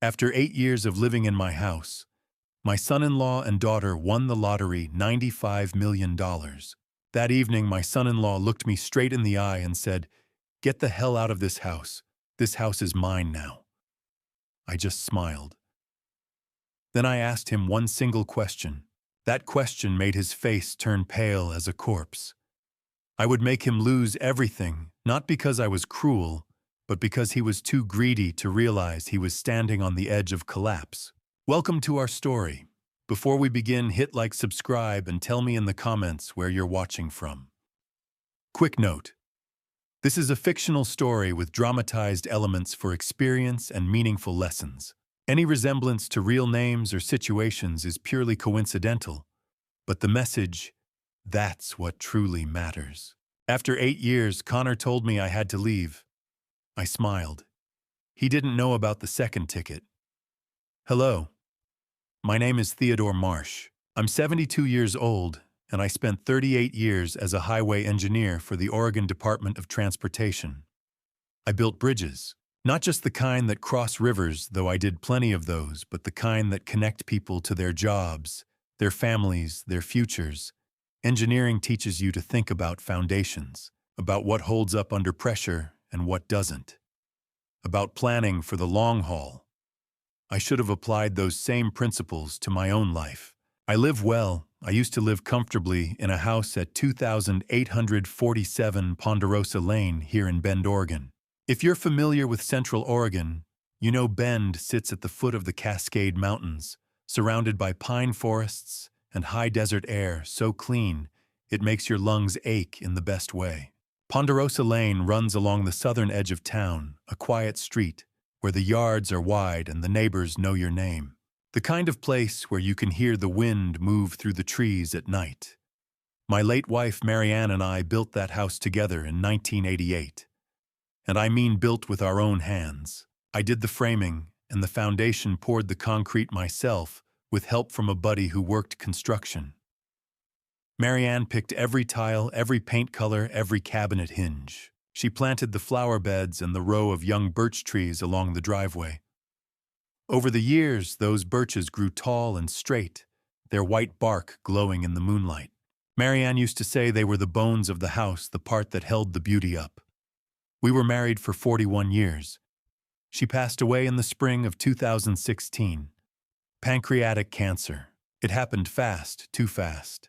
After 8 years of living in my house, my son-in-law and daughter won the lottery $95 million. That evening, my son-in-law looked me straight in the eye and said, "Get the hell out of this house. This house is mine now." I just smiled. Then I asked him one single question. That question made his face turn pale as a corpse. I would make him lose everything, not because I was cruel, but because he was too greedy to realize he was standing on the edge of collapse. Welcome to our story. Before we begin, hit like, subscribe, and tell me in the comments where you're watching from. Quick note. This is a fictional story with dramatized elements for experience and meaningful lessons. Any resemblance to real names or situations is purely coincidental, but the message, that's what truly matters. After 8 years, Connor told me I had to leave. I smiled. He didn't know about the second ticket. Hello. My name is Theodore Marsh. I'm 72 years old, and I spent 38 years as a highway engineer for the Oregon Department of Transportation. I built bridges, not just the kind that cross rivers, though I did plenty of those, but the kind that connect people to their jobs, their families, their futures. Engineering teaches you to think about foundations, about what holds up under pressure and what doesn't, about planning for the long haul. I should have applied those same principles to my own life. I live well. I used to live comfortably in a house at 2847 Ponderosa Lane here in Bend, Oregon. If you're familiar with Central Oregon, you know Bend sits at the foot of the Cascade Mountains, surrounded by pine forests and high desert air so clean it makes your lungs ache in the best way. Ponderosa Lane runs along the southern edge of town, a quiet street where the yards are wide and the neighbors know your name. The kind of place where you can hear the wind move through the trees at night. My late wife Marianne and I built that house together in 1988. And I mean built with our own hands. I did the framing, and the foundation poured the concrete myself with help from a buddy who worked construction. Marianne picked every tile, every paint color, every cabinet hinge. She planted the flower beds and the row of young birch trees along the driveway. Over the years, those birches grew tall and straight, their white bark glowing in the moonlight. Marianne used to say they were the bones of the house, the part that held the beauty up. We were married for 41 years. She passed away in the spring of 2016. Pancreatic cancer. It happened fast, too fast.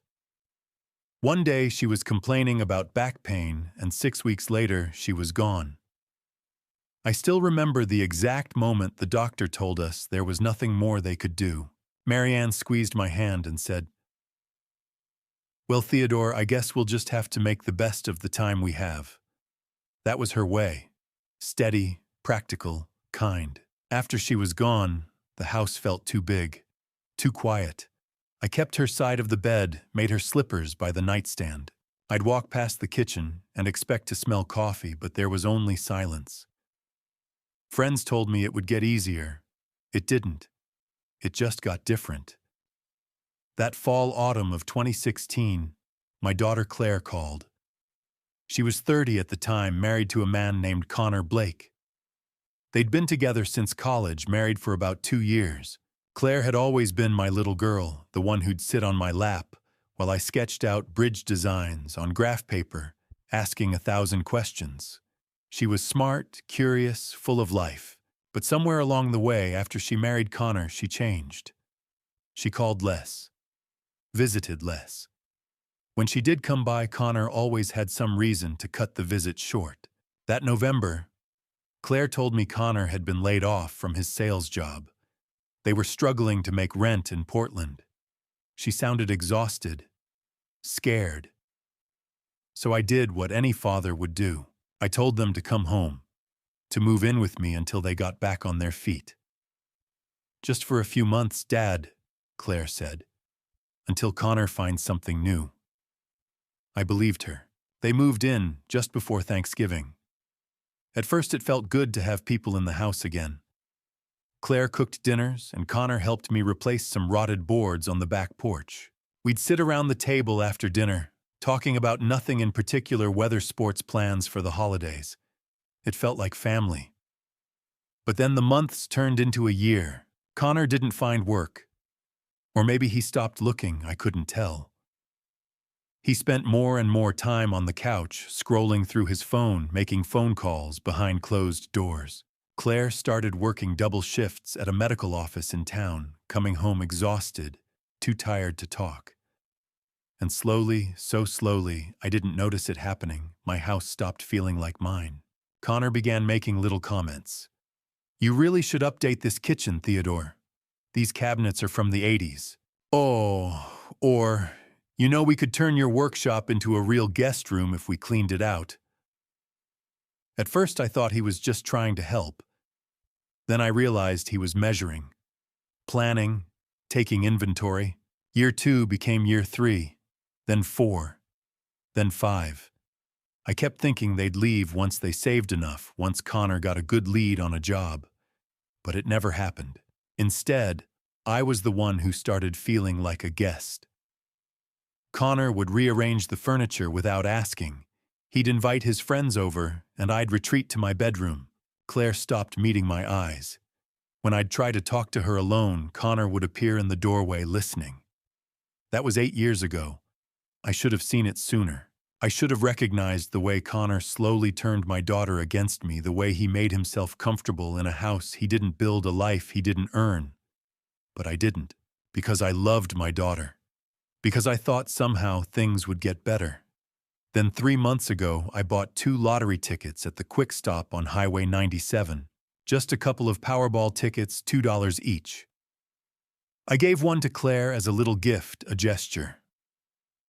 One day she was complaining about back pain, and 6 weeks later she was gone. I still remember the exact moment the doctor told us there was nothing more they could do. Marianne squeezed my hand and said, "Well, Theodore, I guess we'll just have to make the best of the time we have." That was her way. Steady, practical, kind. After she was gone, the house felt too big, too quiet. I kept her side of the bed, made her slippers by the nightstand. I'd walk past the kitchen and expect to smell coffee, but there was only silence. Friends told me it would get easier. It didn't. It just got different. That fall-autumn of 2016, my daughter Clare called. She was 30 at the time, married to a man named Connor Blake. They'd been together since college, married for about 2 years. Claire had always been my little girl, the one who'd sit on my lap while I sketched out bridge designs on graph paper, asking 1,000 questions. She was smart, curious, full of life. But somewhere along the way, after she married Connor, she changed. She called less, visited less. When she did come by, Connor always had some reason to cut the visit short. That November, Claire told me Connor had been laid off from his sales job. They were struggling to make rent in Portland. She sounded exhausted, scared. So I did what any father would do. I told them to come home, to move in with me until they got back on their feet. "Just for a few months, Dad," Claire said, "until Connor finds something new." I believed her. They moved in just before Thanksgiving. At first it felt good to have people in the house again. Claire cooked dinners, and Connor helped me replace some rotted boards on the back porch. We'd sit around the table after dinner, talking about nothing in particular, weather, sports plans for the holidays. It felt like family. But then the months turned into a year. Connor didn't find work. Or maybe he stopped looking, I couldn't tell. He spent more and more time on the couch, scrolling through his phone, making phone calls behind closed doors. Claire started working double shifts at a medical office in town, coming home exhausted, too tired to talk. And slowly, so slowly, I didn't notice it happening, my house stopped feeling like mine. Connor began making little comments. "You really should update this kitchen, Theodore. These cabinets are from the 80s. Oh, or, we could turn your workshop into a real guest room if we cleaned it out." At first I thought he was just trying to help. Then I realized he was measuring, planning, taking inventory. Year 2 became year 3, then 4, then 5. I kept thinking they'd leave once they saved enough, once Connor got a good lead on a job. But it never happened. Instead, I was the one who started feeling like a guest. Connor would rearrange the furniture without asking. He'd invite his friends over, and I'd retreat to my bedroom. Claire stopped meeting my eyes. When I'd try to talk to her alone, Connor would appear in the doorway listening. That was 8 years ago. I should have seen it sooner. I should have recognized the way Connor slowly turned my daughter against me, the way he made himself comfortable in a house he didn't build, a life he didn't earn. But I didn't, because I loved my daughter. Because I thought somehow things would get better. Then 3 months ago, I bought 2 lottery tickets at the Quick Stop on Highway 97. Just a couple of Powerball tickets, $2 each. I gave one to Claire as a little gift, a gesture.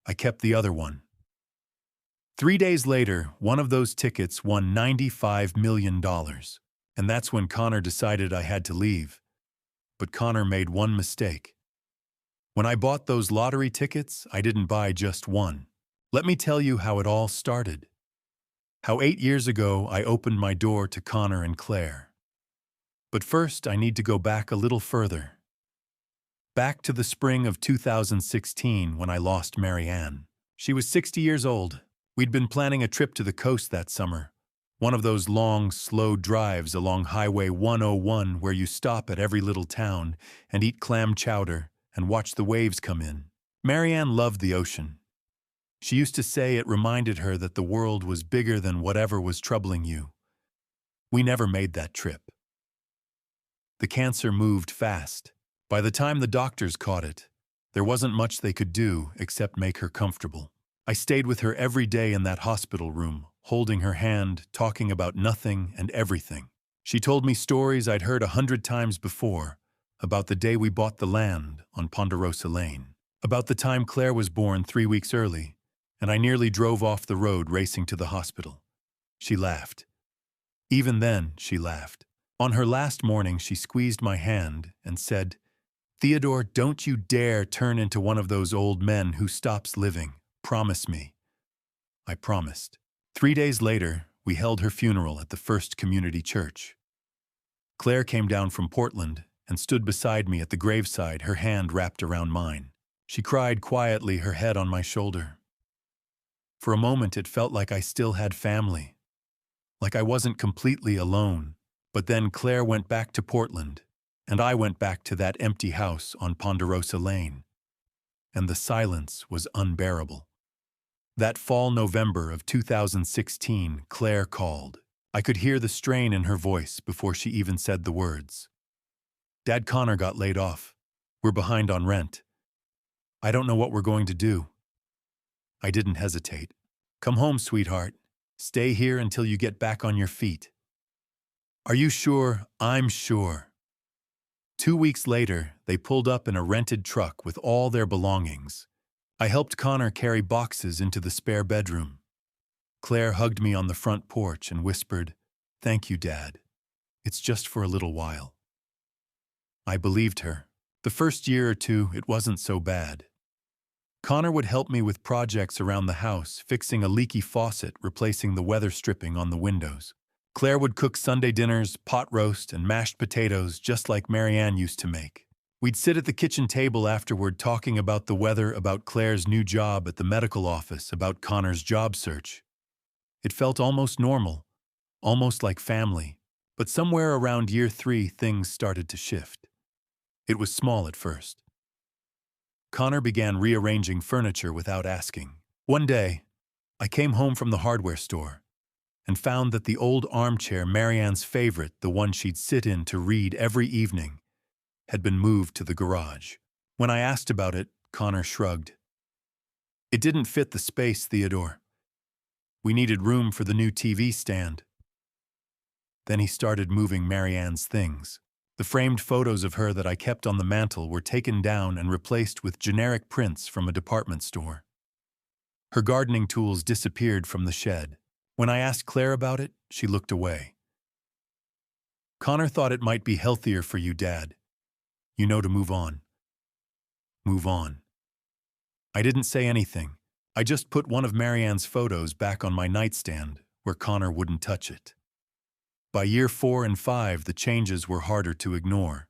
I kept the other one. 3 days later, one of those tickets won $95 million. And that's when Connor decided I had to leave. But Connor made one mistake. When I bought those lottery tickets, I didn't buy just one. Let me tell you how it all started. How 8 years ago I opened my door to Connor and Claire. But first, I need to go back a little further. Back to the spring of 2016 when I lost Marianne. She was 60 years old. We'd been planning a trip to the coast that summer. One of those long, slow drives along Highway 101 where you stop at every little town and eat clam chowder and watch the waves come in. Marianne loved the ocean. She used to say it reminded her that the world was bigger than whatever was troubling you. We never made that trip. The cancer moved fast. By the time the doctors caught it, there wasn't much they could do except make her comfortable. I stayed with her every day in that hospital room, holding her hand, talking about nothing and everything. She told me stories I'd heard 100 times before, about the day we bought the land on Ponderosa Lane, about the time Claire was born 3 weeks early, and I nearly drove off the road racing to the hospital. She laughed. Even then, she laughed. On her last morning, she squeezed my hand and said, "Theodore, don't you dare turn into one of those old men who stops living. Promise me." I promised. 3 days later, we held her funeral at the First Community Church. Claire came down from Portland and stood beside me at the graveside, her hand wrapped around mine. She cried quietly, her head on my shoulder. For a moment, it felt like I still had family, like I wasn't completely alone. But then Claire went back to Portland, and I went back to that empty house on Ponderosa Lane. And the silence was unbearable. That fall November of 2016, Claire called. I could hear the strain in her voice before she even said the words. "Dad, Connor got laid off. We're behind on rent. I don't know what we're going to do." I didn't hesitate. "Come home, sweetheart. Stay here until you get back on your feet." "Are you sure?" "I'm sure." 2 weeks later, they pulled up in a rented truck with all their belongings. I helped Connor carry boxes into the spare bedroom. Claire hugged me on the front porch and whispered, "Thank you, Dad. It's just for a little while." I believed her. The first year or two, it wasn't so bad. Connor would help me with projects around the house, fixing a leaky faucet, replacing the weather stripping on the windows. Claire would cook Sunday dinners, pot roast, and mashed potatoes just like Marianne used to make. We'd sit at the kitchen table afterward talking about the weather, about Claire's new job at the medical office, about Connor's job search. It felt almost normal, almost like family, But somewhere around year 3, things started to shift. It was small at first. Connor began rearranging furniture without asking. One day, I came home from the hardware store and found that the old armchair, Marianne's favorite, the one she'd sit in to read every evening, had been moved to the garage. When I asked about it, Connor shrugged. It didn't fit the space, Theodore. We needed room for the new TV stand. Then he started moving Marianne's things. The framed photos of her that I kept on the mantel were taken down and replaced with generic prints from a department store. Her gardening tools disappeared from the shed. When I asked Claire about it, she looked away. Connor thought it might be healthier for you, Dad. You know, to move on. Move on. I didn't say anything. I just put one of Marianne's photos back on my nightstand where Connor wouldn't touch it. By year 4 and 5, the changes were harder to ignore.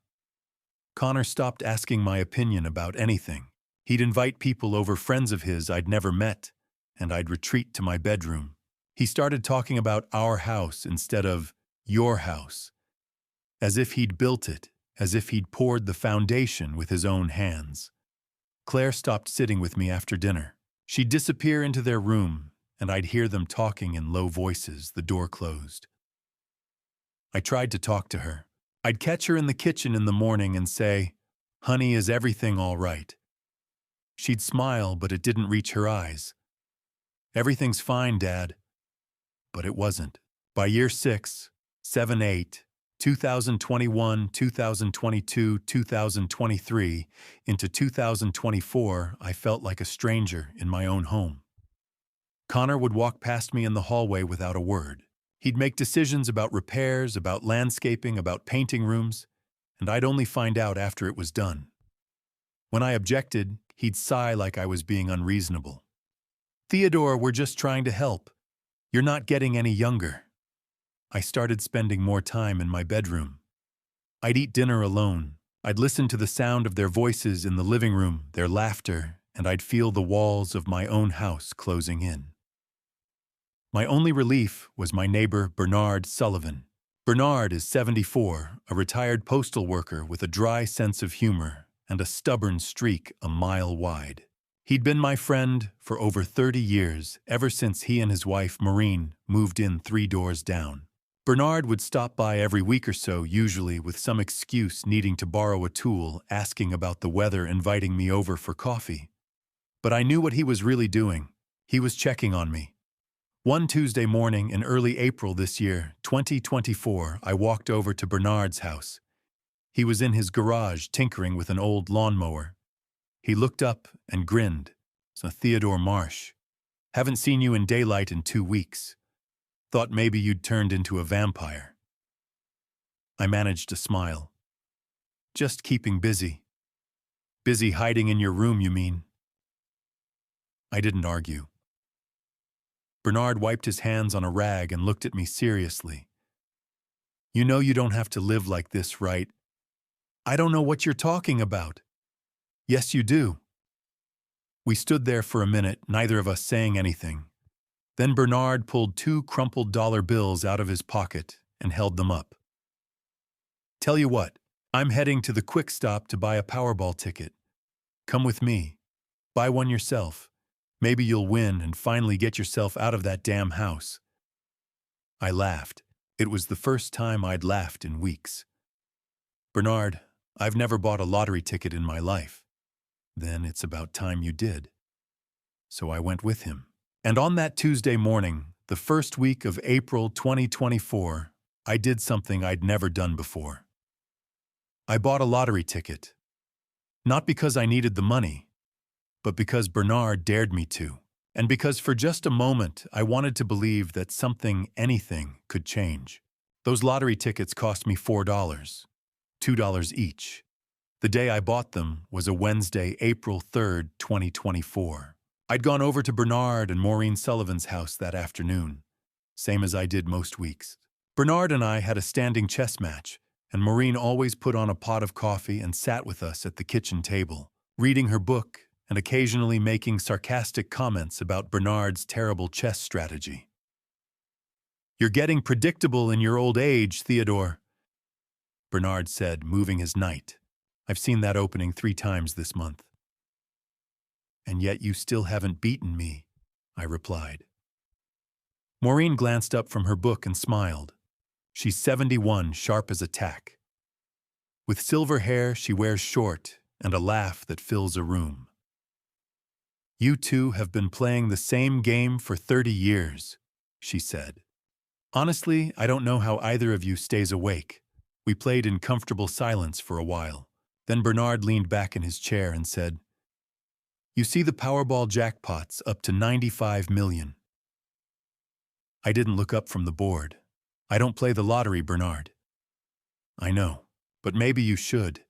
Connor stopped asking my opinion about anything. He'd invite people over, friends of his I'd never met, and I'd retreat to my bedroom. He started talking about our house instead of your house, as if he'd built it, as if he'd poured the foundation with his own hands. Claire stopped sitting with me after dinner. She'd disappear into their room, and I'd hear them talking in low voices, the door closed. I tried to talk to her. I'd catch her in the kitchen in the morning and say, "Honey, is everything all right?" She'd smile, but it didn't reach her eyes. "Everything's fine, Dad." But it wasn't. By year 6, 7, 8, 2021, 2022, 2023, into 2024, I felt like a stranger in my own home. Connor would walk past me in the hallway without a word. He'd make decisions about repairs, about landscaping, about painting rooms, and I'd only find out after it was done. When I objected, he'd sigh like I was being unreasonable. "Theodore, we're just trying to help. You're not getting any younger." I started spending more time in my bedroom. I'd eat dinner alone. I'd listen to the sound of their voices in the living room, their laughter, and I'd feel the walls of my own house closing in. My only relief was my neighbor, Bernard Sullivan. Bernard is 74, a retired postal worker with a dry sense of humor and a stubborn streak a mile wide. He'd been my friend for over 30 years, ever since he and his wife, Maureen, moved in 3 doors down. Bernard would stop by every week or so, usually with some excuse, needing to borrow a tool, asking about the weather, inviting me over for coffee. But I knew what he was really doing. He was checking on me. One Tuesday morning in early April this year, 2024, I walked over to Bernard's house. He was in his garage tinkering with an old lawnmower. He looked up and grinned. "So, Theodore Marsh, haven't seen you in daylight in 2 weeks. Thought maybe you'd turned into a vampire." I managed to smile. "Just keeping busy." "Busy hiding in your room, you mean?" I didn't argue. Bernard wiped his hands on a rag and looked at me seriously. "You know you don't have to live like this, right?" "I don't know what you're talking about." "Yes, you do." We stood there for a minute, neither of us saying anything. Then Bernard pulled 2 crumpled dollar bills out of his pocket and held them up. "Tell you what, I'm heading to the Quick Stop to buy a Powerball ticket. Come with me. Buy one yourself. Maybe you'll win and finally get yourself out of that damn house." I laughed. It was the first time I'd laughed in weeks. "Bernard, I've never bought a lottery ticket in my life." "Then it's about time you did." So I went with him. And on that Tuesday morning, the first week of April 2024, I did something I'd never done before. I bought a lottery ticket. Not because I needed the money, but because Bernard dared me to, and because for just a moment I wanted to believe that something, anything, could change. Those lottery tickets cost me $4, $2 each. The day I bought them was a Wednesday, April 3rd, 2024. I'd gone over to Bernard and Maureen Sullivan's house that afternoon, same as I did most weeks. Bernard and I had a standing chess match, and Maureen always put on a pot of coffee and sat with us at the kitchen table, reading her book and occasionally making sarcastic comments about Bernard's terrible chess strategy. You're getting predictable in your old age, Theodore, Bernard said, moving his knight. I've seen that opening 3 times this month. And yet you still haven't beaten me, I replied. Maureen glanced up from her book and smiled. She's 71, sharp as a tack. With silver hair she wears short and a laugh that fills a room. You two have been playing the same game for 30 years, she said. Honestly, I don't know how either of you stays awake. We played in comfortable silence for a while. Then Bernard leaned back in his chair and said, You see the Powerball jackpots up to 95 million. I didn't look up from the board. I don't play the lottery, Bernard. I know, but maybe you should.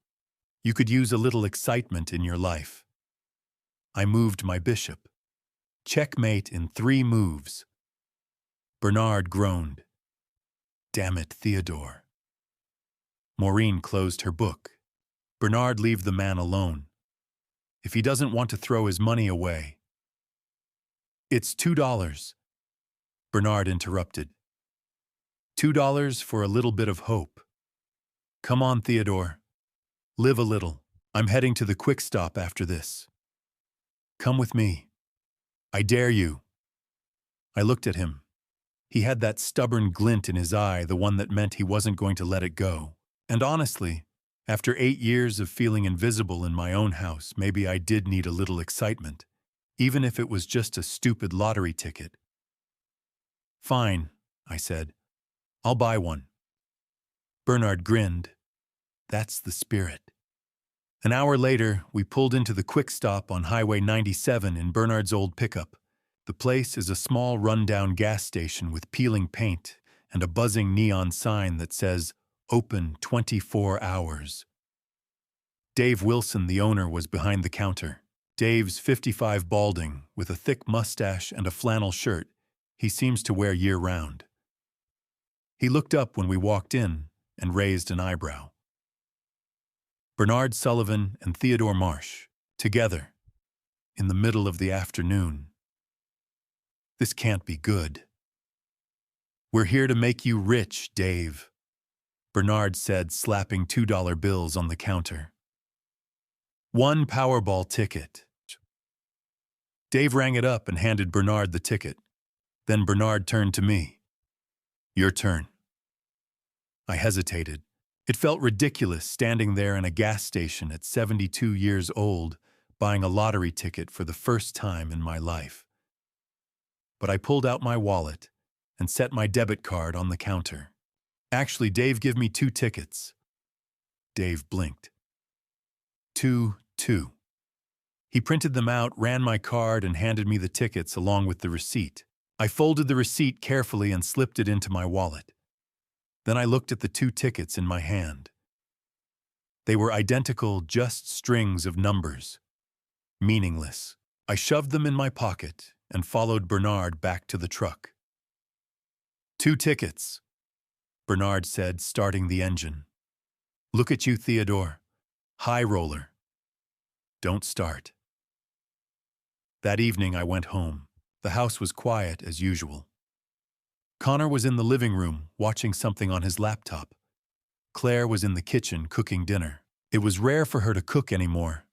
You could use a little excitement in your life. I moved my bishop. Checkmate in 3 moves. Bernard groaned. Damn it, Theodore. Maureen closed her book. Bernard, leave the man alone. If he doesn't want to throw his money away. It's $2. Bernard interrupted. $2 for a little bit of hope. Come on, Theodore. Live a little. I'm heading to the quick stop after this. Come with me. I dare you. I looked at him. He had that stubborn glint in his eye, the one that meant he wasn't going to let it go. And honestly, after 8 years of feeling invisible in my own house, maybe I did need a little excitement, even if it was just a stupid lottery ticket. Fine, I said. I'll buy one. Bernard grinned. That's the spirit. An hour later, we pulled into the quick stop on Highway 97 in Bernard's old pickup. The place is a small run-down gas station with peeling paint and a buzzing neon sign that says, Open 24 hours. Dave Wilson, the owner, was behind the counter. Dave's 55 balding, with a thick mustache and a flannel shirt. He seems to wear year-round. He looked up when we walked in and raised an eyebrow. Bernard Sullivan and Theodore Marsh, together, in the middle of the afternoon. This can't be good. We're here to make you rich, Dave, Bernard said, slapping $2 bills on the counter. 1 Powerball ticket. Dave rang it up and handed Bernard the ticket. Then Bernard turned to me. Your turn. I hesitated. It felt ridiculous standing there in a gas station at 72 years old, buying a lottery ticket for the first time in my life. But I pulled out my wallet and set my debit card on the counter. Actually, Dave, give me 2 tickets. Dave blinked. 2. He printed them out, ran my card, and handed me the tickets along with the receipt. I folded the receipt carefully and slipped it into my wallet. Then I looked at the 2 tickets in my hand. They were identical, just strings of numbers. Meaningless. I shoved them in my pocket and followed Bernard back to the truck. 2 tickets, Bernard said, starting the engine. Look at you, Theodore. High roller. Don't start. That evening I went home. The house was quiet as usual. Connor was in the living room watching something on his laptop. Claire was in the kitchen cooking dinner. It was rare for her to cook anymore.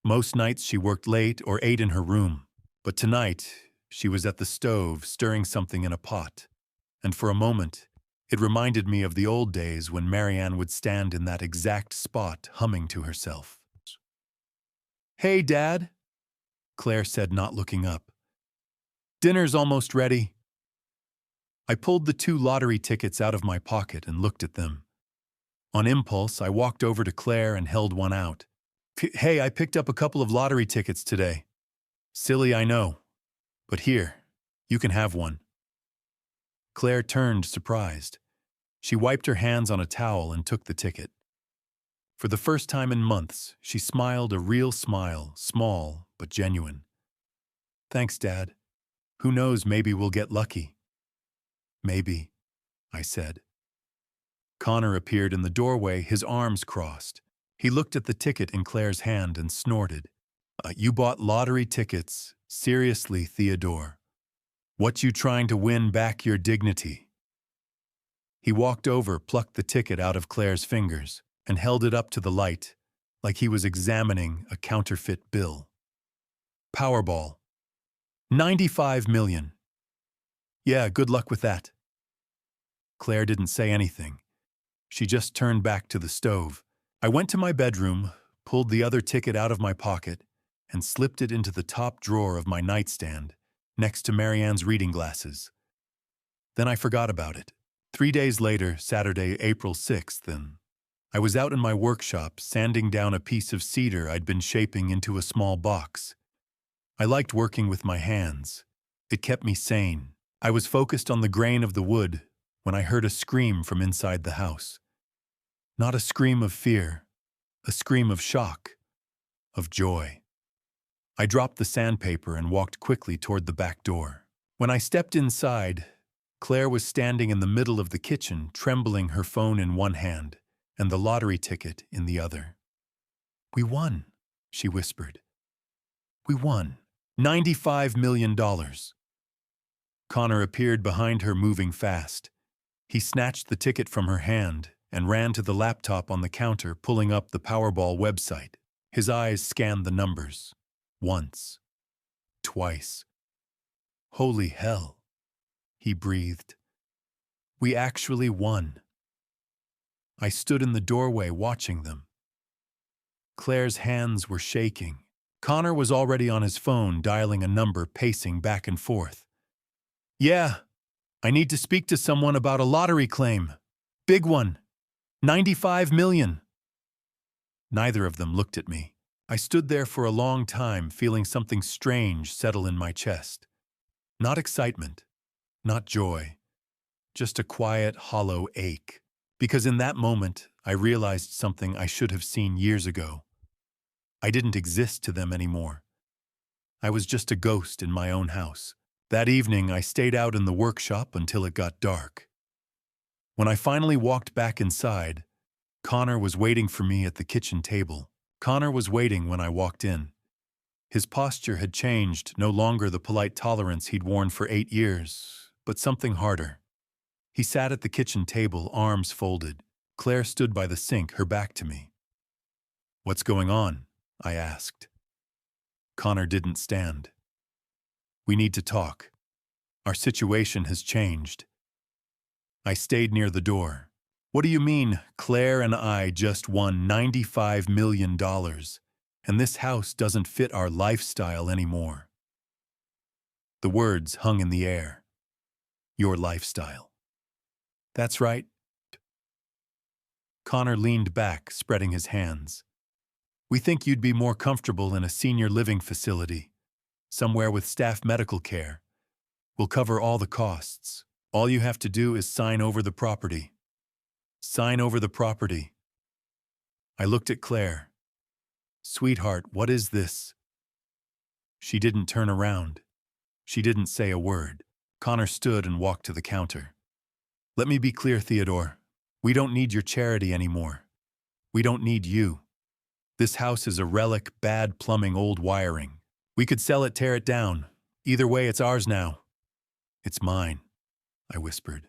Most nights she worked late or ate in her room. But tonight, she was at the stove stirring something in a pot. And for a moment, it reminded me of the old days when Marianne would stand in that exact spot humming to herself. Hey, Dad, Claire said, not looking up. Dinner's almost ready. I pulled the 2 lottery tickets out of my pocket and looked at them. On impulse, I walked over to Claire and held one out. Hey, I picked up a couple of lottery tickets today. Silly, I know. But here, you can have one. Claire turned, surprised. She wiped her hands on a towel and took the ticket. For the first time in months, she smiled a real smile, small but genuine. Thanks, Dad. Who knows, maybe we'll get lucky. Maybe, I said. Connor appeared in the doorway, his arms crossed. He looked at the ticket in Claire's hand and snorted. You bought lottery tickets? Seriously, Theodore. What you trying to win back your dignity? He walked over, plucked the ticket out of Claire's fingers, and held it up to the light, like he was examining a counterfeit bill. Powerball. 95 million. Yeah, good luck with that. Claire didn't say anything. She just turned back to the stove. I went to my bedroom, pulled the other ticket out of my pocket, and slipped it into the top drawer of my nightstand, next to Marianne's reading glasses. Then I forgot about it. 3 days later, Saturday, April 6th, I was out in my workshop sanding down a piece of cedar I'd been shaping into a small box. I liked working with my hands. It kept me sane. I was focused on the grain of the wood when I heard a scream from inside the house. Not a scream of fear, a scream of shock, of joy. I dropped the sandpaper and walked quickly toward the back door. When I stepped inside, Claire was standing in the middle of the kitchen, trembling, her phone in one hand and the lottery ticket in the other. "We won," she whispered. "We won. $95 million. Connor appeared behind her, moving fast. He snatched the ticket from her hand and ran to the laptop on the counter, pulling up the Powerball website. His eyes scanned the numbers. Once. Twice. "Holy hell," he breathed. "We actually won." I stood in the doorway watching them. Claire's hands were shaking. Connor was already on his phone, dialing a number, pacing back and forth. "Yeah, I need to speak to someone about a lottery claim. Big one. 95 million. Neither of them looked at me. I stood there for a long time, feeling something strange settle in my chest. Not excitement, not joy, just a quiet, hollow ache. Because in that moment, I realized something I should have seen years ago. I didn't exist to them anymore. I was just a ghost in my own house. That evening, I stayed out in the workshop until it got dark. When I finally walked back inside, Connor was waiting for me at the kitchen table. Connor was waiting when I walked in. His posture had changed, no longer the polite tolerance he'd worn for 8 years, but something harder. He sat at the kitchen table, arms folded. Claire stood by the sink, her back to me. "What's going on?" I asked. Connor didn't stand. "We need to talk. Our situation has changed." I stayed near the door. "What do you mean, Claire and I just won $95 million, and this house doesn't fit our lifestyle anymore?" The words hung in the air. Your lifestyle. "That's right." Connor leaned back, spreading his hands. "We think you'd be more comfortable in a senior living facility, somewhere with staff medical care. We'll cover all the costs. All you have to do is sign over the property." Sign over the property. I looked at Claire. "Sweetheart, what is this?" She didn't turn around. She didn't say a word. Connor stood and walked to the counter. "Let me be clear, Theodore. We don't need your charity anymore. We don't need you. This house is a relic, bad plumbing, old wiring. We could sell it, tear it down. Either way, it's ours now." "It's mine," I whispered.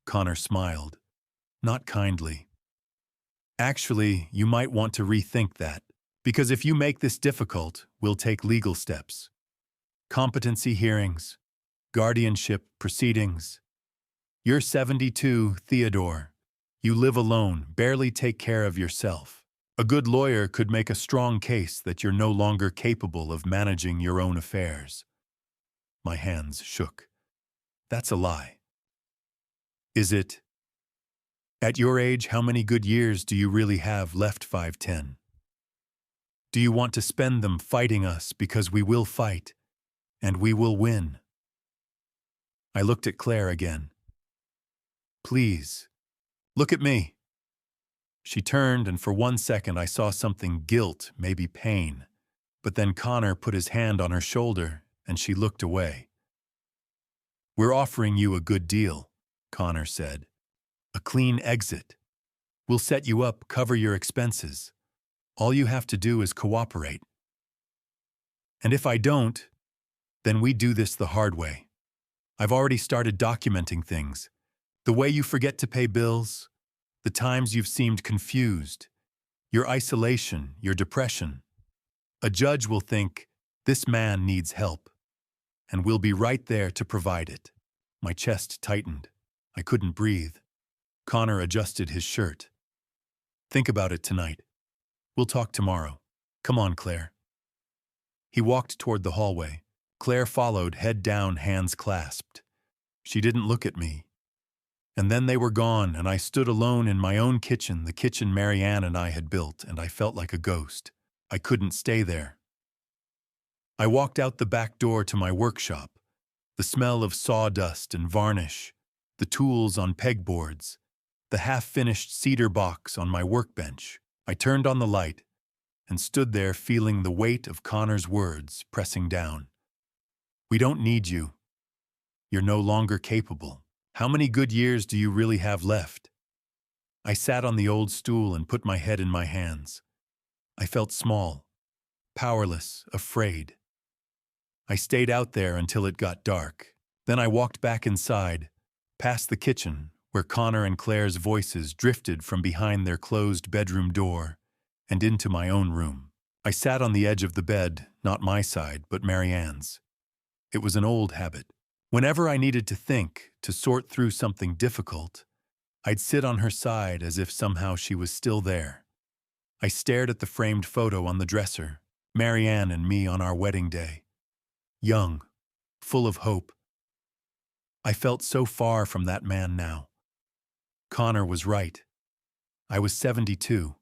Connor smiled. Not kindly. "Actually, you might want to rethink that, because if you make this difficult, we'll take legal steps. Competency hearings, guardianship proceedings. You're 72, Theodore. You live alone, barely take care of yourself. A good lawyer could make a strong case that you're no longer capable of managing your own affairs." My hands shook. "That's a lie." "Is it? At your age, how many good years do you really have left? 5, 10? Do you want to spend them fighting us, because we will fight, and we will win?" I looked at Claire again. "Please, look at me." She turned, and for 1 second I saw something, guilt, maybe pain. But then Connor put his hand on her shoulder, and she looked away. "We're offering you a good deal," Connor said. "A clean exit. We'll set you up, cover your expenses. All you have to do is cooperate. And if I don't, then we do this the hard way. I've already started documenting things. The way you forget to pay bills, the times you've seemed confused, your isolation, your depression. A judge will think, this man needs help, and we'll be right there to provide it. My chest tightened. I couldn't breathe. Connor adjusted his shirt. Think about it tonight. We'll talk tomorrow. Come on, Claire. He walked toward the hallway. Claire followed, head down, hands clasped. She didn't look at me. And then they were gone, and I stood alone in my own kitchen, the kitchen Marianne and I had built, and I felt like a ghost. I couldn't stay there. I walked out the back door to my workshop. The smell of sawdust and varnish, the tools on pegboards, the half-finished cedar box on my workbench. I turned on the light and stood there feeling the weight of Connor's words pressing down. We don't need you. You're no longer capable. How many good years do you really have left? I sat on the old stool and put my head in my hands. I felt small, powerless, afraid. I stayed out there until it got dark. Then I walked back inside, past the kitchen, where Connor and Claire's voices drifted from behind their closed bedroom door, and into my own room. I sat on the edge of the bed, not my side, but Marianne's. It was an old habit. Whenever I needed to think, to sort through something difficult, I'd sit on her side as if somehow she was still there. I stared at the framed photo on the dresser, Marianne and me on our wedding day. Young, full of hope. I felt so far from that man now. Connor was right. I was 72.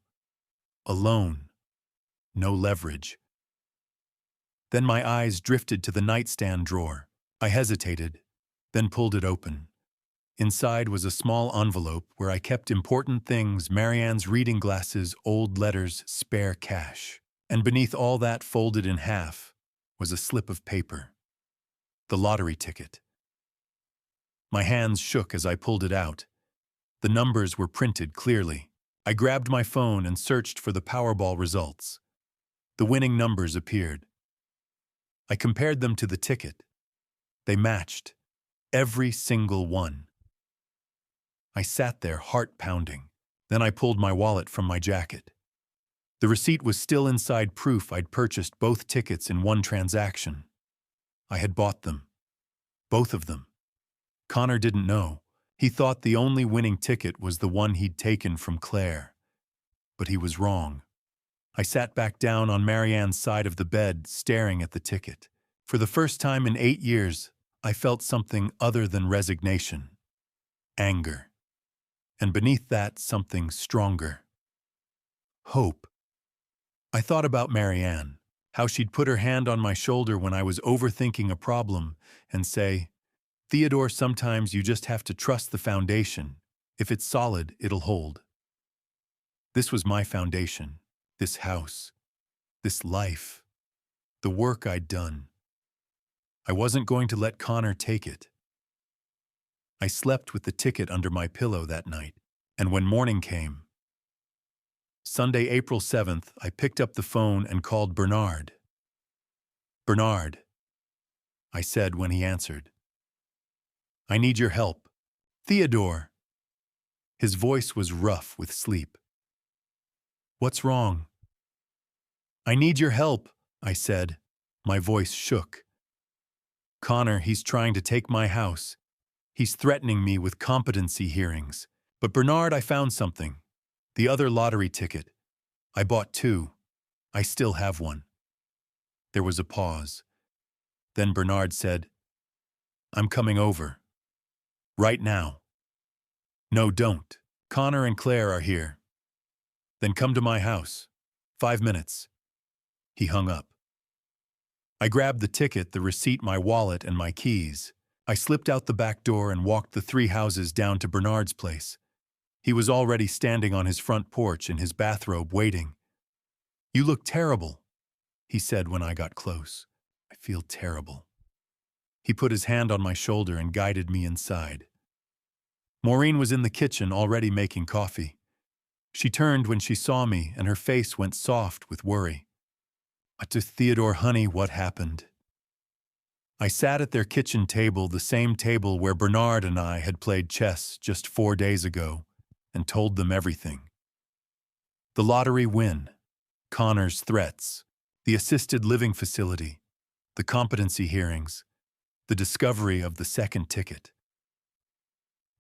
Alone. No leverage. Then my eyes drifted to the nightstand drawer. I hesitated, then pulled it open. Inside was a small envelope where I kept important things, Marianne's reading glasses, old letters, spare cash. And beneath all that, folded in half, was a slip of paper. The lottery ticket. My hands shook as I pulled it out. The numbers were printed clearly. I grabbed my phone and searched for the Powerball results. The winning numbers appeared. I compared them to the ticket. They matched. Every single one. I sat there, heart pounding. Then I pulled my wallet from my jacket. The receipt was still inside, proof I'd purchased both tickets in one transaction. I had bought them. Both of them. Connor didn't know. He thought the only winning ticket was the one he'd taken from Clare. But he was wrong. I sat back down on Marianne's side of the bed, staring at the ticket. For the first time in 8 years, I felt something other than resignation. Anger. And beneath that, something stronger. Hope. I thought about Marianne, how she'd put her hand on my shoulder when I was overthinking a problem and say, Theodore, sometimes you just have to trust the foundation. If it's solid, it'll hold. This was my foundation, this house, this life, the work I'd done. I wasn't going to let Connor take it. I slept with the ticket under my pillow that night, and when morning came, Sunday, April 7th, I picked up the phone and called Bernard. Bernard, I said when he answered. I need your help. Theodore. His voice was rough with sleep. What's wrong? I need your help, I said. My voice shook. Connor, he's trying to take my house. He's threatening me with competency hearings. But Bernard, I found something. The other lottery ticket. I bought 2. I still have one. There was a pause. Then Bernard said, I'm coming over. Right now. No, don't. Connor and Claire are here. Then come to my house. 5 minutes. He hung up. I grabbed the ticket, the receipt, my wallet, and my keys. I slipped out the back door and walked the 3 houses down to Bernard's place. He was already standing on his front porch in his bathrobe waiting. You look terrible, he said when I got close. I feel terrible. He put his hand on my shoulder and guided me inside. Maureen was in the kitchen already making coffee. She turned when she saw me and her face went soft with worry. To Theodore, honey, what happened? I sat at their kitchen table, the same table where Bernard and I had played chess just 4 days ago, and told them everything. The lottery win, Connor's threats, the assisted living facility, the competency hearings, the discovery of the second ticket.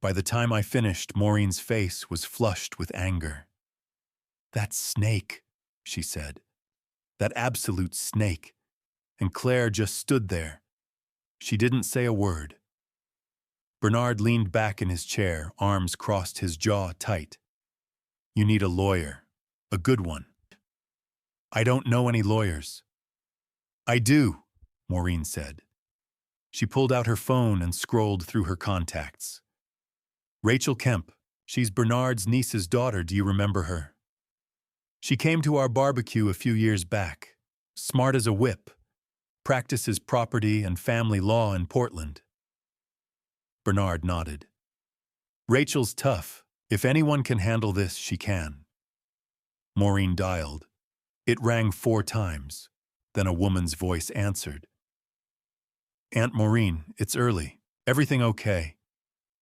By the time I finished, Maureen's face was flushed with anger. "That snake," she said. "That absolute snake." And Claire just stood there. She didn't say a word. Bernard leaned back in his chair, arms crossed, his jaw tight. "You need a lawyer. A good one." "I don't know any lawyers." "I do," Maureen said. She pulled out her phone and scrolled through her contacts. "Rachel Kemp. She's Bernard's niece's daughter. Do you remember her? She came to our barbecue a few years back. Smart as a whip. Practices property and family law in Portland." Bernard nodded. "Rachel's tough. If anyone can handle this, she can." Maureen dialed. It rang 4 times. Then a woman's voice answered. "Aunt Maureen, it's early. Everything okay?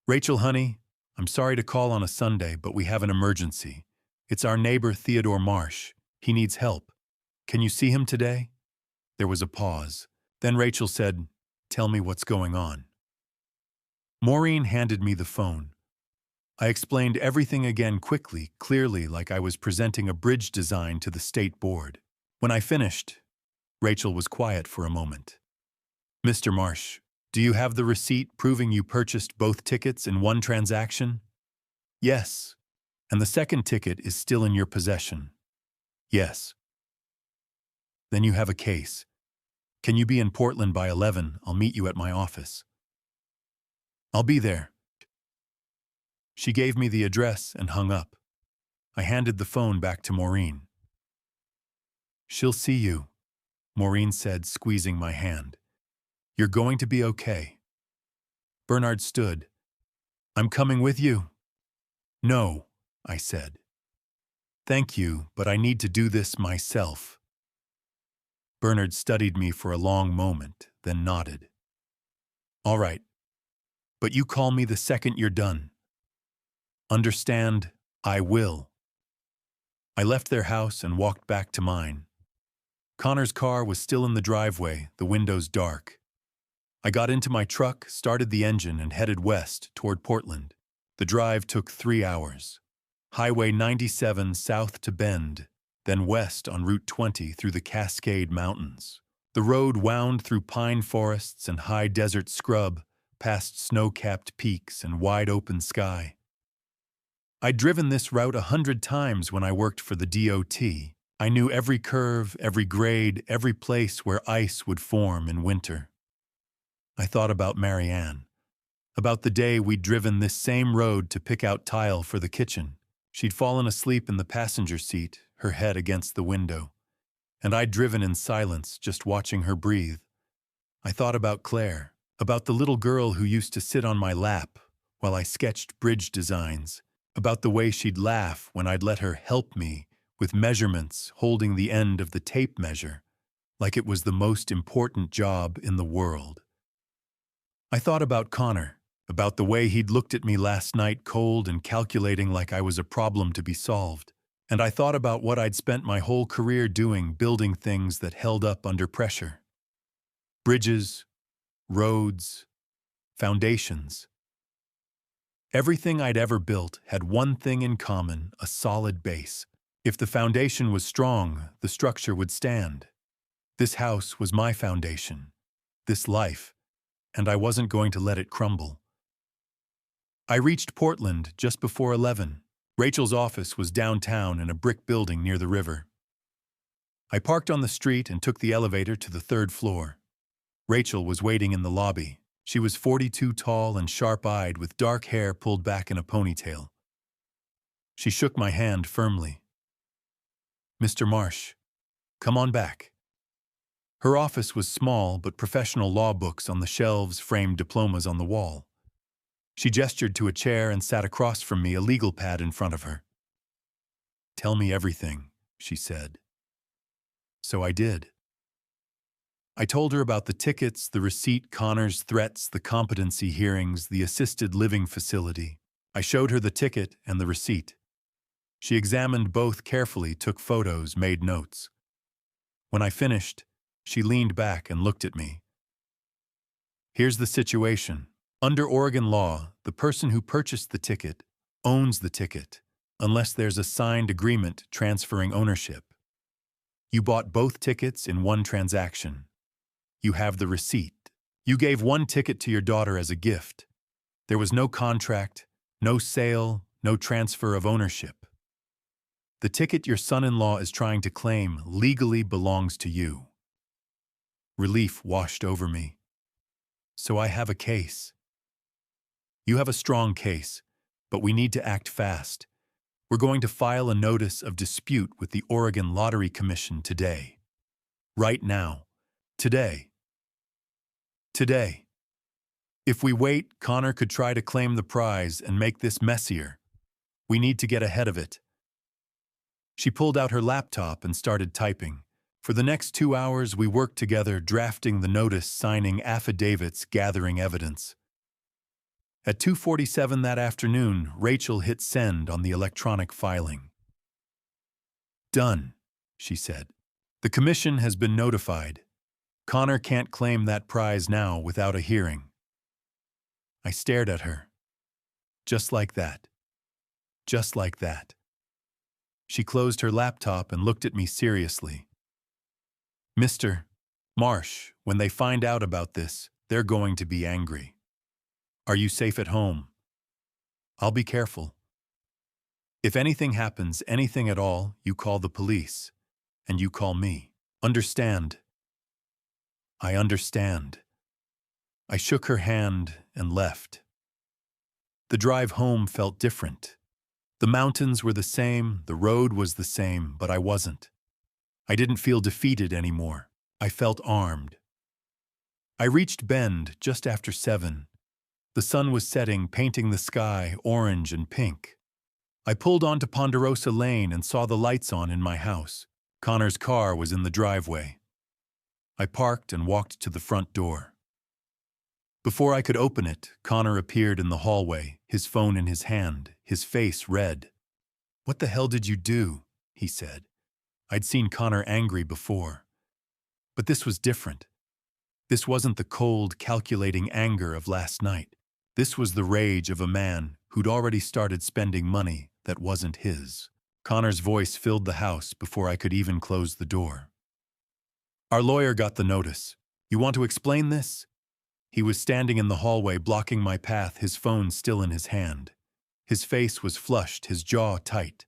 Rachel, honey, I'm sorry to call on a Sunday, but we have an emergency. It's our neighbor Theodore Marsh. He needs help. Can you see him today?" There was a pause. Then Rachel said, "Tell me what's going on." Maureen handed me the phone. I explained everything again quickly, clearly, like I was presenting a bridge design to the state board. When I finished, Rachel was quiet for a moment. "Mr. Marsh, do you have the receipt proving you purchased both tickets in one transaction?" "Yes." "And the second ticket is still in your possession?" "Yes." "Then you have a case. Can you be in Portland by 11? I'll meet you at my office." "I'll be there." She gave me the address and hung up. I handed the phone back to Maureen. "She'll see you," Maureen said, squeezing my hand. "You're going to be okay." Bernard stood. "I'm coming with you." "No," I said. "Thank you, but I need to do this myself." Bernard studied me for a long moment, then nodded. "All right. But you call me the second you're done." "Understand, I will." I left their house and walked back to mine. Connor's car was still in the driveway, the windows dark. I got into my truck, started the engine, and headed west toward Portland. The drive took 3 hours. Highway 97 south to Bend, then west on Route 20 through the Cascade Mountains. The road wound through pine forests and high desert scrub, past snow-capped peaks and wide-open sky. I'd driven this route 100 times when I worked for the DOT. I knew every curve, every grade, every place where ice would form in winter. I thought about Marianne, about the day we'd driven this same road to pick out tile for the kitchen. She'd fallen asleep in the passenger seat, her head against the window, and I'd driven in silence, just watching her breathe. I thought about Clare, about the little girl who used to sit on my lap while I sketched bridge designs, about the way she'd laugh when I'd let her help me with measurements, holding the end of the tape measure, like it was the most important job in the world. I thought about Connor, about the way he'd looked at me last night, cold and calculating, like I was a problem to be solved. And I thought about what I'd spent my whole career doing, building things that held up under pressure. Bridges, roads, foundations. Everything I'd ever built had one thing in common: a solid base. If the foundation was strong, the structure would stand. This house was my foundation, this life, and I wasn't going to let it crumble. I reached Portland just before 11. Rachel's office was downtown in a brick building near the river. I parked on the street and took the elevator to the 3rd floor. Rachel was waiting in the lobby. She was 42 tall and sharp-eyed, with dark hair pulled back in a ponytail. She shook my hand firmly. "Mr. Marsh, come on back." Her office was small, but professional law books on the shelves framed diplomas on the wall. She gestured to a chair and sat across from me, a legal pad in front of her. "Tell me everything," she said. So I did. I told her about the tickets, the receipt, Connor's threats, the competency hearings, the assisted living facility. I showed her the ticket and the receipt. She examined both carefully, took photos, made notes. When I finished, she leaned back and looked at me. Here's the situation. Under Oregon law, the person who purchased the ticket owns the ticket, unless there's a signed agreement transferring ownership. You bought both tickets in one transaction. You have the receipt. You gave one ticket to your daughter as a gift. There was no contract, no sale, no transfer of ownership. The ticket your son-in-law is trying to claim legally belongs to you. Relief washed over me. So I have a case. You have a strong case, but we need to act fast. We're going to file a notice of dispute with the Oregon Lottery Commission today. Right now. Today. Today. If we wait, Connor could try to claim the prize and make this messier. We need to get ahead of it. She pulled out her laptop and started typing. For the next 2 hours, we worked together, drafting the notice, signing affidavits, gathering evidence. At 2:47 that afternoon, Rachel hit send on the electronic filing. Done, she said. The commission has been notified. Connor can't claim that prize now without a hearing. I stared at her. Just like that. Just like that. She closed her laptop and looked at me seriously. Mr. Marsh, when they find out about this, they're going to be angry. Are you safe at home? I'll be careful. If anything happens, anything at all, you call the police. And you call me. Understand? I understand. I shook her hand and left. The drive home felt different. The mountains were the same, the road was the same, but I wasn't. I didn't feel defeated anymore. I felt armed. I reached Bend just after 7. The sun was setting, painting the sky orange and pink. I pulled onto Ponderosa Lane and saw the lights on in my house. Connor's car was in the driveway. I parked and walked to the front door. Before I could open it, Connor appeared in the hallway, his phone in his hand, his face red. "What the hell did you do?" he said. I'd seen Connor angry before. But this was different. This wasn't the cold, calculating anger of last night. This was the rage of a man who'd already started spending money that wasn't his. Connor's voice filled the house before I could even close the door. Our lawyer got the notice. You want to explain this? He was standing in the hallway, blocking my path, his phone still in his hand. His face was flushed, his jaw tight.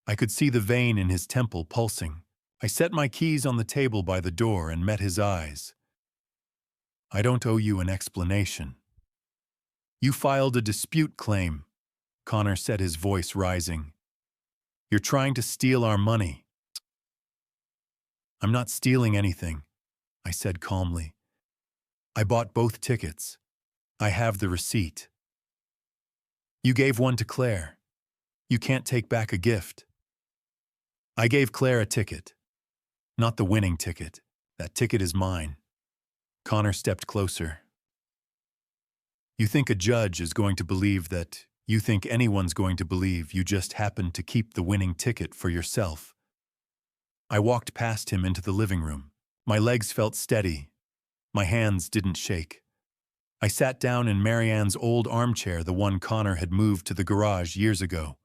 I could see the vein in his temple pulsing. I set my keys on the table by the door and met his eyes. I don't owe you an explanation. You filed a dispute claim, Connor said, his voice rising. You're trying to steal our money. I'm not stealing anything, I said calmly. I bought both tickets. I have the receipt. You gave one to Clare. You can't take back a gift. I gave Clare a ticket. Not the winning ticket. That ticket is mine. Connor stepped closer. You think a judge is going to believe that? You think anyone's going to believe you just happened to keep the winning ticket for yourself? I walked past him into the living room. My legs felt steady. My hands didn't shake. I sat down in Marianne's old armchair, the one Connor had moved to the garage years ago,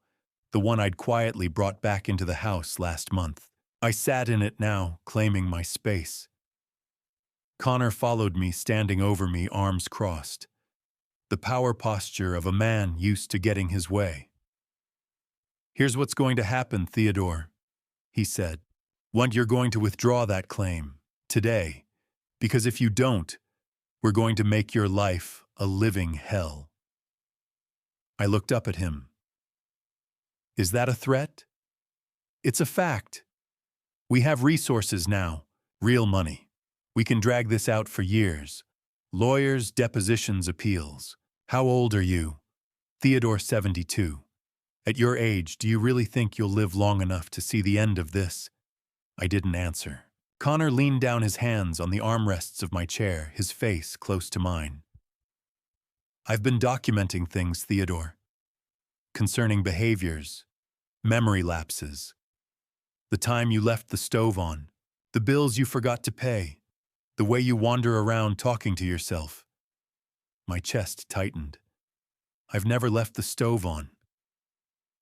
the one I'd quietly brought back into the house last month. I sat in it now, claiming my space. Connor followed me, standing over me, arms crossed. The power posture of a man used to getting his way. Here's what's going to happen, Theodore, he said. You're going to withdraw that claim today, because if you don't, we're going to make your life a living hell. I looked up at him. Is that a threat? It's a fact. We have resources now, real money. We can drag this out for years. Lawyers, depositions, appeals. How old are you? Theodore, 72. At your age, do you really think you'll live long enough to see the end of this? I didn't answer. Connor leaned down his hands on the armrests of my chair, his face close to mine. I've been documenting things, Theodore, concerning behaviors, memory lapses, the time you left the stove on, the bills you forgot to pay, the way you wander around talking to yourself. My chest tightened. I've never left the stove on.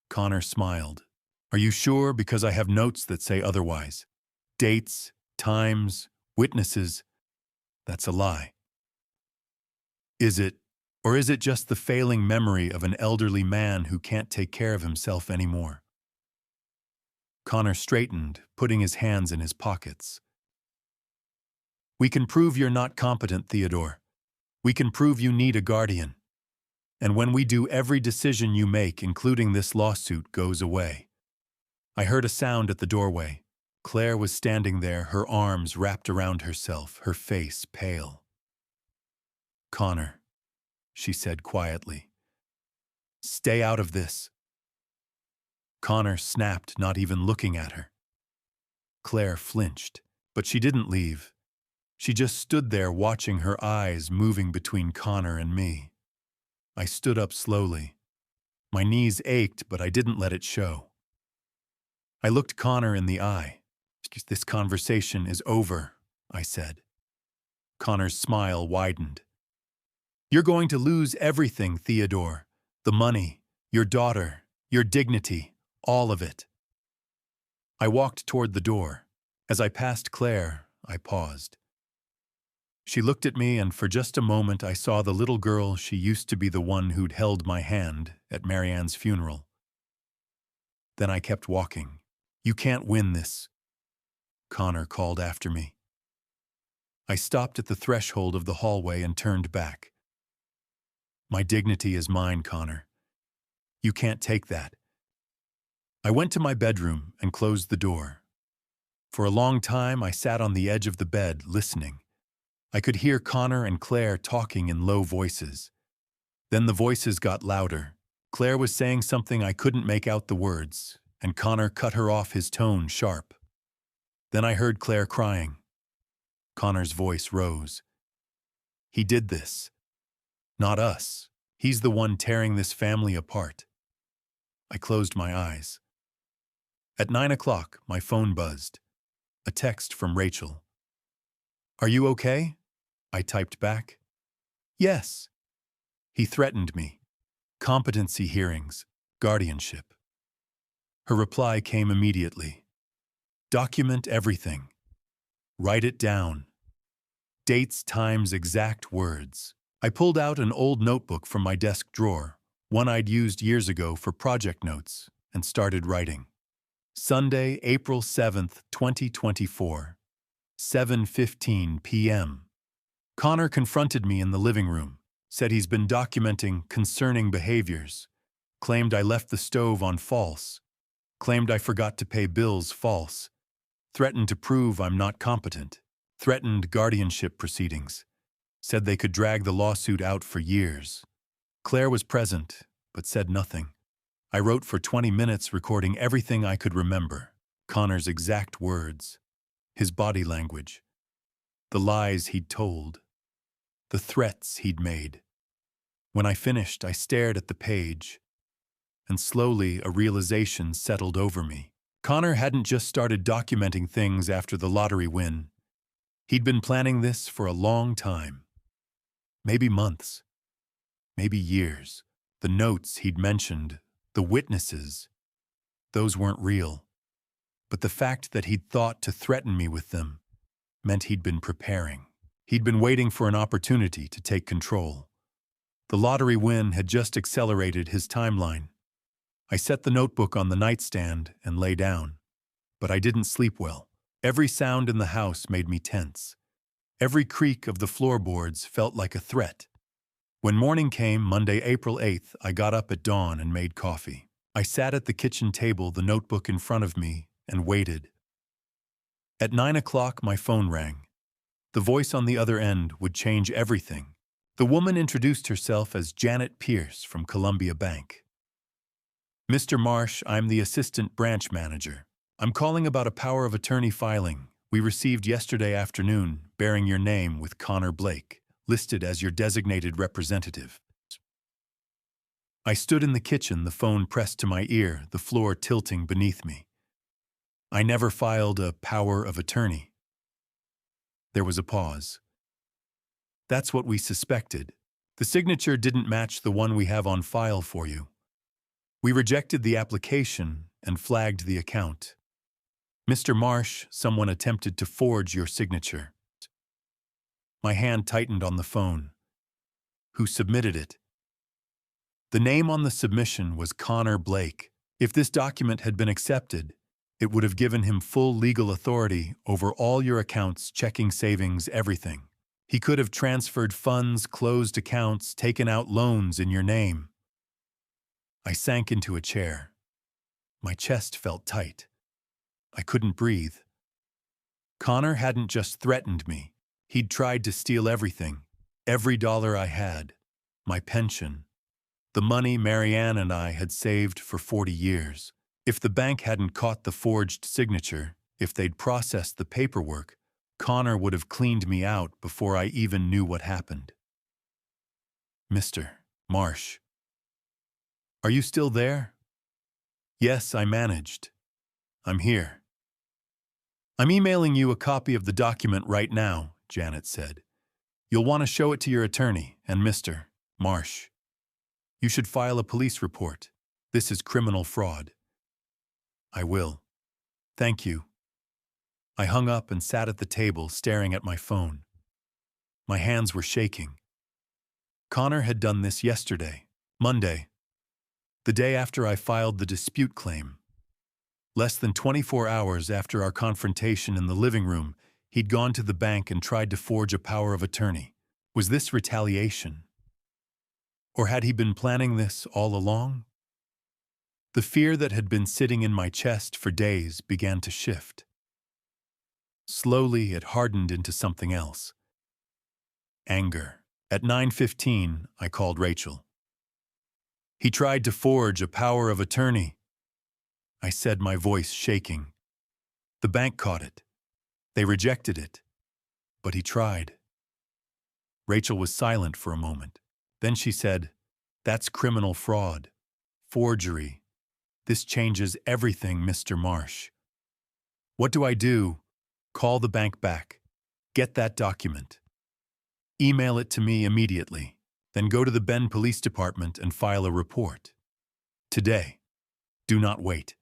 Connor smiled. Are you sure? Because I have notes that say otherwise. Dates, times, witnesses. That's a lie. Is it, or is it just the failing memory of an elderly man who can't take care of himself anymore? Connor straightened, putting his hands in his pockets. We can prove you're not competent, Theodore. We can prove you need a guardian. And when we do, every decision you make, including this lawsuit, goes away. I heard a sound at the doorway. Claire was standing there, her arms wrapped around herself, her face pale. Connor, she said quietly, stay out of this. Connor snapped, not even looking at her. Claire flinched, but she didn't leave. She just stood there watching, her eyes moving between Connor and me. I stood up slowly. My knees ached, but I didn't let it show. I looked Connor in the eye. This conversation is over, I said. Connor's smile widened. You're going to lose everything, Theodore. The money, your daughter, your dignity, all of it. I walked toward the door. As I passed Claire, I paused. She looked at me, and for just a moment I saw the little girl she used to be, the one who'd held my hand at Marianne's funeral. Then I kept walking. You can't win this, Connor called after me. I stopped at the threshold of the hallway and turned back. My dignity is mine, Connor. You can't take that. I went to my bedroom and closed the door. For a long time I sat on the edge of the bed, listening. I could hear Connor and Claire talking in low voices. Then the voices got louder. Claire was saying something I couldn't make out the words, and Connor cut her off, his tone sharp. Then I heard Claire crying. Connor's voice rose. He did this. Not us. He's the one tearing this family apart. I closed my eyes. At 9 o'clock, my phone buzzed. A text from Rachel. Are you okay? I typed back. Yes. He threatened me. Competency hearings, guardianship. Her reply came immediately. Document everything. Write it down. Dates, times, exact words. I pulled out an old notebook from my desk drawer, one I'd used years ago for project notes, and started writing. Sunday, April 7th, 2024. 7:15 p.m. Connor confronted me in the living room, said he's been documenting concerning behaviors, claimed I left the stove on false, claimed I forgot to pay bills false, threatened to prove I'm not competent, threatened guardianship proceedings, said they could drag the lawsuit out for years. Claire was present, but said nothing. I wrote for 20 minutes, recording everything I could remember, Connor's exact words, his body language, the lies he'd told, the threats he'd made. When I finished, I stared at the page, and slowly a realization settled over me. Connor hadn't just started documenting things after the lottery win. He'd been planning this for a long time. Maybe months, maybe years. The notes he'd mentioned, the witnesses, those weren't real. But the fact that he'd thought to threaten me with them meant he'd been preparing. He'd been waiting for an opportunity to take control. The lottery win had just accelerated his timeline. I set the notebook on the nightstand and lay down. But I didn't sleep well. Every sound in the house made me tense. Every creak of the floorboards felt like a threat. When morning came, Monday, April 8th, I got up at dawn and made coffee. I sat at the kitchen table, the notebook in front of me, and waited. At 9 o'clock, my phone rang. The voice on the other end would change everything. The woman introduced herself as Janet Pierce from Columbia Bank. Mr. Marsh, I'm the assistant branch manager. I'm calling about a power of attorney filing. We received yesterday afternoon, bearing your name with Connor Blake, listed as your designated representative. I stood in the kitchen, the phone pressed to my ear, the floor tilting beneath me. I never filed a power of attorney. There was a pause. That's what we suspected. The signature didn't match the one we have on file for you. We rejected the application and flagged the account. Mr. Marsh, someone attempted to forge your signature. My hand tightened on the phone. Who submitted it? The name on the submission was Connor Blake. If this document had been accepted, it would have given him full legal authority over all your accounts, checking, savings, everything. He could have transferred funds, closed accounts, taken out loans in your name. I sank into a chair. My chest felt tight. I couldn't breathe. Connor hadn't just threatened me. He'd tried to steal everything, every dollar I had, my pension, the money Marianne and I had saved for 40 years. If the bank hadn't caught the forged signature, if they'd processed the paperwork, Connor would have cleaned me out before I even knew what happened. Mr. Marsh. Are you still there? Yes, I managed. I'm here. I'm emailing you a copy of the document right now, Janet said. You'll want to show it to your attorney and Mr. Marsh. You should file a police report. This is criminal fraud. I will. Thank you. I hung up and sat at the table staring at my phone. My hands were shaking. Connor had done this yesterday, Monday, the day after I filed the dispute claim. Less than 24 hours after our confrontation in the living room, he'd gone to the bank and tried to forge a power of attorney. Was this retaliation? Or had he been planning this all along? The fear that had been sitting in my chest for days began to shift. Slowly, it hardened into something else. Anger. At 9:15, I called Rachel. He tried to forge a power of attorney, I said, my voice shaking. The bank caught it. They rejected it. But he tried. Rachel was silent for a moment. Then she said, "That's criminal fraud. Forgery. This changes everything, Mr. Marsh." "What do I do?" "Call the bank back. Get that document. Email it to me immediately. Then go to the Bend Police Department and file a report. Today. Do not wait."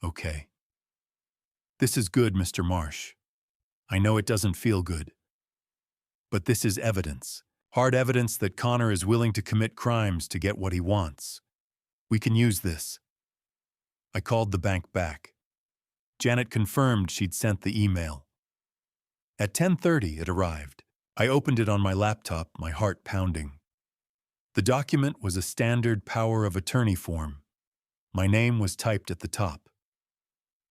Okay. This is good, Mr. Marsh. I know it doesn't feel good. But this is evidence. Hard evidence that Connor is willing to commit crimes to get what he wants. We can use this. I called the bank back. Janet confirmed she'd sent the email. At 10:30, it arrived. I opened it on my laptop, my heart pounding. The document was a standard power of attorney form. My name was typed at the top.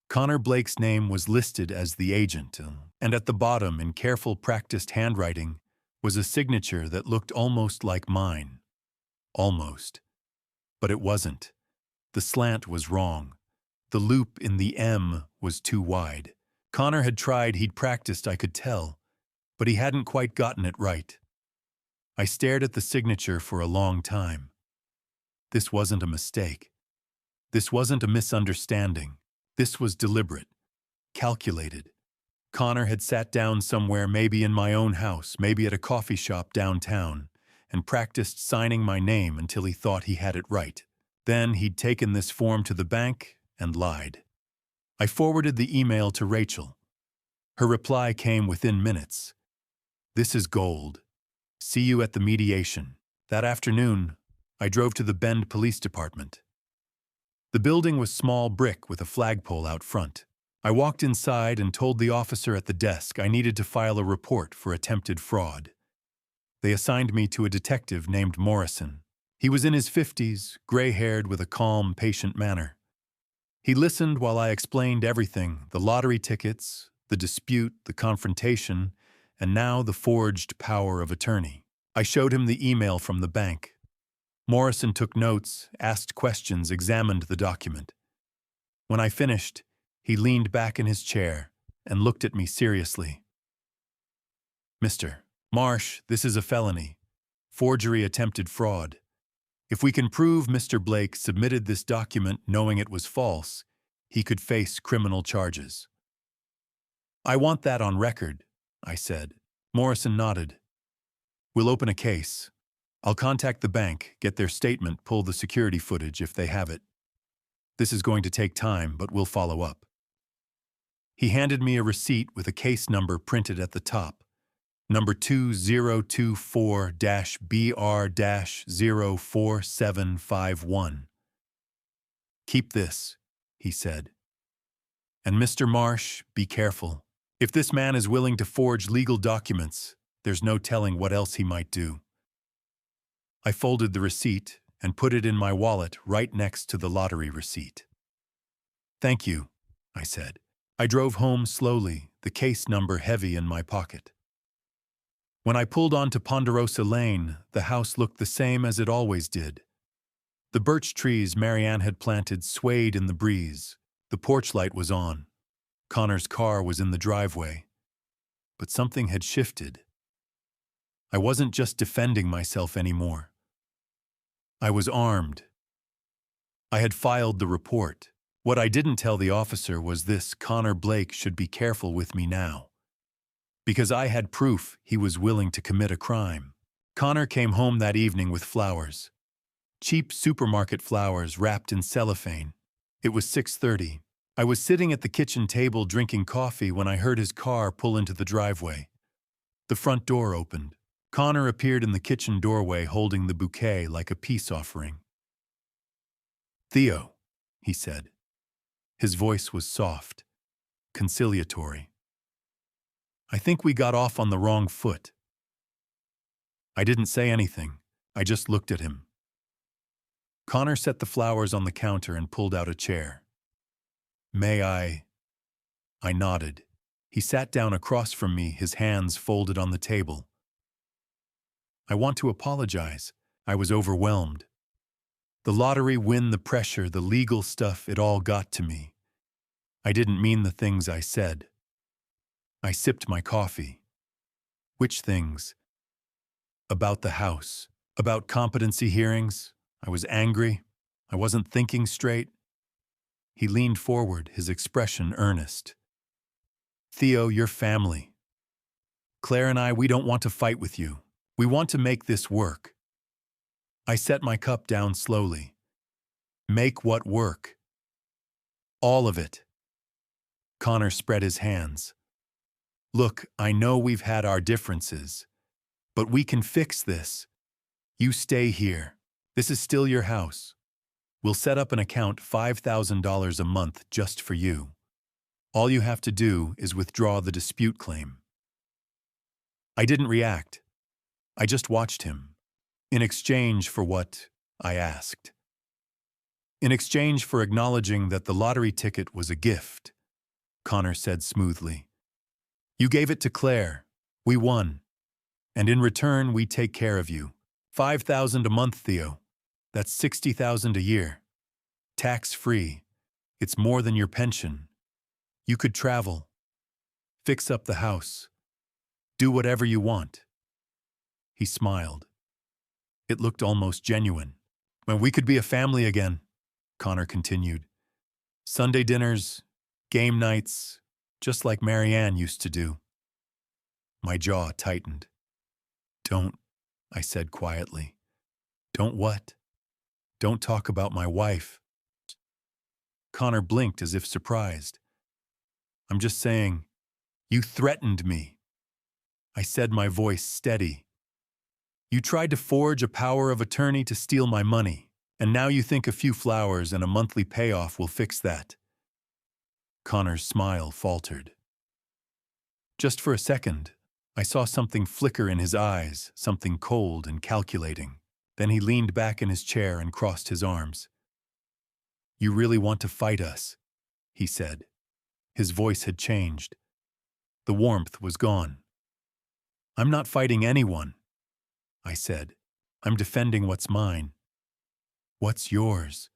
Connor Blake's name was listed as the agent, and at the bottom, in careful, practiced handwriting, was a signature that looked almost like mine. Almost. But it wasn't. The slant was wrong. The loop in the M was too wide. Connor had tried, he'd practiced, I could tell, but he hadn't quite gotten it right. I stared at the signature for a long time. This wasn't a mistake. This wasn't a misunderstanding. This was deliberate, calculated. Connor had sat down somewhere, maybe in my own house, maybe at a coffee shop downtown, and practiced signing my name until he thought he had it right. Then he'd taken this form to the bank and lied. I forwarded the email to Rachel. Her reply came within minutes. "This is gold. See you at the mediation." That afternoon, I drove to the Bend Police Department. The building was small brick with a flagpole out front. I walked inside and told the officer at the desk I needed to file a report for attempted fraud. They assigned me to a detective named Morrison. He was in his 50s, gray-haired with a calm, patient manner. He listened while I explained everything, the lottery tickets, the dispute, the confrontation, and now the forged power of attorney. I showed him the email from the bank. Morrison took notes, asked questions, examined the document. When I finished, he leaned back in his chair, and looked at me seriously. "Mr. Marsh, this is a felony. Forgery, attempted fraud. If we can prove Mr. Blake submitted this document knowing it was false, he could face criminal charges." "I want that on record," I said. Morrison nodded. "We'll open a case. I'll contact the bank, get their statement, pull the security footage if they have it. This is going to take time, but we'll follow up." He handed me a receipt with a case number printed at the top. Number 2024-BR-04751. "Keep this," he said. "And Mr. Marsh, be careful. If this man is willing to forge legal documents, there's no telling what else he might do." I folded the receipt and put it in my wallet right next to the lottery receipt. "Thank you," I said. I drove home slowly, the case number heavy in my pocket. When I pulled onto Ponderosa Lane, the house looked the same as it always did. The birch trees Marianne had planted swayed in the breeze. The porch light was on. Connor's car was in the driveway. But something had shifted. I wasn't just defending myself anymore. I was armed. I had filed the report. What I didn't tell the officer was this: Connor Blake should be careful with me now. Because I had proof he was willing to commit a crime. Connor came home that evening with flowers. Cheap supermarket flowers wrapped in cellophane. It was 6:30. I was sitting at the kitchen table drinking coffee when I heard his car pull into the driveway. The front door opened. Connor appeared in the kitchen doorway holding the bouquet like a peace offering. "Theo," he said. His voice was soft, conciliatory. "I think we got off on the wrong foot." I didn't say anything. I just looked at him. Connor set the flowers on the counter and pulled out a chair. "May I?" I nodded. He sat down across from me, his hands folded on the table. "I want to apologize. I was overwhelmed. The lottery win, the pressure, the legal stuff, it all got to me. I didn't mean the things I said." I sipped my coffee. "Which things?" "About the house. About competency hearings. I was angry. I wasn't thinking straight." He leaned forward, his expression earnest. "Theo, you're family. Claire and I, we don't want to fight with you. We want to make this work." I set my cup down slowly. "Make what work?" "All of it." Connor spread his hands. "Look, I know we've had our differences, but we can fix this. You stay here. This is still your house. We'll set up an account, $5,000 a month just for you. All you have to do is withdraw the dispute claim." I didn't react. I just watched him. "In exchange for what?" I asked. "In exchange for acknowledging that the lottery ticket was a gift," Connor said smoothly. "You gave it to Claire. We won. And in return, we take care of you. $5,000 a month, Theo. That's $60,000 a year. Tax-free. It's more than your pension. You could travel. Fix up the house. Do whatever you want." He smiled. It looked almost genuine. "When we could be a family again," Connor continued. "Sunday dinners, game nights, just like Marianne used to do." My jaw tightened. "Don't," I said quietly. "Don't what?" "Don't talk about my wife." Connor blinked as if surprised. "I'm just saying, you threatened me." I said, my voice steady. "You tried to forge a power of attorney to steal my money, and now you think a few flowers and a monthly payoff will fix that." Connor's smile faltered. Just for a second, I saw something flicker in his eyes, something cold and calculating. Then he leaned back in his chair and crossed his arms. "You really want to fight us?" he said. His voice had changed. The warmth was gone. "I'm not fighting anyone," I said. "I'm defending what's mine." "What's yours?"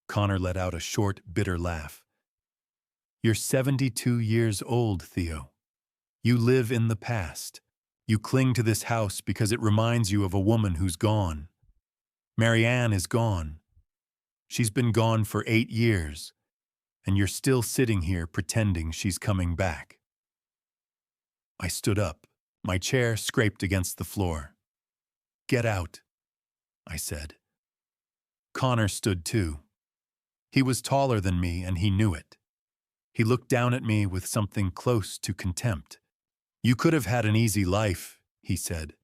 Connor let out a short, bitter laugh. You're 72 years old, Theo. You live in the past. You cling to this house because it reminds you of a woman who's gone. Marianne is gone. She's been gone for 8 years, and you're still sitting here pretending she's coming back. I stood up. My chair scraped against the floor. Get out, I said. Connor stood too. He was taller than me, and he knew it. He looked down at me with something close to contempt. You could have had an easy life, he said.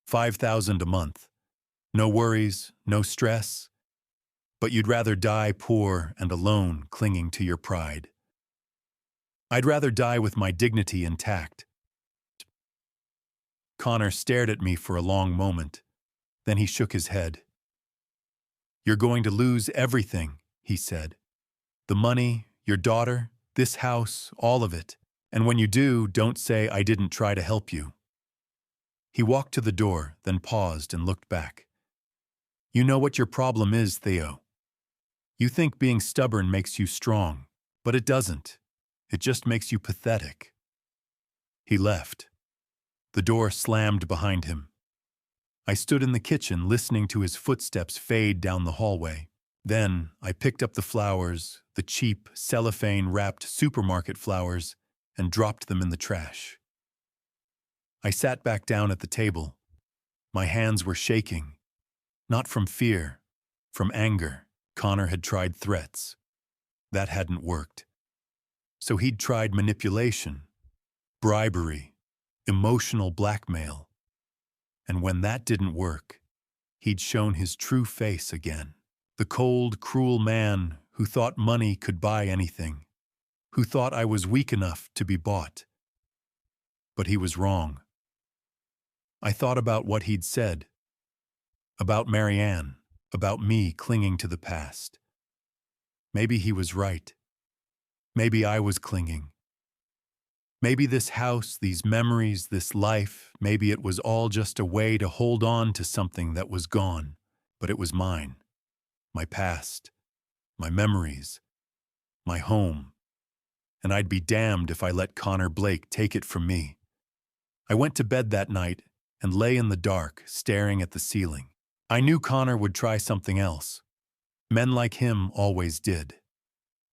5,000 a month. No worries, no stress. But you'd rather die poor and alone, clinging to your pride. I'd rather die with my dignity intact. Connor stared at me for a long moment. Then he shook his head. You're going to lose everything, he said. The money, your daughter, this house, all of it. And when you do, don't say I didn't try to help you. He walked to the door, then paused and looked back. You know what your problem is, Theo. You think being stubborn makes you strong, but it doesn't. It just makes you pathetic. He left. The door slammed behind him. I stood in the kitchen listening to his footsteps fade down the hallway. Then I picked up the flowers, the cheap, cellophane-wrapped supermarket flowers, and dropped them in the trash. I sat back down at the table. My hands were shaking. Not from fear, from anger. Connor had tried threats. That hadn't worked. So he'd tried manipulation, bribery, emotional blackmail. And when that didn't work, he'd shown his true face again. The cold, cruel man who thought money could buy anything, who thought I was weak enough to be bought. But he was wrong. I thought about what he'd said, about Marianne, about me clinging to the past. Maybe he was right. Maybe I was clinging. Maybe this house, these memories, this life, maybe it was all just a way to hold on to something that was gone, but it was mine. My past, my memories, my home. And I'd be damned if I let Connor Blake take it from me. I went to bed that night and lay in the dark, staring at the ceiling. I knew Connor would try something else. Men like him always did.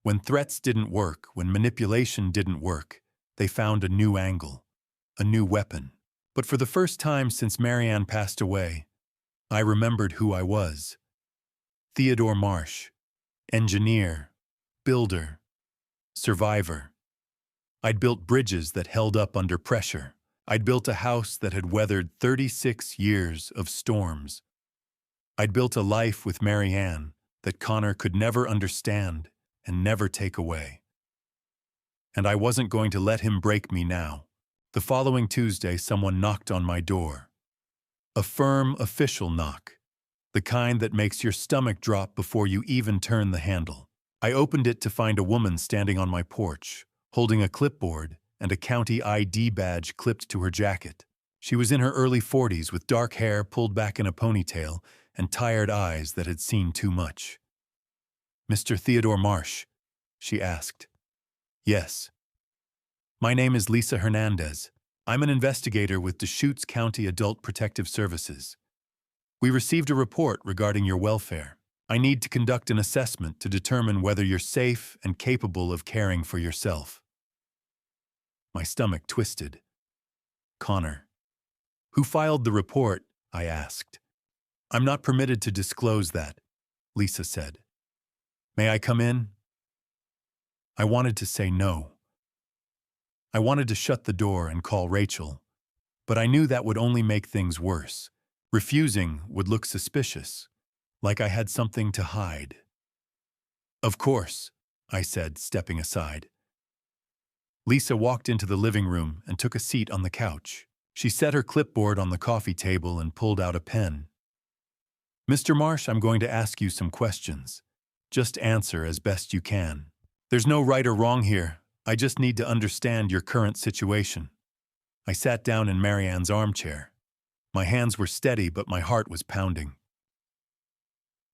When threats didn't work, when manipulation didn't work, they found a new angle, a new weapon. But for the first time since Marianne passed away, I remembered who I was. Theodore Marsh, engineer, builder, survivor. I'd built bridges that held up under pressure. I'd built a house that had weathered 36 years of storms. I'd built a life with Marianne that Connor could never understand and never take away. And I wasn't going to let him break me now. The following Tuesday, someone knocked on my door. A firm, official knock, the kind that makes your stomach drop before you even turn the handle. I opened it to find a woman standing on my porch, holding a clipboard and a county ID badge clipped to her jacket. She was in her early 40s with dark hair pulled back in a ponytail and tired eyes that had seen too much. Mr. Theodore Marsh, she asked. Yes. My name is Lisa Hernandez. I'm an investigator with Deschutes County Adult Protective Services. We received a report regarding your welfare. I need to conduct an assessment to determine whether you're safe and capable of caring for yourself. My stomach twisted. Connor. Who filed the report? I asked. I'm not permitted to disclose that, Lisa said. May I come in? I wanted to say no. I wanted to shut the door and call Rachel, but I knew that would only make things worse. Refusing would look suspicious, like I had something to hide. Of course, I said, stepping aside. Lisa walked into the living room and took a seat on the couch. She set her clipboard on the coffee table and pulled out a pen. Mr. Marsh, I'm going to ask you some questions. Just answer as best you can. There's no right or wrong here. I just need to understand your current situation. I sat down in Marianne's armchair. My hands were steady, but my heart was pounding.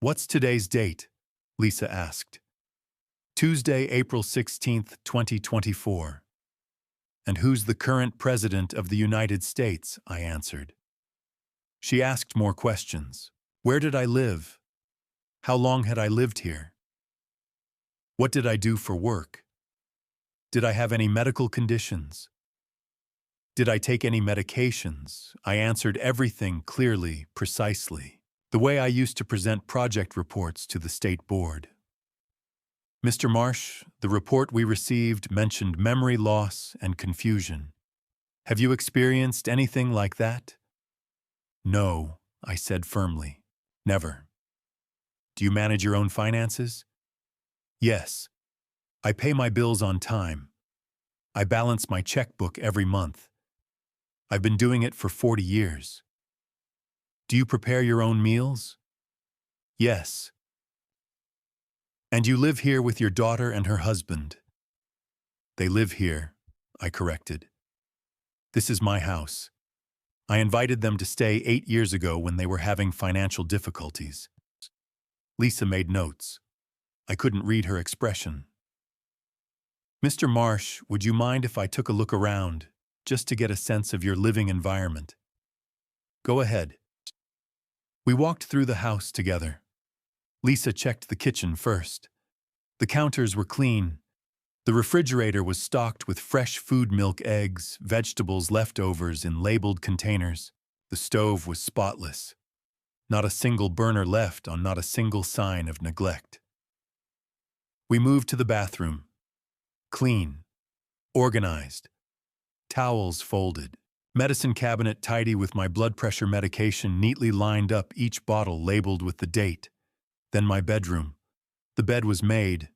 What's today's date? Lisa asked. Tuesday, April 16th, 2024. And who's the current president of the United States? I answered. She asked more questions. Where did I live? How long had I lived here? What did I do for work? Did I have any medical conditions? Did I take any medications? I answered everything clearly, precisely, the way I used to present project reports to the state board. Mr. Marsh, the report we received mentioned memory loss and confusion. Have you experienced anything like that? No, I said firmly. Never. Do you manage your own finances? Yes. I pay my bills on time. I balance my checkbook every month. I've been doing it for 40 years. Do you prepare your own meals? Yes. And you live here with your daughter and her husband? They live here, I corrected. This is my house. I invited them to stay 8 years ago when they were having financial difficulties. Lisa made notes. I couldn't read her expression. Mr. Marsh, would you mind if I took a look around, just to get a sense of your living environment? Go ahead. We walked through the house together. Lisa checked the kitchen first. The counters were clean. The refrigerator was stocked with fresh food, milk, eggs, vegetables, leftovers in labeled containers. The stove was spotless. Not a single burner left on not a single sign of neglect. We moved to the bathroom. Clean. Organized. Towels folded. Medicine cabinet tidy with my blood pressure medication neatly lined up, each bottle labeled with the date. Then my bedroom. The bed was made.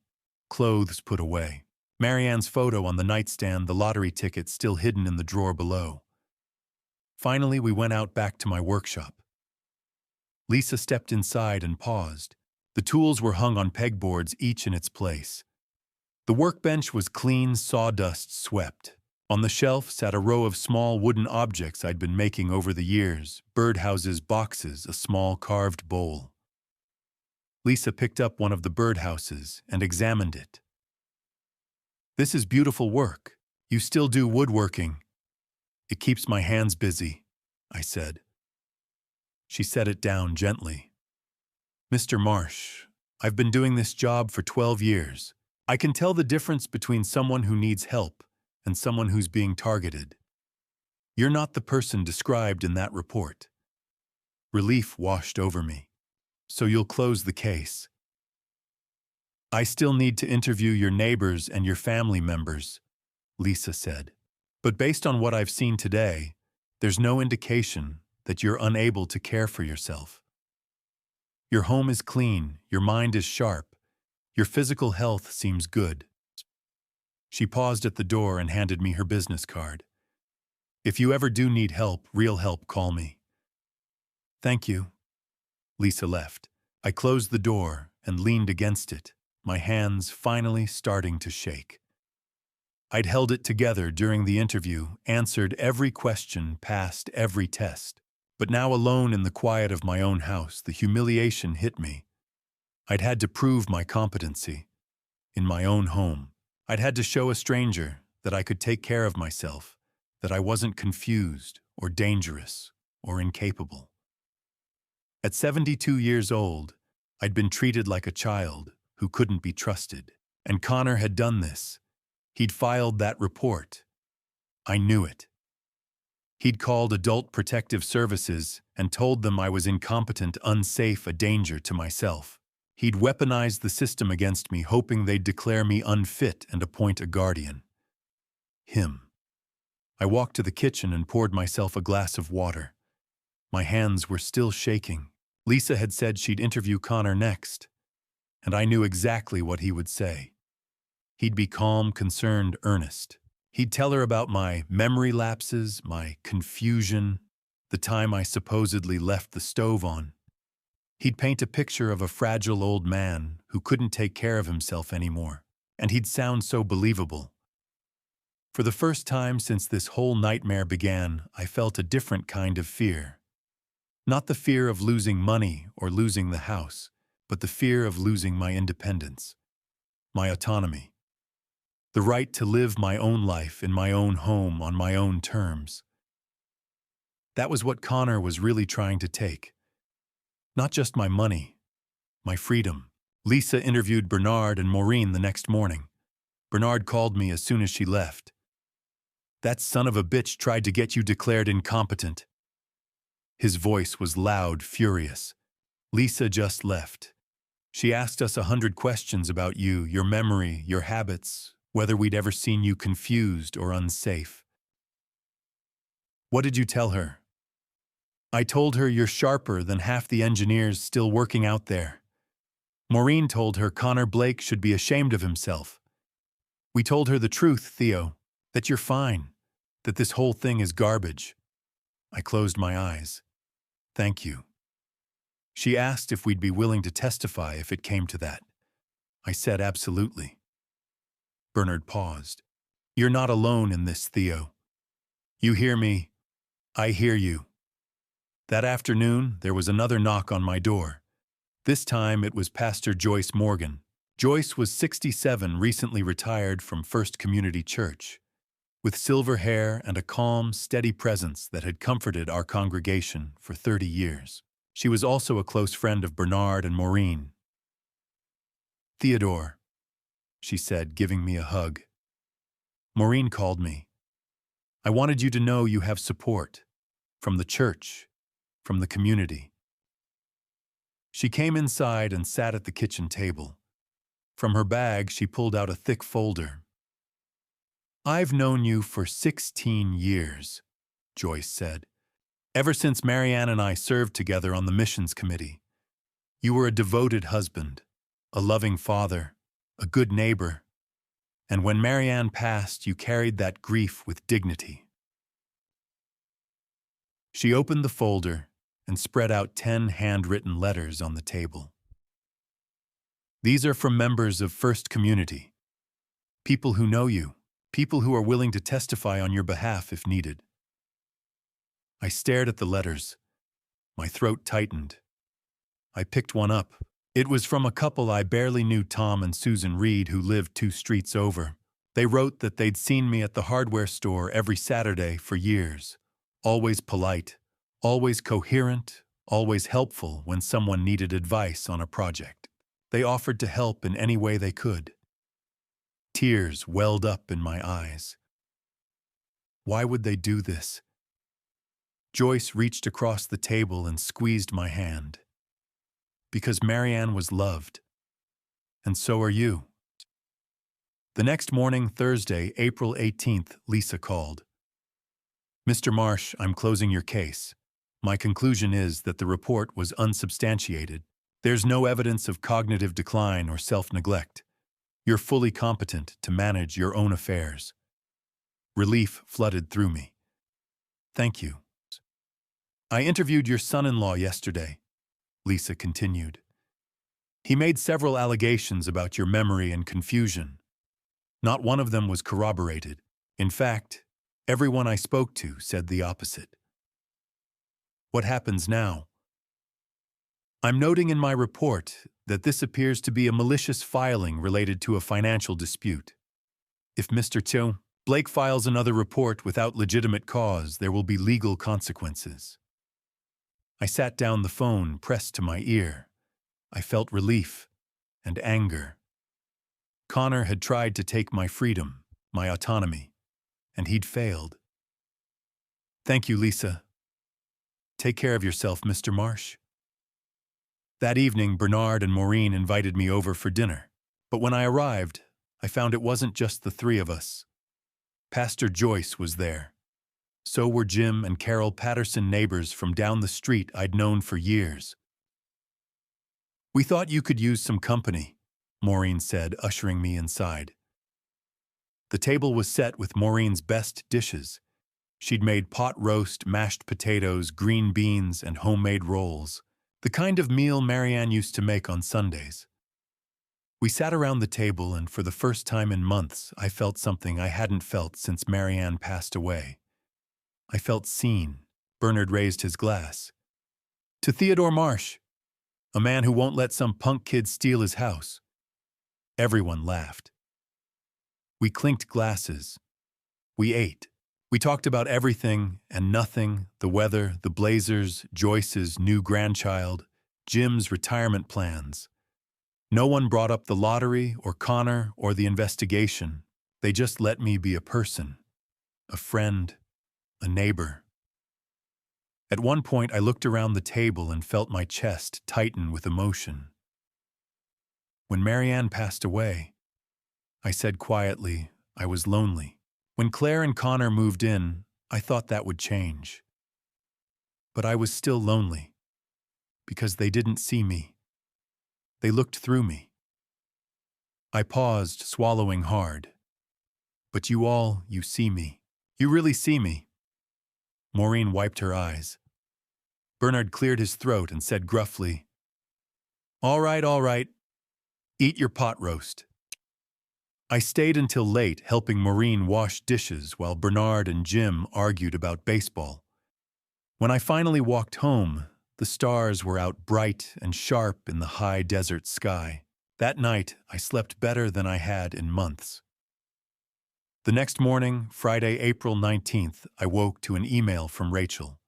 Clothes put away. Marianne's photo on the nightstand, the lottery ticket still hidden in the drawer below. Finally, we went out back to my workshop. Lisa stepped inside and paused. The tools were hung on pegboards, each in its place. The workbench was clean, sawdust swept. On the shelf sat a row of small wooden objects I'd been making over the years, birdhouses, boxes, a small carved bowl. Lisa picked up one of the birdhouses and examined it. This is beautiful work. You still do woodworking. It keeps my hands busy, I said. She set it down gently. Mr. Marsh, I've been doing this job for 12 years. I can tell the difference between someone who needs help and someone who's being targeted. You're not the person described in that report. Relief washed over me. So you'll close the case. I still need to interview your neighbors and your family members, Lisa said. But based on what I've seen today, there's no indication that you're unable to care for yourself. Your home is clean, your mind is sharp, your physical health seems good. She paused at the door and handed me her business card. If you ever do need help, real help, call me. Thank you. Lisa left. I closed the door and leaned against it, my hands finally starting to shake. I'd held it together during the interview, answered every question, passed every test. But now alone in the quiet of my own house, the humiliation hit me. I'd had to prove my competency. In my own home, I'd had to show a stranger that I could take care of myself, that I wasn't confused or dangerous or incapable. At 72 years old, I'd been treated like a child who couldn't be trusted. And Connor had done this. He'd filed that report. I knew it. He'd called Adult Protective Services and told them I was incompetent, unsafe, a danger to myself. He'd weaponized the system against me, hoping they'd declare me unfit and appoint a guardian. Him. I walked to the kitchen and poured myself a glass of water. My hands were still shaking. Lisa had said she'd interview Connor next, and I knew exactly what he would say. He'd be calm, concerned, earnest. He'd tell her about my memory lapses, my confusion, the time I supposedly left the stove on. He'd paint a picture of a fragile old man who couldn't take care of himself anymore, and he'd sound so believable. For the first time since this whole nightmare began, I felt a different kind of fear. Not the fear of losing money or losing the house, but the fear of losing my independence. my autonomy. The right to live my own life in my own home on my own terms. That was what Connor was really trying to take. Not just my money, my freedom. Lisa interviewed Bernard and Maureen the next morning. Bernard called me as soon as she left. That son of a bitch tried to get you declared incompetent. His voice was loud, furious. Lisa just left. She asked us 100 questions about you, your memory, your habits, whether we'd ever seen you confused or unsafe. What did you tell her? I told her you're sharper than half the engineers still working out there. Maureen told her Connor Blake should be ashamed of himself. We told her the truth, Theo, that you're fine, that this whole thing is garbage. I closed my eyes. Thank you. She asked if we'd be willing to testify if it came to that. I said absolutely. Bernard paused. You're not alone in this, Theo. You hear me? I hear you. That afternoon, there was another knock on my door. This time, it was Pastor Joyce Morgan. Joyce was 67, recently retired from First Community Church, with silver hair and a calm, steady presence that had comforted our congregation for 30 years. She was also a close friend of Bernard and Maureen. Theodore, she said, giving me a hug. Maureen called me. I wanted you to know you have support from the church, from the community. She came inside and sat at the kitchen table. From her bag, she pulled out a thick folder. I've known you for 16 years, Joyce said. Ever since Marianne and I served together on the missions committee. You were a devoted husband, a loving father, a good neighbor. And when Marianne passed, you carried that grief with dignity. She opened the folder and spread out 10 handwritten letters on the table. These are from members of First Community, people who know you, people who are willing to testify on your behalf if needed. I stared at the letters. My throat tightened. I picked one up. It was from a couple I barely knew, Tom and Susan Reed, who lived 2 streets over. They wrote that they'd seen me at the hardware store every Saturday for years. Always polite, always coherent, always helpful when someone needed advice on a project. They offered to help in any way they could. Tears welled up in my eyes. Why would they do this? Joyce reached across the table and squeezed my hand. Because Marianne was loved. And so are you. The next morning, Thursday, April 18th, Lisa called. Mr. Marsh, I'm closing your case. My conclusion is that the report was unsubstantiated. There's no evidence of cognitive decline or self-neglect. You're fully competent to manage your own affairs. Relief flooded through me. Thank you. I interviewed your son-in-law yesterday, Lisa continued. He made several allegations about your memory and confusion. Not one of them was corroborated. In fact, everyone I spoke to said the opposite. What happens now? I'm noting in my report that this appears to be a malicious filing related to a financial dispute. If Mr. Blake files another report without legitimate cause, there will be legal consequences. I sat down, the phone pressed to my ear. I felt relief and anger. Connor had tried to take my freedom, my autonomy, and he'd failed. Thank you, Lisa. Take care of yourself, Mr. Marsh. That evening, Bernard and Maureen invited me over for dinner. But when I arrived, I found it wasn't just the 3 of us. Pastor Joyce was there. So were Jim and Carol Patterson, neighbors from down the street I'd known for years. We thought you could use some company, Maureen said, ushering me inside. The table was set with Maureen's best dishes. She'd made pot roast, mashed potatoes, green beans, and homemade rolls, the kind of meal Marianne used to make on Sundays. We sat around the table, and for the first time in months, I felt something I hadn't felt since Marianne passed away. I felt seen. Bernard raised his glass. To Theodore Marsh, a man who won't let some punk kid steal his house. Everyone laughed. We clinked glasses. We ate. We talked about everything and nothing, the weather, the Blazers, Joyce's new grandchild, Jim's retirement plans. No one brought up the lottery or Connor or the investigation. They just let me be a person, a friend, a neighbor. At one point, I looked around the table and felt my chest tighten with emotion. When Marianne passed away, I said quietly, I was lonely. When Claire and Connor moved in, I thought that would change. But I was still lonely, because they didn't see me. They looked through me. I paused, swallowing hard. But you see me. You really see me. Maureen wiped her eyes. Bernard cleared his throat and said gruffly, all right. Eat your pot roast. I stayed until late helping Maureen wash dishes while Bernard and Jim argued about baseball. When I finally walked home, the stars were out bright and sharp in the high desert sky. That night, I slept better than I had in months. The next morning, Friday, April 19th, I woke to an email from Rachel.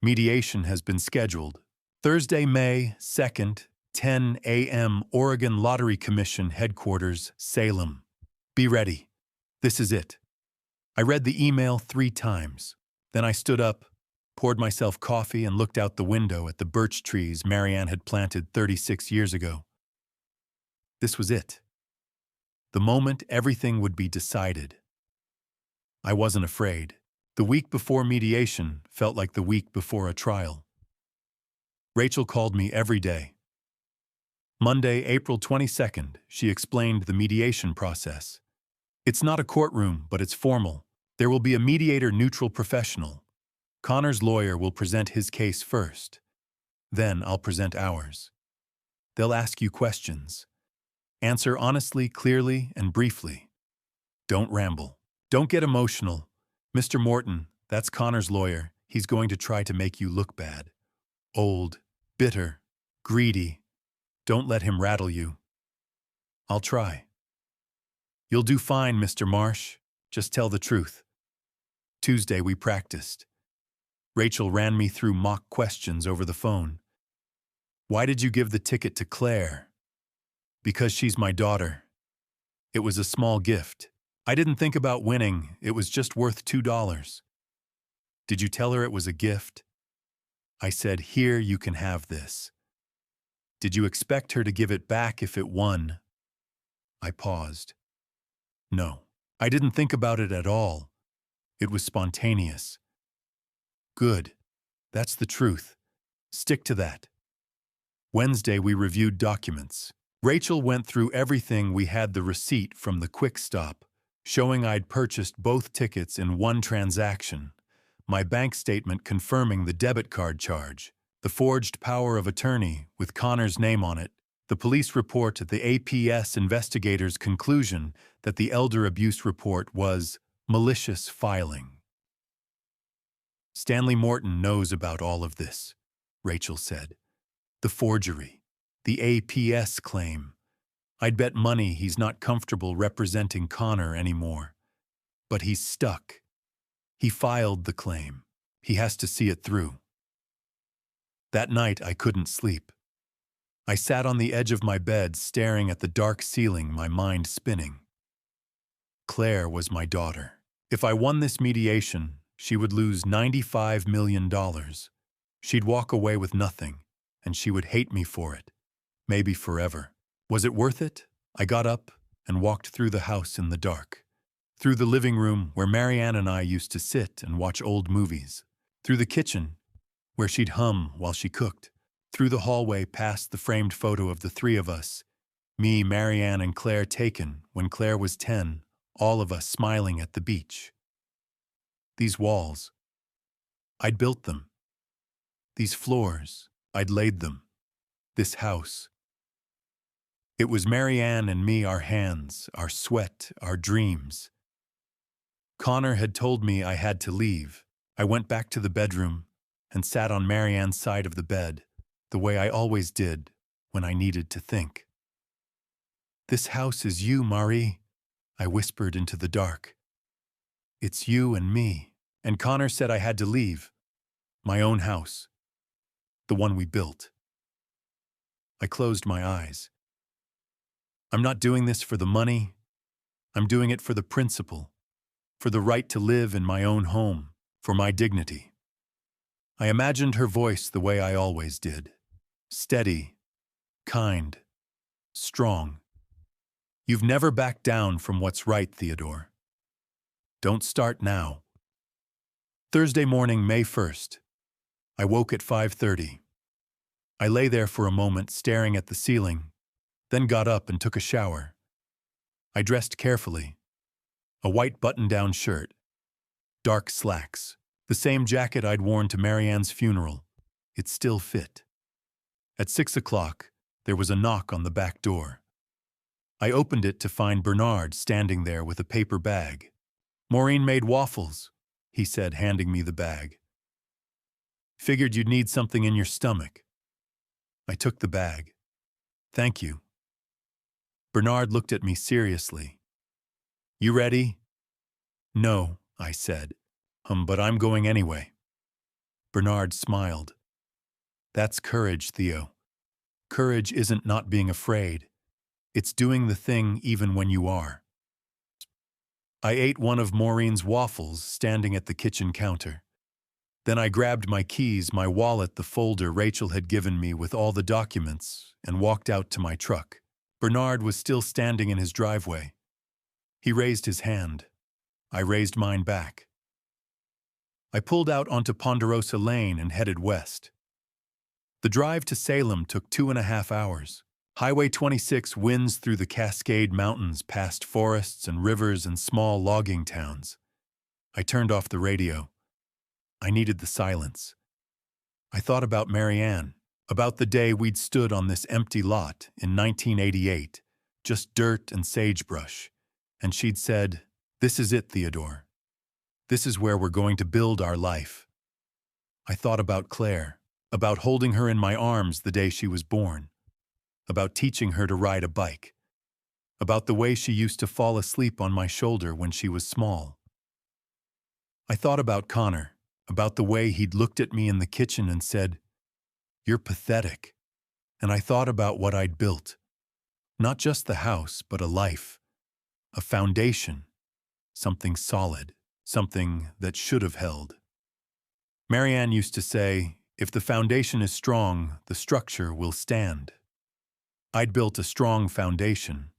Mediation has been scheduled. Thursday, May 2nd, 10 a.m. Oregon Lottery Commission Headquarters, Salem. Be ready. This is it. I read the email 3 times. Then I stood up, poured myself coffee, and looked out the window at the birch trees Marianne had planted 36 years ago. This was it. The moment everything would be decided. I wasn't afraid. The week before mediation felt like the week before a trial. Rachel called me every day. Monday, April 22nd, she explained the mediation process. It's not a courtroom, but it's formal. There will be a mediator neutral professional. Connor's lawyer will present his case first. Then I'll present ours. They'll ask you questions. Answer honestly, clearly, and briefly. Don't ramble. Don't get emotional. Mr. Morton, that's Connor's lawyer. He's going to try to make you look bad. Old, bitter, greedy. Don't let him rattle you. I'll try. You'll do fine, Mr. Marsh. Just tell the truth. Tuesday, we practiced. Rachel ran me through mock questions over the phone. Why did you give the ticket to Claire? Because she's my daughter. It was a small gift. I didn't think about winning. It was just worth $2. Did you tell her it was a gift? I said, here, you can have this. Did you expect her to give it back if it won? I paused. No, I didn't think about it at all. It was spontaneous. Good. That's the truth. Stick to that. Wednesday, we reviewed documents. Rachel went through everything. We had the receipt from the Quick Stop, showing I'd purchased both tickets in one transaction, my bank statement confirming the debit card charge, the forged power of attorney with Connor's name on it, the police report, the APS investigators' conclusion that the elder abuse report was malicious filing. Stanley Morton knows about all of this, Rachel said. The forgery, the APS claim. I'd bet money he's not comfortable representing Connor anymore. But he's stuck. He filed the claim. He has to see it through. That night, I couldn't sleep. I sat on the edge of my bed, staring at the dark ceiling, my mind spinning. Claire was my daughter. If I won this mediation, she would lose $95 million. She'd walk away with nothing, and she would hate me for it. Maybe forever. Was it worth it? I got up and walked through the house in the dark. Through the living room where Marianne and I used to sit and watch old movies. Through the kitchen, where she'd hum while she cooked. Through the hallway past the framed photo of the 3 of us, me, Marianne, and Claire taken when Claire was 10, all of us smiling at the beach. These walls, I'd built them. These floors, I'd laid them. This house. It was Marianne and me, our hands, our sweat, our dreams. Connor had told me I had to leave. I went back to the bedroom and sat on Marianne's side of the bed, the way I always did when I needed to think. This house is you, Marie, I whispered into the dark. It's you and me. And Connor said I had to leave. My own house. The one we built. I closed my eyes. I'm not doing this for the money. I'm doing it for the principle. For the right to live in my own home. For my dignity. I imagined her voice the way I always did. Steady. Kind. Strong. You've never backed down from what's right, Theodore. Don't start now. Thursday morning, May 1st. I woke at 5:30. I lay there for a moment staring at the ceiling, then got up and took a shower. I dressed carefully. A white button-down shirt. Dark slacks. The same jacket I'd worn to Marianne's funeral. It still fit. At 6 o'clock, there was a knock on the back door. I opened it to find Bernard standing there with a paper bag. Maureen made waffles, he said, handing me the bag. Figured you'd need something in your stomach. I took the bag. Thank you. Bernard looked at me seriously. You ready? No, I said. But I'm going anyway. Bernard smiled. That's courage, Theo. Courage isn't not being afraid. It's doing the thing even when you are. I ate one of Maureen's waffles standing at the kitchen counter. Then I grabbed my keys, my wallet, the folder Rachel had given me with all the documents, and walked out to my truck. Bernard was still standing in his driveway. He raised his hand. I raised mine back. I pulled out onto Ponderosa Lane and headed west. The drive to Salem took 2.5 hours. Highway 26 winds through the Cascade Mountains past forests and rivers and small logging towns. I turned off the radio. I needed the silence. I thought about Marianne, about the day we'd stood on this empty lot in 1988, just dirt and sagebrush, and she'd said, "This is it, Theodore. This is where we're going to build our life." I thought about Clare, about holding her in my arms the day she was born, about teaching her to ride a bike, about the way she used to fall asleep on my shoulder when she was small. I thought about Connor, about the way he'd looked at me in the kitchen and said, "You're pathetic." And I thought about what I'd built. Not just the house, but a life, a foundation, something solid, something that should have held. Marianne used to say, if the foundation is strong, the structure will stand. I'd built a strong foundation.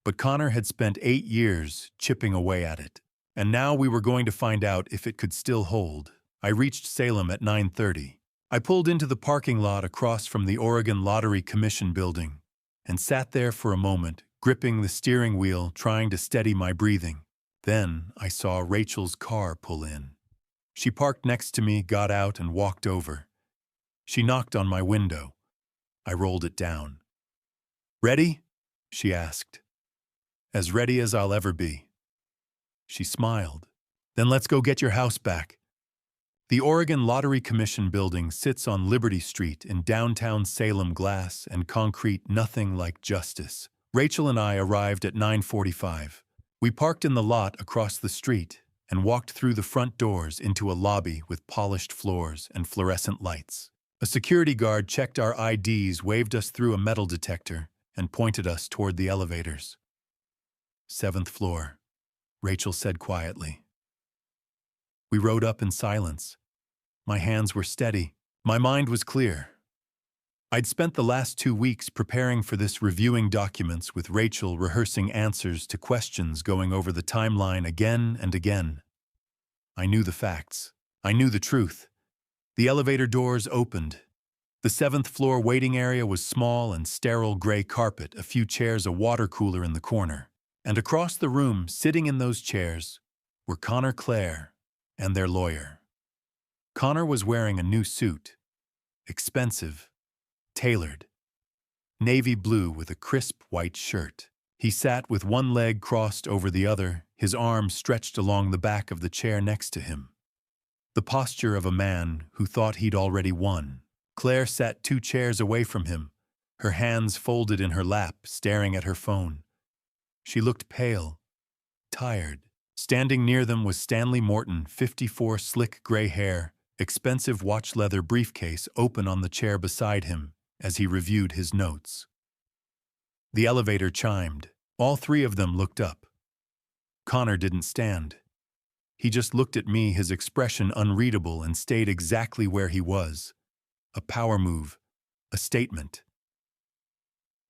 But Connor had spent 8 years chipping away at it. And now we were going to find out if it could still hold. I reached Salem at 9:30. I pulled into the parking lot across from the Oregon Lottery Commission building and sat there for a moment, gripping the steering wheel, trying to steady my breathing. Then I saw Rachel's car pull in. She parked next to me, got out, and walked over. She knocked on my window. I rolled it down. "Ready?" she asked. "As ready as I'll ever be." She smiled. "Then let's go get your house back." The Oregon Lottery Commission building sits on Liberty Street in downtown Salem, glass and concrete, nothing like justice. Rachel and I arrived at 9:45. We parked in the lot across the street and walked through the front doors into a lobby with polished floors and fluorescent lights. A security guard checked our IDs, waved us through a metal detector, and pointed us toward the elevators. "7th floor," Rachel said quietly. We rode up in silence. My hands were steady. My mind was clear. I'd spent the last 2 weeks preparing for this, reviewing documents with Rachel, rehearsing answers to questions, going over the timeline again and again. I knew the facts. I knew the truth. The elevator doors opened. The 7th floor waiting area was small and sterile, gray carpet, a few chairs, a water cooler in the corner. And across the room, sitting in those chairs, were Connor, Clare, and their lawyer. Connor was wearing a new suit, expensive, tailored, navy blue with a crisp white shirt. He sat with one leg crossed over the other, his arms stretched along the back of the chair next to him. The posture of a man who thought he'd already won. Clare sat 2 chairs away from him, her hands folded in her lap, staring at her phone. She looked pale, tired. Standing near them was Stanley Morton, 54, slick gray hair, expensive watch-leather briefcase open on the chair beside him as he reviewed his notes. The elevator chimed. All three of them looked up. Connor didn't stand. He just looked at me, his expression unreadable, and stayed exactly where he was. A power move, a statement.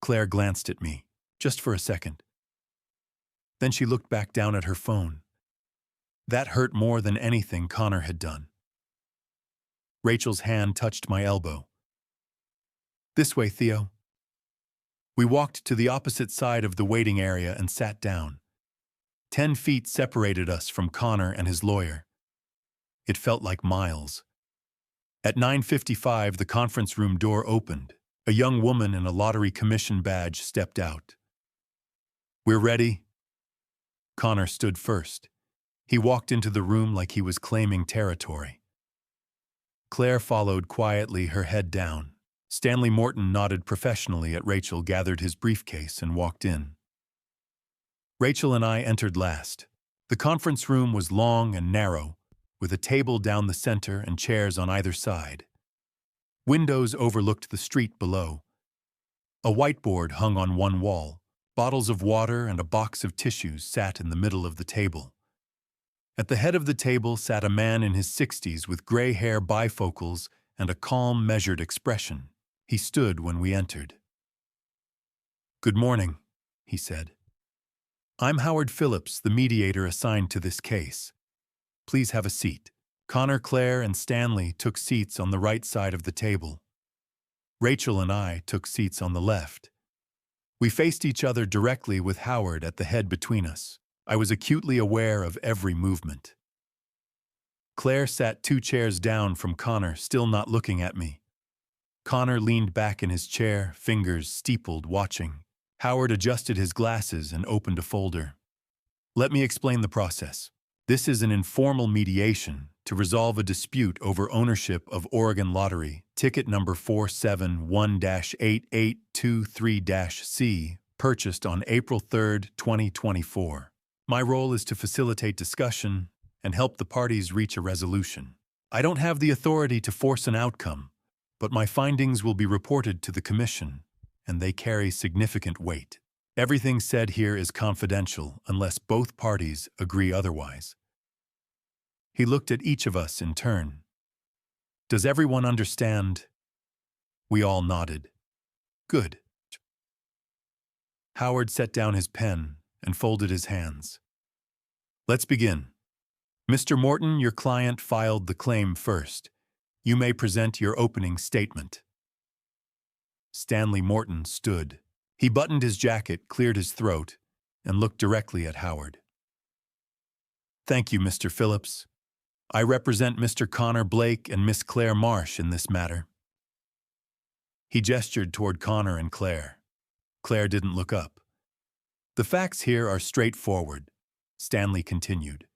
Claire glanced at me, just for a second. Then she looked back down at her phone. That hurt more than anything Connor had done. Rachel's hand touched my elbow. "This way, Theo." We walked to the opposite side of the waiting area and sat down. 10 feet separated us from Connor and his lawyer. It felt like miles. At 9:55, the conference room door opened. A young woman in a lottery commission badge stepped out. "We're ready." Connor stood first. He walked into the room like he was claiming territory. Claire followed quietly, her head down. Stanley Morton nodded professionally at Rachel, gathered his briefcase, and walked in. Rachel and I entered last. The conference room was long and narrow, with a table down the center and chairs on either side. Windows overlooked the street below. A whiteboard hung on one wall. Bottles of water and a box of tissues sat in the middle of the table. At the head of the table sat a man in his 60s with gray hair, bifocals, and a calm, measured expression. He stood when we entered. "Good morning," he said. "I'm Howard Phillips, the mediator assigned to this case. Please have a seat." Connor, Claire, and Stanley took seats on the right side of the table. Rachel and I took seats on the left. We faced each other directly with Howard at the head between us. I was acutely aware of every movement. Claire sat 2 chairs down from Connor, still not looking at me. Connor leaned back in his chair, fingers steepled, watching. Howard adjusted his glasses and opened a folder. "Let me explain the process. This is an informal mediation to resolve a dispute over ownership of Oregon Lottery, ticket number 471-8823-C, purchased on April 3, 2024. My role is to facilitate discussion and help the parties reach a resolution. I don't have the authority to force an outcome, but my findings will be reported to the Commission, and they carry significant weight. Everything said here is confidential unless both parties agree otherwise." He looked at each of us in turn. "Does everyone understand?" We all nodded. "Good." Howard set down his pen and folded his hands. "Let's begin. Mr. Morton, your client filed the claim first. You may present your opening statement." Stanley Morton stood. He buttoned his jacket, cleared his throat, and looked directly at Howard. "Thank you, Mr. Phillips. I represent Mr. Connor Blake and Miss Clare Marsh in this matter." He gestured toward Connor and Claire. Claire didn't look up. "The facts here are straightforward," Stanley continued.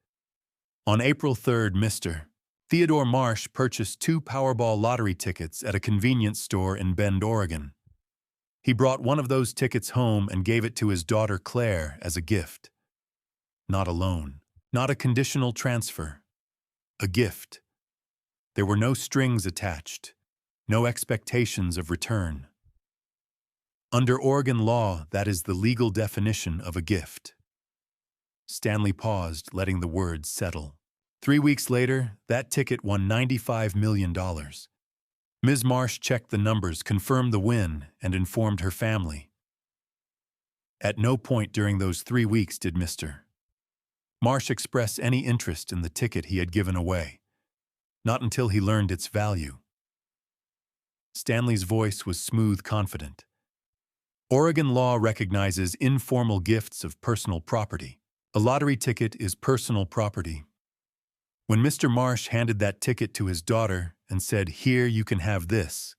"On April 3rd, Mr. Theodore Marsh purchased 2 Powerball lottery tickets at a convenience store in Bend, Oregon. He brought one of those tickets home and gave it to his daughter Claire as a gift. Not a loan, not a conditional transfer. A gift. There were no strings attached, no expectations of return. Under Oregon law, that is the legal definition of a gift." Stanley paused, letting the words settle. 3 weeks later, that ticket won $95 million. Ms. Marsh checked the numbers, confirmed the win, and informed her family. At no point during those 3 weeks did Mr. Marsh express any interest in the ticket he had given away. Not until he learned its value. Stanley's voice was smooth, confident. Oregon law recognizes informal gifts of personal property. A lottery ticket is personal property. When Mr. Marsh handed that ticket to his daughter and said, "Here, you can have this,"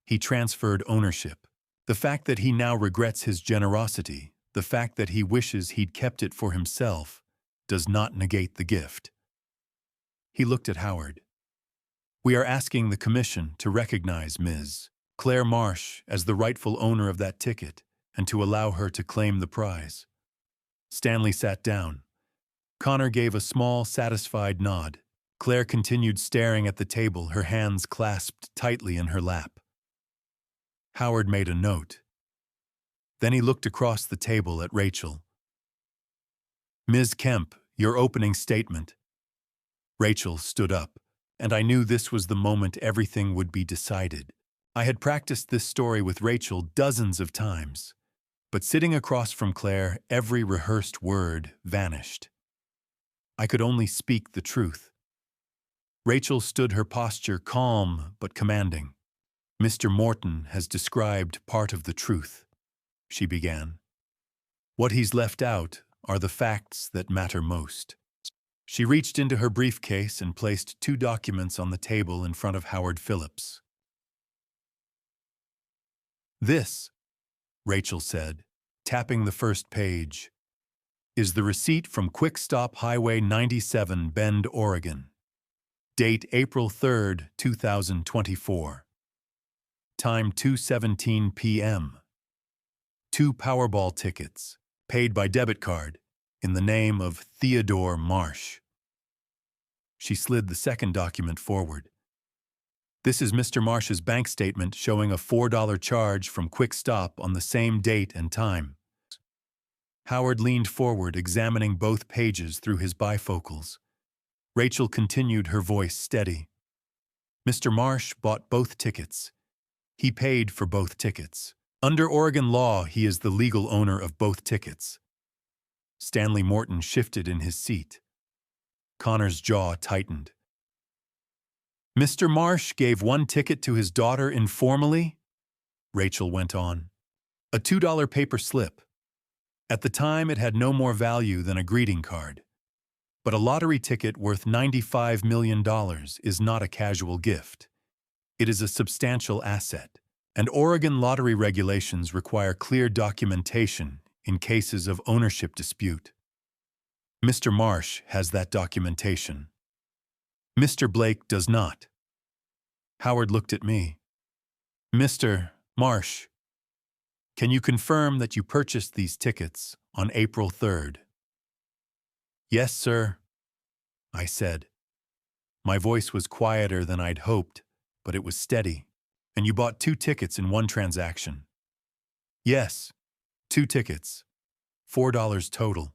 he transferred ownership. The fact that he now regrets his generosity, the fact that he wishes he'd kept it for himself, does not negate the gift. He looked at Howard. "We are asking the Commission to recognize Ms. Clare Marsh as the rightful owner of that ticket and to allow her to claim the prize. Stanley sat down. Connor gave a small, satisfied nod. Claire continued staring at the table, her hands clasped tightly in her lap. Howard made a note. Then he looked across the table at Rachel. "Ms. Kemp, your opening statement." Rachel stood up, and I knew this was the moment everything would be decided. I had practiced this story with Rachel dozens of times, but sitting across from Claire, every rehearsed word vanished. I could only speak the truth. Rachel stood her posture calm but commanding. "Mr. Morton has described part of the truth," she began. "What he's left out are the facts that matter most." She reached into her briefcase and placed 2 documents on the table in front of Howard Phillips. "This," Rachel said, tapping the first page, "is the receipt from Quick Stop Highway 97, Bend, Oregon. Date April 3rd, 2024. Time 2:17 p.m. 2 Powerball tickets, paid by debit card, in the name of Theodore Marsh." She slid the second document forward. "This is Mr. Marsh's bank statement showing a $4 charge from Quick Stop on the same date and time." Howard leaned forward, examining both pages through his bifocals. Rachel continued, her voice steady. "Mr. Marsh bought both tickets. He paid for both tickets. Under Oregon law, he is the legal owner of both tickets." Stanley Morton shifted in his seat. Connor's jaw tightened. "Mr. Marsh gave 1 ticket to his daughter informally?" Rachel went on. "A $2 paper slip. At the time, it had no more value than a greeting card. But a lottery ticket worth $95 million is not a casual gift. It is a substantial asset, and Oregon lottery regulations require clear documentation in cases of ownership dispute. Mr. Marsh has that documentation. Mr. Blake does not." Howard looked at me. "Mr. Marsh, can you confirm that you purchased these tickets on April 3rd? "Yes, sir," I said. My voice was quieter than I'd hoped, but it was steady. "And you bought 2 tickets in one transaction?" "Yes, 2 tickets. $4 total."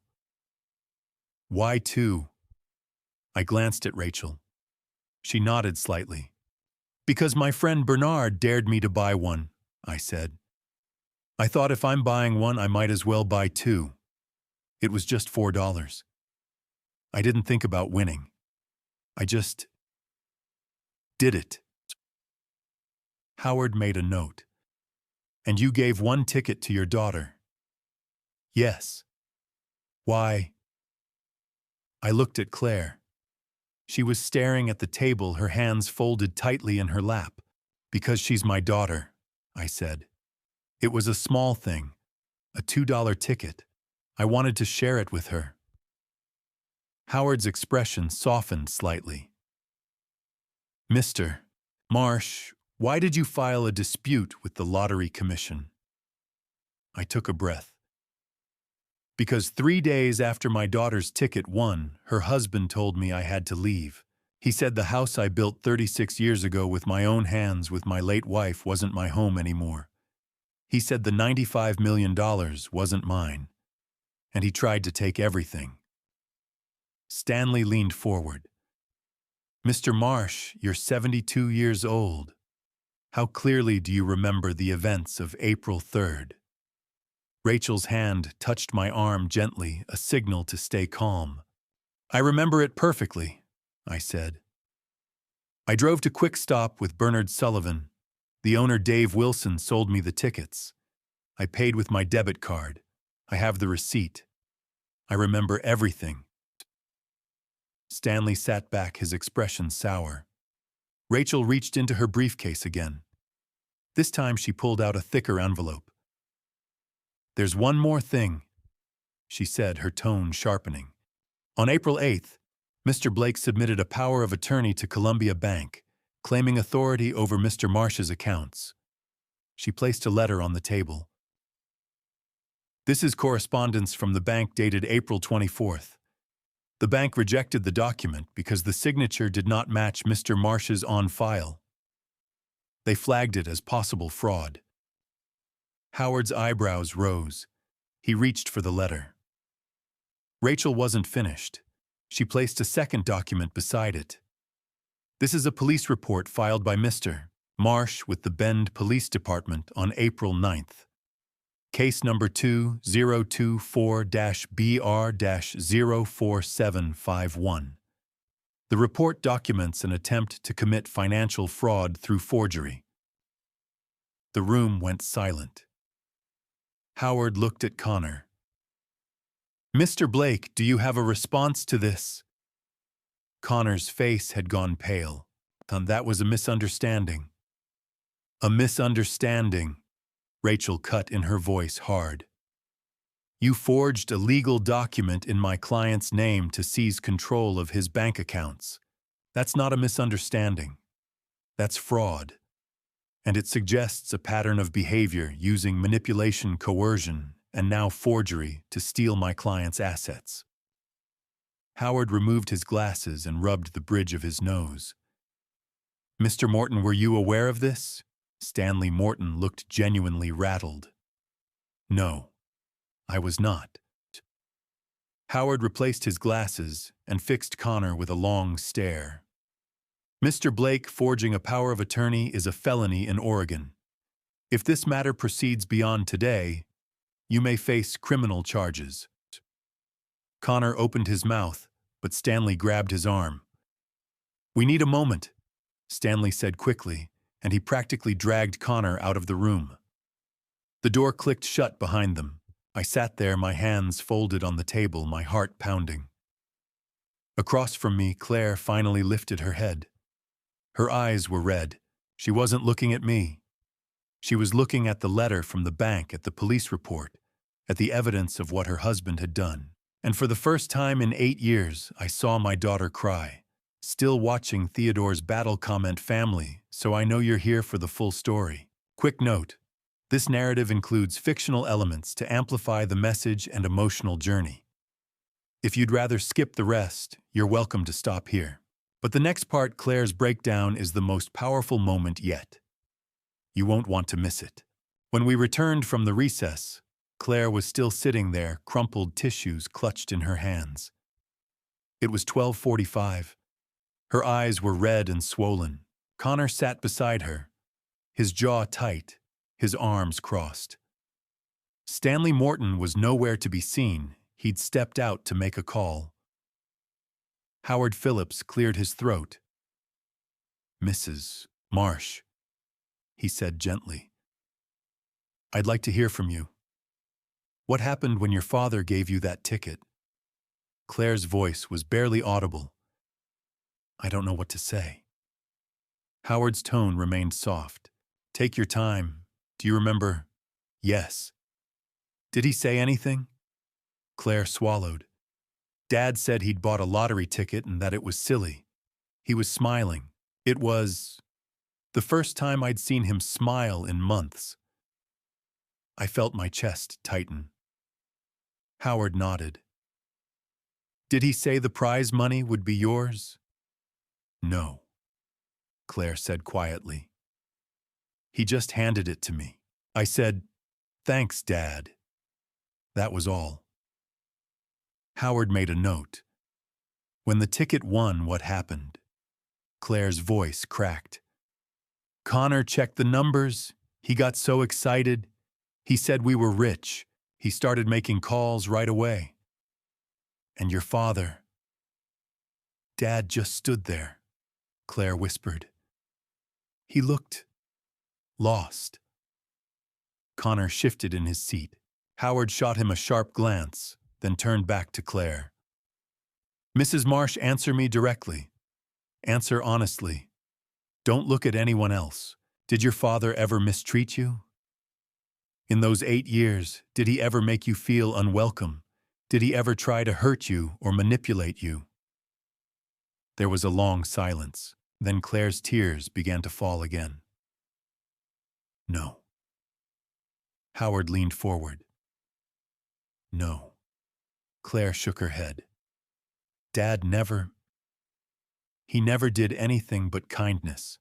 "Why 2? I glanced at Rachel. She nodded slightly. "Because my friend Bernard dared me to buy one," I said. "I thought if I'm buying one, I might as well buy 2. It was just $4. I didn't think about winning. I just did it." Howard made a note. "And you gave 1 ticket to your daughter?" "Yes." "Why?" I looked at Claire. She was staring at the table, her hands folded tightly in her lap. "Because she's my daughter," I said. "It was a small thing, a $2 ticket. I wanted to share it with her." Howard's expression softened slightly. "Mr. Marsh, why did you file a dispute with the Lottery Commission?" I took a breath. "Because 3 days after my daughter's ticket won, her husband told me I had to leave. He said the house I built 36 years ago with my own hands with my late wife wasn't my home anymore. He said the $95 million wasn't mine, and he tried to take everything." Stanley leaned forward. "Mr. Marsh, you're 72 years old. How clearly do you remember the events of April 3rd? Rachel's hand touched my arm gently, a signal to stay calm. "I remember it perfectly," I said. "I drove to Quick Stop with Bernard Sullivan. The owner, Dave Wilson, sold me the tickets. I paid with my debit card. I have the receipt. I remember everything." Stanley sat back, his expression sour. Rachel reached into her briefcase again. This time she pulled out a thicker envelope. "There's one more thing," she said, her tone sharpening. "On April 8th, Mr. Blake submitted a power of attorney to Columbia Bank, claiming authority over Mr. Marsh's accounts. She placed a letter on the table. This is correspondence from the bank dated April 24th. The bank rejected the document because the signature did not match Mr. Marsh's on file. They flagged it as possible fraud. Howard's eyebrows rose. He reached for the letter. Rachel wasn't finished. She placed a second document beside it. This is a police report filed by Mr. Marsh with the Bend Police Department on April 9th. Case number 2024-BR-04751. The report documents an attempt to commit financial fraud through forgery. The room went silent. Howard looked at Connor. Mr. Blake, do you have a response to this? Connor's face had gone pale. That was a misunderstanding. A misunderstanding, Rachel cut in her voice hard. You forged a legal document in my client's name to seize control of his bank accounts. That's not a misunderstanding. That's fraud. And it suggests a pattern of behavior using manipulation, coercion, and now forgery to steal my client's assets. Howard removed his glasses and rubbed the bridge of his nose. Mr. Morton, were you aware of this? Stanley Morton looked genuinely rattled. No, I was not. Howard replaced his glasses and fixed Connor with a long stare. Mr. Blake, forging a power of attorney is a felony in Oregon. If this matter proceeds beyond today, you may face criminal charges. Connor opened his mouth, but Stanley grabbed his arm. We need a moment, Stanley said quickly, and he practically dragged Connor out of the room. The door clicked shut behind them. I sat there, my hands folded on the table, my heart pounding. Across from me, Claire finally lifted her head. Her eyes were red. She wasn't looking at me. She was looking at the letter from the bank, at the police report, at the evidence of what her husband had done. And for the first time in 8 years, I saw my daughter cry. Still watching Theodore's battle comment family, so I know you're here for the full story. Quick note. This narrative includes fictional elements to amplify the message and emotional journey. If you'd rather skip the rest, you're welcome to stop here. But the next part, Claire's breakdown, is the most powerful moment yet. You won't want to miss it. When we returned from the recess, Claire was still sitting there, crumpled tissues clutched in her hands. It was 12:45. Her eyes were red and swollen. Connor sat beside her, his jaw tight, his arms crossed. Stanley Morton was nowhere to be seen. He'd stepped out to make a call. Howard Phillips cleared his throat. Mrs. Marsh, he said gently. I'd like to hear from you. What happened when your father gave you that ticket? Claire's voice was barely audible. I don't know what to say. Howard's tone remained soft. Take your time. Do you remember? Yes. Did he say anything? Claire swallowed. Dad said he'd bought a lottery ticket and that it was silly. He was smiling. It was the first time I'd seen him smile in months. I felt my chest tighten. Howard nodded. Did he say the prize money would be yours? No, Claire said quietly. He just handed it to me. I said, thanks, Dad. That was all. Howard made a note. When the ticket won, what happened? Claire's voice cracked. Connor checked the numbers. He got so excited. He said we were rich. He started making calls right away. And your father? Dad just stood there, Claire whispered. He looked lost. Connor shifted in his seat. Howard shot him a sharp glance, then turned back to Claire. Mrs. Marsh, answer me directly. Answer honestly. Don't look at anyone else. Did your father ever mistreat you? In those 8 years, did he ever make you feel unwelcome? Did he ever try to hurt you or manipulate you? There was a long silence. Then Claire's tears began to fall again. No. Howard leaned forward. No. Claire shook her head. Dad never. He never did anything but kindness.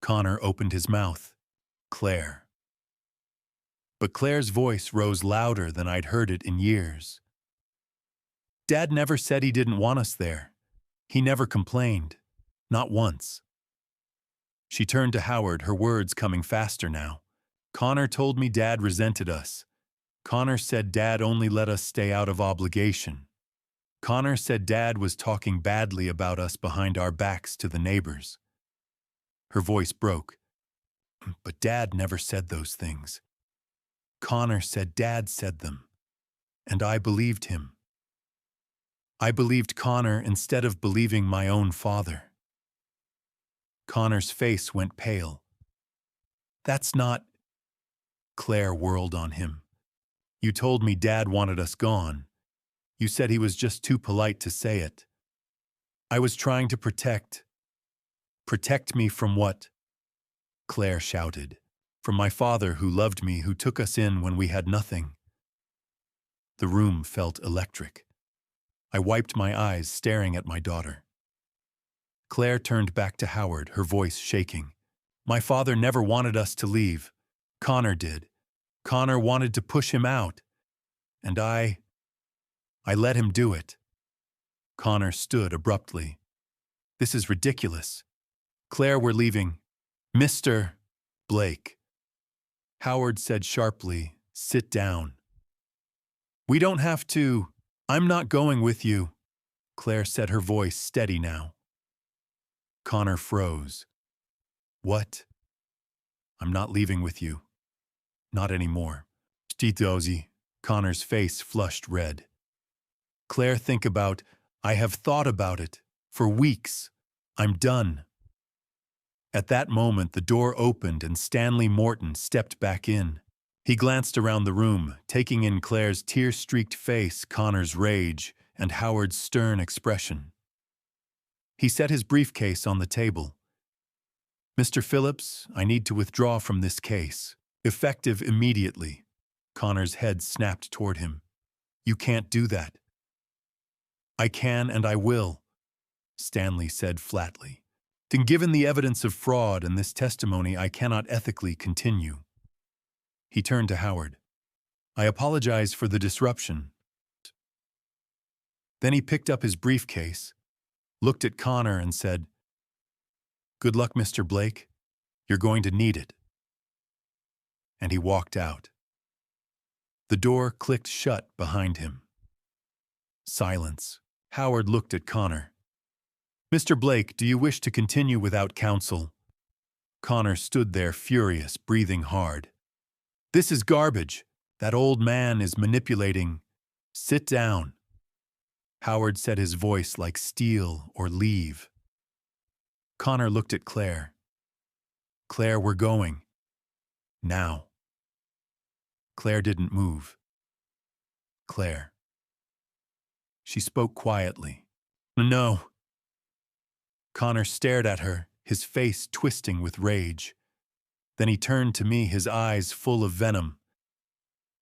Connor opened his mouth. Claire. But Claire's voice rose louder than I'd heard it in years. Dad never said he didn't want us there. He never complained. Not once. She turned to Howard, her words coming faster now. Connor told me Dad resented us. Connor said Dad only let us stay out of obligation. Connor said Dad was talking badly about us behind our backs to the neighbors. Her voice broke. But Dad never said those things. Connor said Dad said them. And I believed him. I believed Connor instead of believing my own father. Connor's face went pale. That's not... Claire whirled on him. You told me Dad wanted us gone. You said he was just too polite to say it. I was trying to protect. Protect me from what? Claire shouted. From my father who loved me, who took us in when we had nothing. The room felt electric. I wiped my eyes, staring at my daughter. Claire turned back to Howard, her voice shaking. My father never wanted us to leave. Connor did. Connor wanted to push him out. And I let him do it. Connor stood abruptly. This is ridiculous. Claire, we're leaving. Mr. Blake. Howard said sharply, sit down. We don't have to. I'm not going with you. Claire said, her voice steady now. Connor froze. What? I'm not leaving with you. Not anymore. Stitozi. Connor's face flushed red. Claire, think about, I have thought about it. For weeks. I'm done. At that moment, the door opened and Stanley Morton stepped back in. He glanced around the room, taking in Claire's tear-streaked face, Connor's rage, and Howard's stern expression. He set his briefcase on the table. Mr. Phillips, I need to withdraw from this case. Effective immediately. Connor's head snapped toward him. You can't do that. I can and I will, Stanley said flatly. Then given the evidence of fraud and this testimony, I cannot ethically continue. He turned to Howard. I apologize for the disruption. Then he picked up his briefcase, looked at Connor and said, Good luck, Mr. Blake. You're going to need it. And he walked out. The door clicked shut behind him. Silence. Howard looked at Connor. Mr. Blake, do you wish to continue without counsel? Connor stood there furious, breathing hard. This is garbage. That old man is manipulating. Sit down. Howard set his voice like steel or leave. Connor looked at Claire. Claire, we're going. Now. Claire didn't move. Claire. She spoke quietly. No. Connor stared at her, his face twisting with rage. Then he turned to me, his eyes full of venom.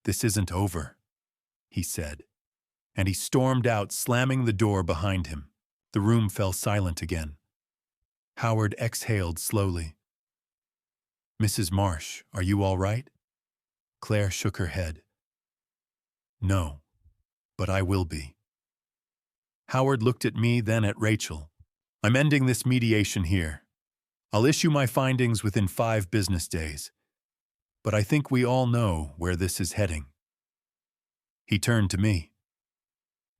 This isn't over, he said. And he stormed out, slamming the door behind him. The room fell silent again. Howard exhaled slowly. Mrs. Marsh, are you all right? Claire shook her head. No, but I will be. Howard looked at me, then at Rachel. I'm ending this mediation here. I'll issue my findings within 5 business days. But I think we all know where this is heading. He turned to me.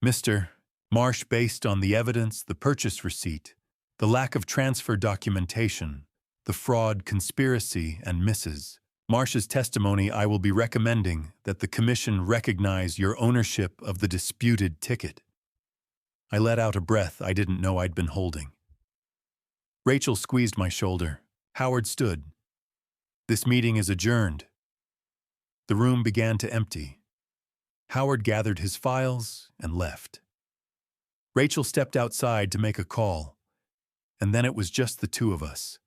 Mr. Marsh, based on the evidence, the purchase receipt, the lack of transfer documentation, the fraud, conspiracy, and Mrs. Marsh's testimony, I will be recommending that the Commission recognize your ownership of the disputed ticket. I let out a breath I didn't know I'd been holding. Rachel squeezed my shoulder. Howard stood. This meeting is adjourned. The room began to empty. Howard gathered his files and left. Rachel stepped outside to make a call, and then it was just the two of us,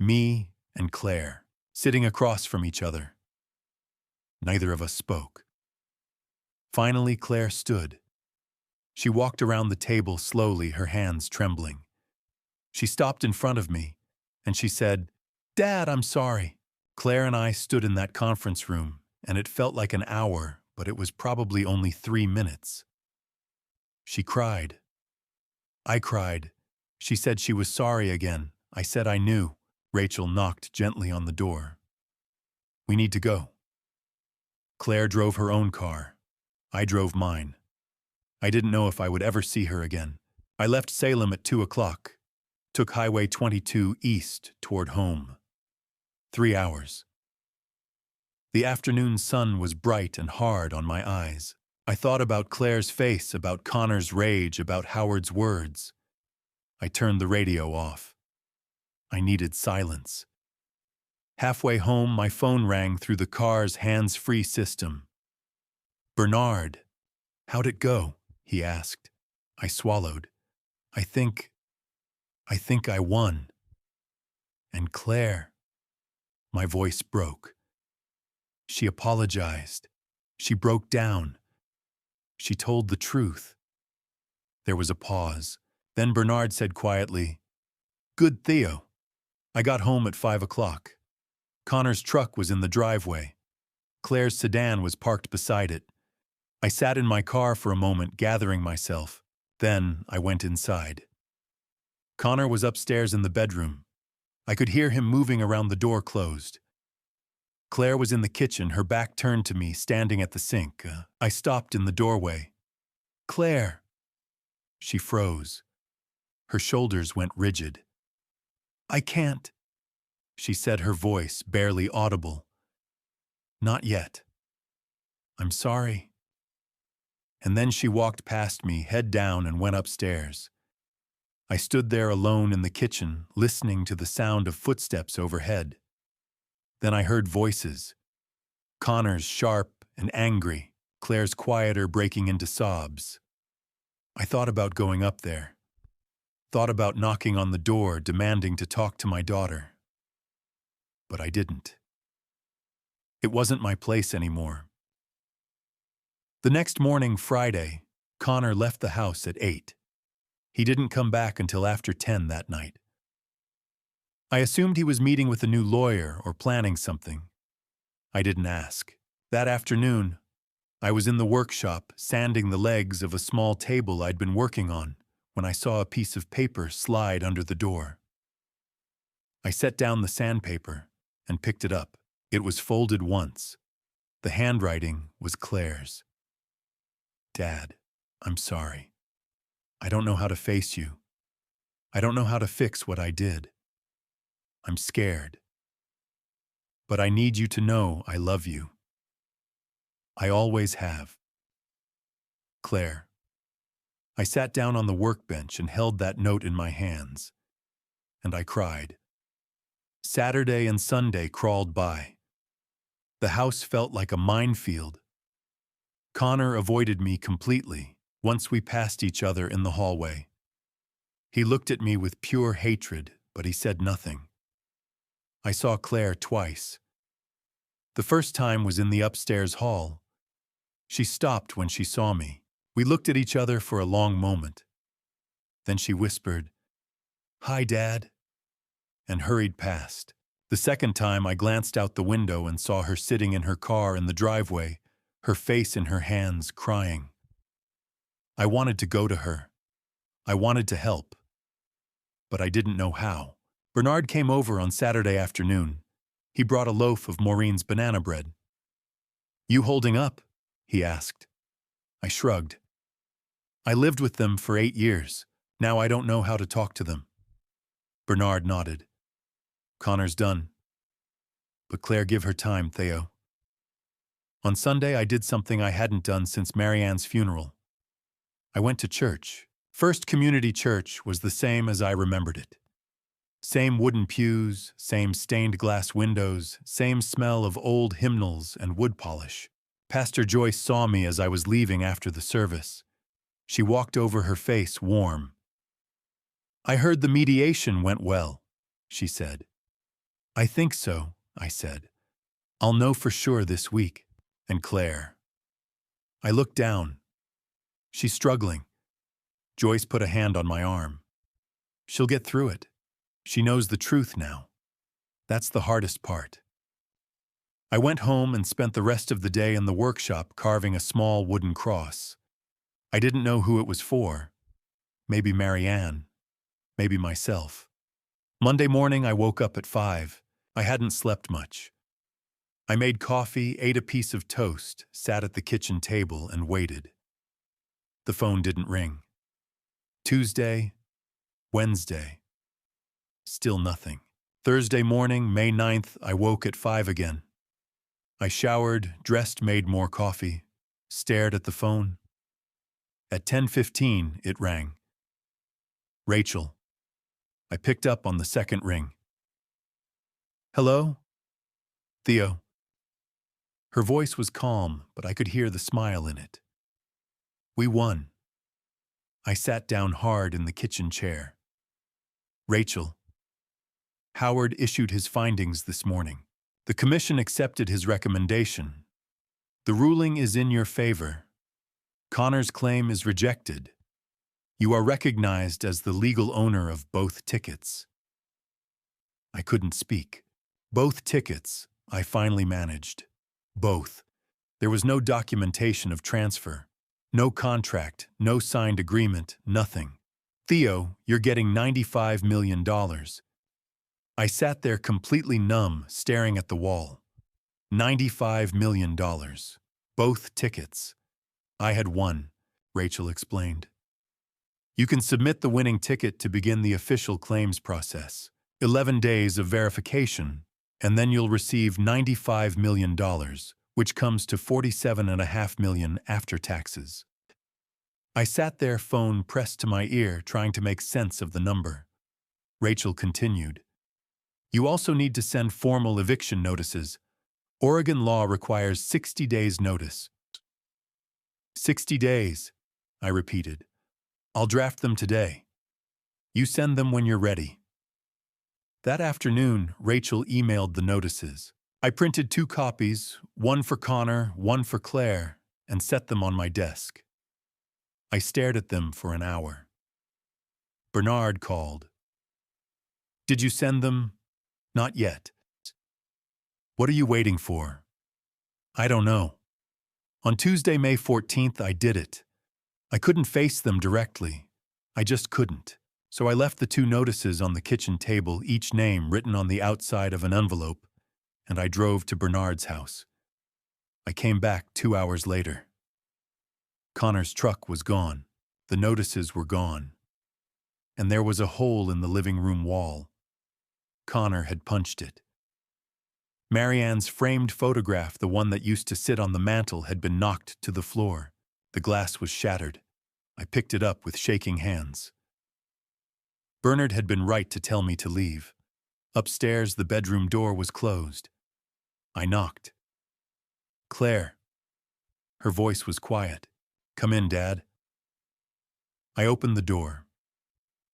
me and Claire, sitting across from each other. Neither of us spoke. Finally, Claire stood. She walked around the table slowly, her hands trembling. She stopped in front of me, and she said, "Dad, I'm sorry." Claire and I stood in that conference room, and it felt like an hour, but it was probably only 3 minutes. She cried. I cried. She said she was sorry again. I said I knew. Rachel knocked gently on the door. "We need to go." Claire drove her own car. I drove mine. I didn't know if I would ever see her again. I left Salem at 2 o'clock, took Highway 22 east toward home. 3 hours. The afternoon sun was bright and hard on my eyes. I thought about Claire's face, about Connor's rage, about Howard's words. I turned the radio off. I needed silence. Halfway home, my phone rang through the car's hands-free system. "Bernard, how'd it go?" he asked. I swallowed. I think I won." "And Claire," my voice broke. "She apologized. She broke down. She told the truth." There was a pause. Then Bernard said quietly, "Good, Theo." I got home at 5 o'clock. Connor's truck was in the driveway. Claire's sedan was parked beside it. I sat in my car for a moment, gathering myself. Then I went inside. Connor was upstairs in the bedroom. I could hear him moving around, the door closed. Claire was in the kitchen, her back turned to me, standing at the sink. I stopped in the doorway. "Claire." She froze. Her shoulders went rigid. "I can't," she said, her voice barely audible. "Not yet. I'm sorry." And then she walked past me, head down, and went upstairs. I stood there alone in the kitchen, listening to the sound of footsteps overhead. Then I heard voices. Connor's sharp and angry, Claire's quieter, breaking into sobs. I thought about going up there. Thought about knocking on the door, demanding to talk to my daughter. But I didn't. It wasn't my place anymore. The next morning, Friday, Connor left the house at 8. He didn't come back until after 10 that night. I assumed he was meeting with a new lawyer or planning something. I didn't ask. That afternoon, I was in the workshop, sanding the legs of a small table I'd been working on, when I saw a piece of paper slide under the door. I set down the sandpaper and picked it up. It was folded once. The handwriting was Claire's. "Dad, I'm sorry. I don't know how to face you. I don't know how to fix what I did. I'm scared. But I need you to know I love you. I always have. Claire." I sat down on the workbench and held that note in my hands. And I cried. Saturday and Sunday crawled by. The house felt like a minefield. Connor avoided me completely once we passed each other in the hallway. He looked at me with pure hatred, but he said nothing. I saw Claire twice. The first time was in the upstairs hall. She stopped when she saw me. We looked at each other for a long moment. Then she whispered, "Hi, Dad," and hurried past. The second time I glanced out the window and saw her sitting in her car in the driveway, her face in her hands, crying. I wanted to go to her. I wanted to help. But I didn't know how. Bernard came over on Saturday afternoon. He brought a loaf of Maureen's banana bread. "You holding up?" he asked. I shrugged. I lived with them for 8 years. Now I don't know how to talk to them. Bernard nodded. "Connor's done. But Claire, give her time, Theo." On Sunday, I did something I hadn't done since Marianne's funeral. I went to church. First Community Church was the same as I remembered it. Same wooden pews, same stained glass windows, same smell of old hymnals and wood polish. Pastor Joyce saw me as I was leaving after the service. She walked over, her face warm. "I heard the mediation went well," she said. "I think so," I said. "I'll know for sure this week." and Clare. I looked down. She's struggling. Joyce put a hand on my arm. She'll get through it. She knows the truth now. That's the hardest part. I went home and spent the rest of the day in the workshop carving a small wooden cross. I didn't know who it was for. Maybe Marianne. Maybe myself. Monday morning, I woke up at 5. I hadn't slept much. I made coffee, ate a piece of toast, sat at the kitchen table, and waited. The phone didn't ring. Tuesday, Wednesday. Still nothing. Thursday morning, May 9th, I woke at 5 again. I showered, dressed, made more coffee, stared at the phone. At 10:15, it rang. Rachel. I picked up on the second ring. Hello? Theo. Her voice was calm, but I could hear the smile in it. We won. I sat down hard in the kitchen chair. Rachel. Howard issued his findings this morning. The commission accepted his recommendation. The ruling is in your favor. Connor's claim is rejected. You are recognized as the legal owner of both tickets. I couldn't speak. Both tickets, I finally managed. Both. There was no documentation of transfer. No contract, no signed agreement, nothing. Theo, you're getting $95 million. I sat there completely numb, staring at the wall. $95 million. Both tickets. I had won, Rachel explained. You can submit the winning ticket to begin the official claims process. 11 days of verification, and then you'll receive $95 million, which comes to $47.5 million after taxes. I sat there, phone pressed to my ear, trying to make sense of the number. Rachel continued. You also need to send formal eviction notices. Oregon law requires 60 days notice. 60 days, I repeated. I'll draft them today. You send them when you're ready. That afternoon, Rachel emailed the notices. I printed 2 copies, one for Connor, one for Clare, and set them on my desk. I stared at them for an hour. Bernard called. Did you send them? Not yet. What are you waiting for? I don't know. On Tuesday, May 14th, I did it. I couldn't face them directly. I just couldn't. So I left the 2 notices on the kitchen table, each name written on the outside of an envelope, and I drove to Bernard's house. I came back 2 hours later. Connor's truck was gone. The notices were gone. And there was a hole in the living room wall. Connor had punched it. Marianne's framed photograph, the one that used to sit on the mantel, had been knocked to the floor. The glass was shattered. I picked it up with shaking hands. Bernard had been right to tell me to leave. Upstairs, the bedroom door was closed. I knocked. Clare. Her voice was quiet. Come in, Dad. I opened the door.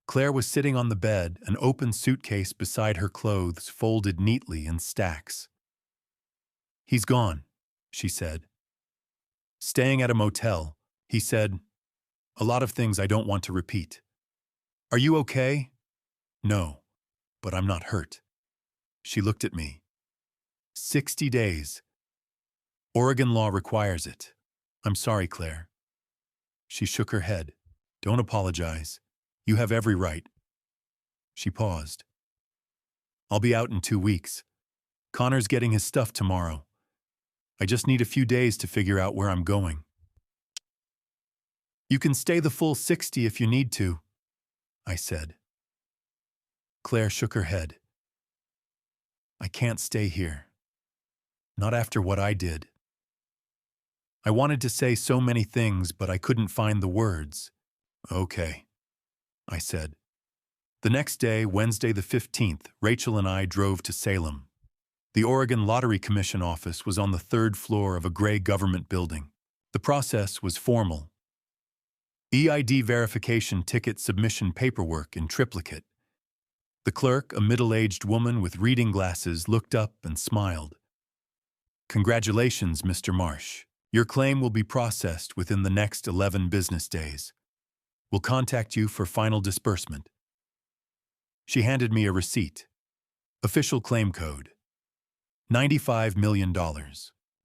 Clare was sitting on the bed, an open suitcase beside her clothes folded neatly in stacks. He's gone, she said. Staying at a motel, he said, a lot of things I don't want to repeat. Are you okay? No, but I'm not hurt. She looked at me. 60 days. Oregon law requires it. I'm sorry, Clare. She shook her head. Don't apologize. You have every right. She paused. I'll be out in 2 weeks. Connor's getting his stuff tomorrow. I just need a few days to figure out where I'm going. You can stay the full 60 if you need to, I said. Clare shook her head. I can't stay here. Not after what I did. I wanted to say so many things, but I couldn't find the words. Okay, I said. The next day, Wednesday the 15th, Rachel and I drove to Salem. The Oregon Lottery Commission office was on the 3rd floor of a gray government building. The process was formal. EID verification ticket submission paperwork in triplicate. The clerk, a middle-aged woman with reading glasses, looked up and smiled. Congratulations, Mr. Marsh. Your claim will be processed within the next 11 business days. We'll contact you for final disbursement. She handed me a receipt. Official claim code. $95 million.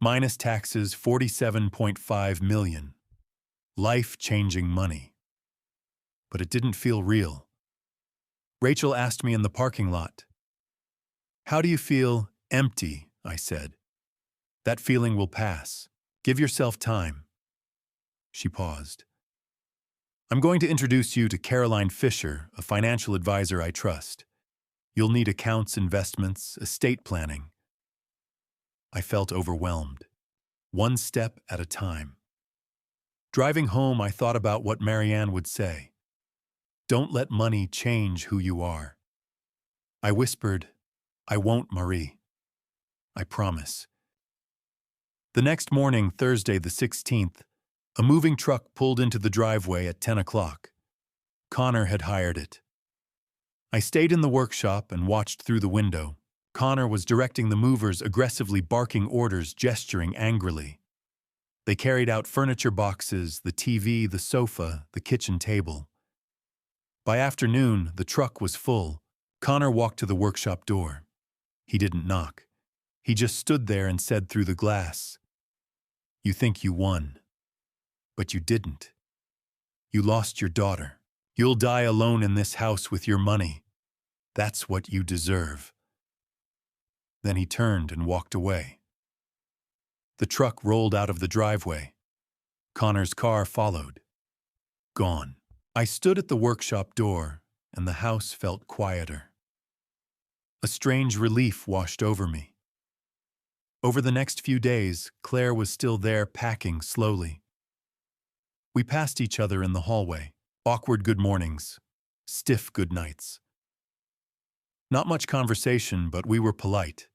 Minus taxes, $47.5 million. Life-changing money. But it didn't feel real. Rachel asked me in the parking lot. How do you feel? Empty, I said. That feeling will pass. Give yourself time. She paused. I'm going to introduce you to Caroline Fisher, a financial advisor I trust. You'll need accounts, investments, estate planning. I felt overwhelmed. One step at a time. Driving home, I thought about what Marianne would say. Don't let money change who you are. I whispered, I won't, Marie. I promise. The next morning, Thursday the 16th, a moving truck pulled into the driveway at 10 o'clock. Connor had hired it. I stayed in the workshop and watched through the window. Connor was directing the movers, aggressively barking orders, gesturing angrily. They carried out furniture boxes, the TV, the sofa, the kitchen table. By afternoon, the truck was full. Connor walked to the workshop door. He didn't knock. He just stood there and said through the glass, You think you won, but you didn't. You lost your daughter. You'll die alone in this house with your money. That's what you deserve. Then he turned and walked away. The truck rolled out of the driveway. Connor's car followed. Gone. I stood at the workshop door, and the house felt quieter. A strange relief washed over me. Over the next few days, Claire was still there, packing slowly. We passed each other in the hallway. Awkward good mornings, stiff good nights. Not much conversation, but we were polite.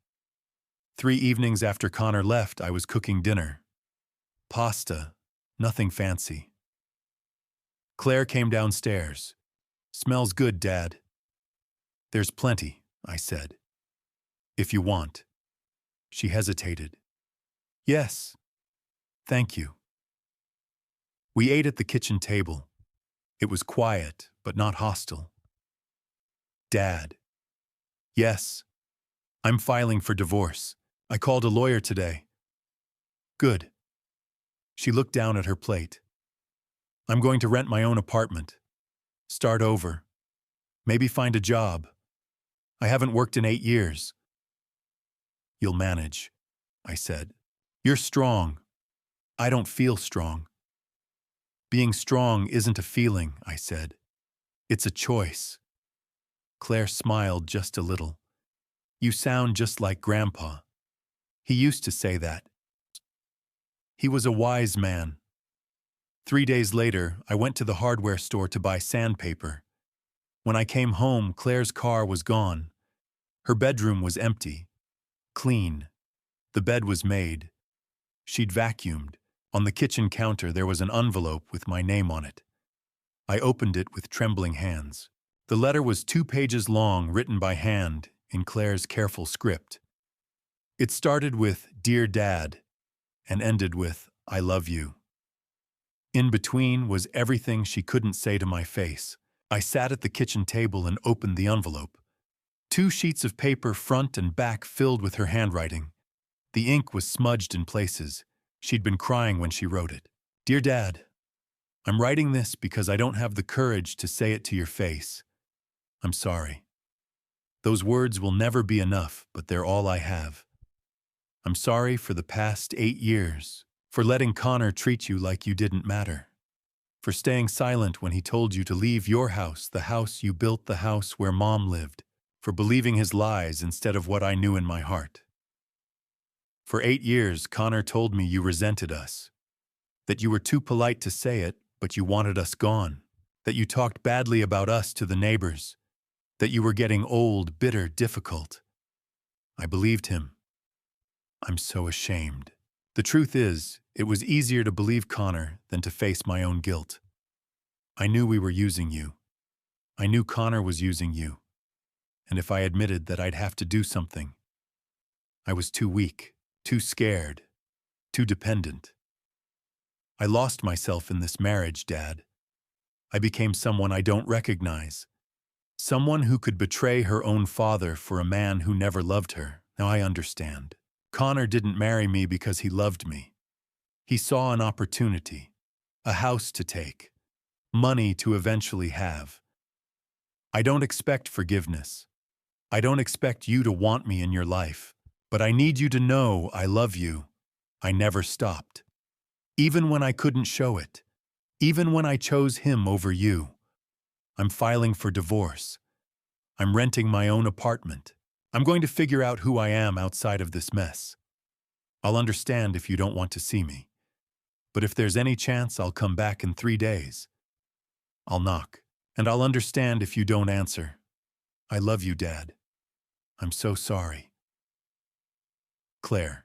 3 evenings after Connor left, I was cooking dinner. Pasta, nothing fancy. Claire came downstairs. Smells good, Dad. There's plenty, I said. If you want. She hesitated. Yes, thank you. We ate at the kitchen table. It was quiet, but not hostile. Dad. Yes. I'm filing for divorce. I called a lawyer today. Good. She looked down at her plate. I'm going to rent my own apartment. Start over. Maybe find a job. I haven't worked in 8 years. You'll manage, I said. You're strong. I don't feel strong. Being strong isn't a feeling, I said. It's a choice. Claire smiled just a little. You sound just like Grandpa. He used to say that. He was a wise man. 3 days later, I went to the hardware store to buy sandpaper. When I came home, Claire's car was gone. Her bedroom was empty. Clean. The bed was made. She'd vacuumed. On the kitchen counter, there was an envelope with my name on it. I opened it with trembling hands. The letter was 2 pages long, written by hand, in Claire's careful script. It started with, Dear Dad, and ended with, I love you. In between was everything she couldn't say to my face. I sat at the kitchen table and opened the envelope. 2 sheets of paper, front and back, filled with her handwriting. The ink was smudged in places. She'd been crying when she wrote it. Dear Dad, I'm writing this because I don't have the courage to say it to your face. I'm sorry. Those words will never be enough, but they're all I have. I'm sorry for the past 8 years, for letting Connor treat you like you didn't matter, for staying silent when he told you to leave your house, the house you built, the house where Mom lived, for believing his lies instead of what I knew in my heart. For 8 years, Connor told me you resented us, that you were too polite to say it, but you wanted us gone, that you talked badly about us to the neighbors, that you were getting old, bitter, difficult. I believed him. I'm so ashamed. The truth is, it was easier to believe Connor than to face my own guilt. I knew we were using you. I knew Connor was using you. And if I admitted that I'd have to do something, I was too weak. too scared, too dependent. I lost myself in this marriage, Dad. I became someone I don't recognize. Someone who could betray her own father for a man who never loved her. Now I understand. Connor didn't marry me because he loved me. He saw an opportunity, a house to take, money to eventually have. I don't expect forgiveness. I don't expect you to want me in your life, but I need you to know I love you. I never stopped. Even when I couldn't show it. Even when I chose him over you. I'm filing for divorce. I'm renting my own apartment. I'm going to figure out who I am outside of this mess. I'll understand if you don't want to see me. But if there's any chance I'll come back in 3 days. I'll knock, and I'll understand if you don't answer. I love you, Dad. I'm so sorry. Claire.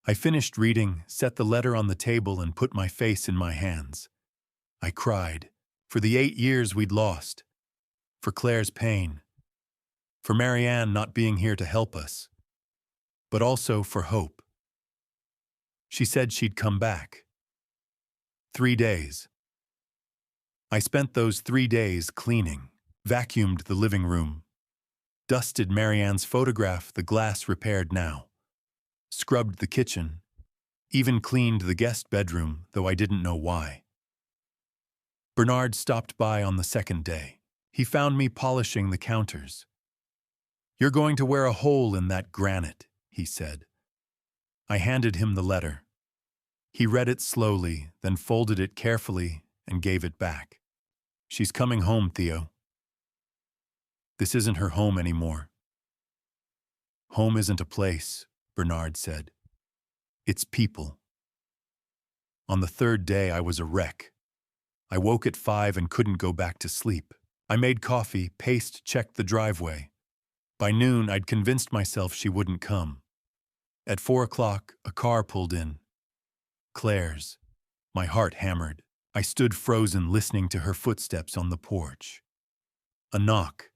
I finished reading, set the letter on the table, and put my face in my hands. I cried, for the 8 years we'd lost, for Claire's pain, for Marianne not being here to help us, but also for hope. She said she'd come back. 3 days. I spent those 3 days cleaning, vacuumed the living room, dusted Marianne's photograph, the glass repaired now, scrubbed the kitchen, even cleaned the guest bedroom, though I didn't know why. Bernard stopped by on the 2nd day. He found me polishing the counters. "You're going to wear a hole in that granite," he said. I handed him the letter. He read it slowly, then folded it carefully and gave it back. "She's coming home, Theo." "This isn't her home anymore." "Home isn't a place," Bernard said. "It's people." On the 3rd day, I was a wreck. I woke at 5 and couldn't go back to sleep. I made coffee, paced, checked the driveway. By noon, I'd convinced myself she wouldn't come. At 4 o'clock, a car pulled in. Claire's. My heart hammered. I stood frozen, listening to her footsteps on the porch. A knock.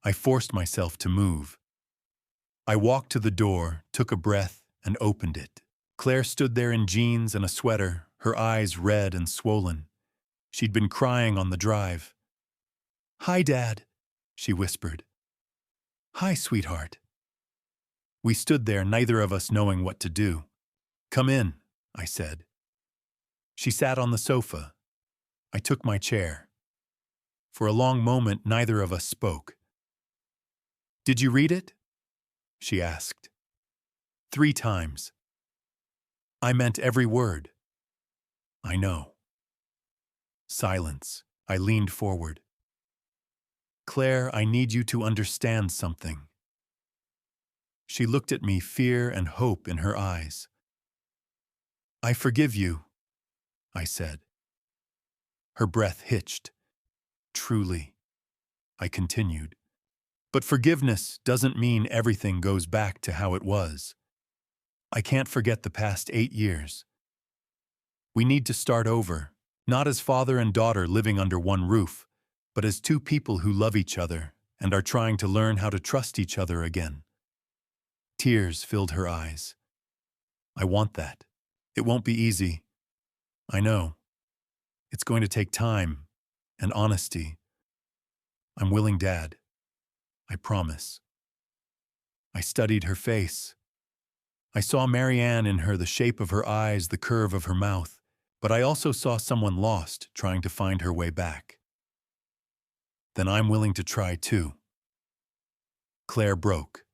I forced myself to move. I walked to the door, took a breath, and opened it. Claire stood there in jeans and a sweater, her eyes red and swollen. She'd been crying on the drive. "Hi, Dad," she whispered. "Hi, sweetheart." We stood there, neither of us knowing what to do. "Come in," I said. She sat on the sofa. I took my chair. For a long moment, neither of us spoke. "Did you read it?" she asked. 3 times. I meant every word. "I know." Silence. I leaned forward. "Claire, I need you to understand something." She looked at me, fear and hope in her eyes. "I forgive you," I said. Her breath hitched. "Truly," I continued. "But forgiveness doesn't mean everything goes back to how it was. I can't forget the past 8 years. We need to start over, not as father and daughter living under one roof, but as 2 people who love each other and are trying to learn how to trust each other again." Tears filled her eyes. "I want that. It won't be easy. I know. It's going to take time and honesty. I'm willing, Dad. I promise." I studied her face. I saw Marianne in her, the shape of her eyes, the curve of her mouth, but I also saw someone lost trying to find her way back. "Then I'm willing to try too." Claire broke.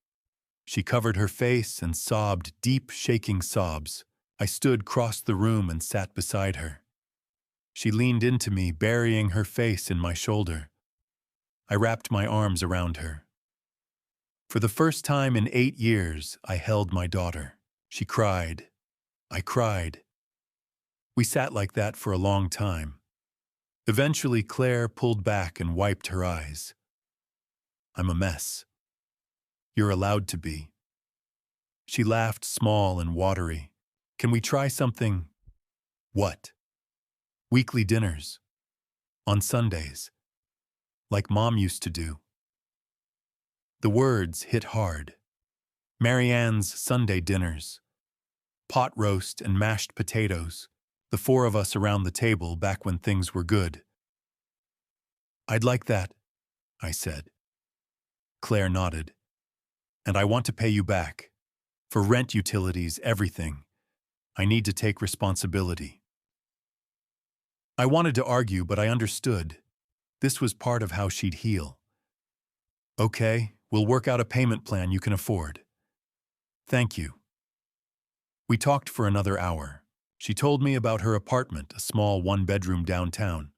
She covered her face and sobbed deep, shaking sobs. I stood, crossed the room, and sat beside her. She leaned into me, burying her face in my shoulder. I wrapped my arms around her. For the first time in 8 years, I held my daughter. She cried. I cried. We sat like that for a long time. Eventually, Claire pulled back and wiped her eyes. "I'm a mess. You're allowed to be." She laughed, small and watery. "Can we try something?" "What?" "Weekly dinners. On Sundays. Like Mom used to do." The words hit hard. Marianne's Sunday dinners. Pot roast and mashed potatoes. The four of us around the table back when things were good. "I'd like that," I said. Claire nodded. "And I want to pay you back. For rent, utilities, everything. I need to take responsibility." I wanted to argue, but I understood. This was part of how she'd heal. "Okay, we'll work out a payment plan you can afford." "Thank you." We talked for another hour. She told me about her apartment, a small one-bedroom downtown.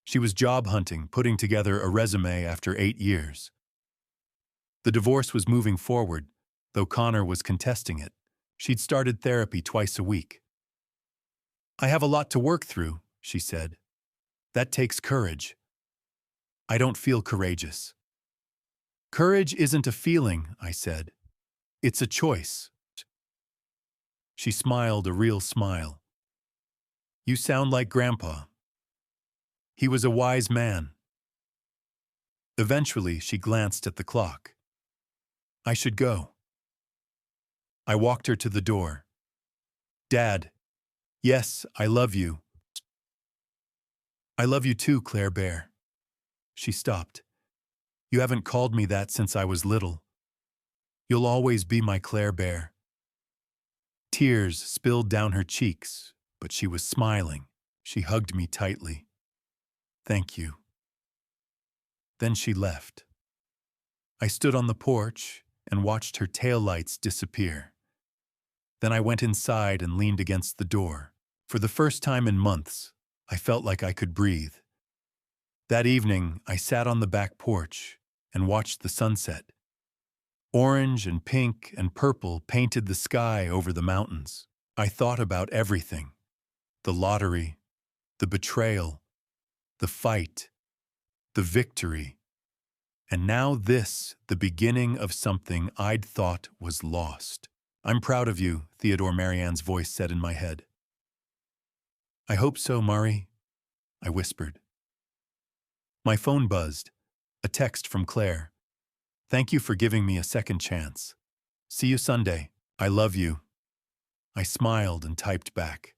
She was job hunting, putting together a resume after 8 years. The divorce was moving forward, though Connor was contesting it. She'd started therapy twice a week. "I have a lot to work through," she said. "That takes courage." "I don't feel courageous." "Courage isn't a feeling," I said. "It's a choice." She smiled a real smile. "You sound like Grandpa. He was a wise man." Eventually, she glanced at the clock. "I should go." I walked her to the door. "Dad, yes, I love you." "I love you too, Claire Bear." She stopped. "You haven't called me that since I was little. You'll always be my Claire Bear." Tears spilled down her cheeks, but she was smiling. She hugged me tightly. "Thank you." Then she left. I stood on the porch and watched her taillights disappear. Then I went inside and leaned against the door. For the first time in months, I felt like I could breathe. That evening, I sat on the back porch and watched the sunset. Orange and pink and purple painted the sky over the mountains. I thought about everything: the lottery, the betrayal, the fight, the victory, and now this, the beginning of something I'd thought was lost. "I'm proud of you," Theodore Marianne's voice said in my head. "I hope so, Murray," I whispered. My phone buzzed. A text from Claire. "Thank you for giving me a second chance. See you Sunday. I love you." I smiled and typed back.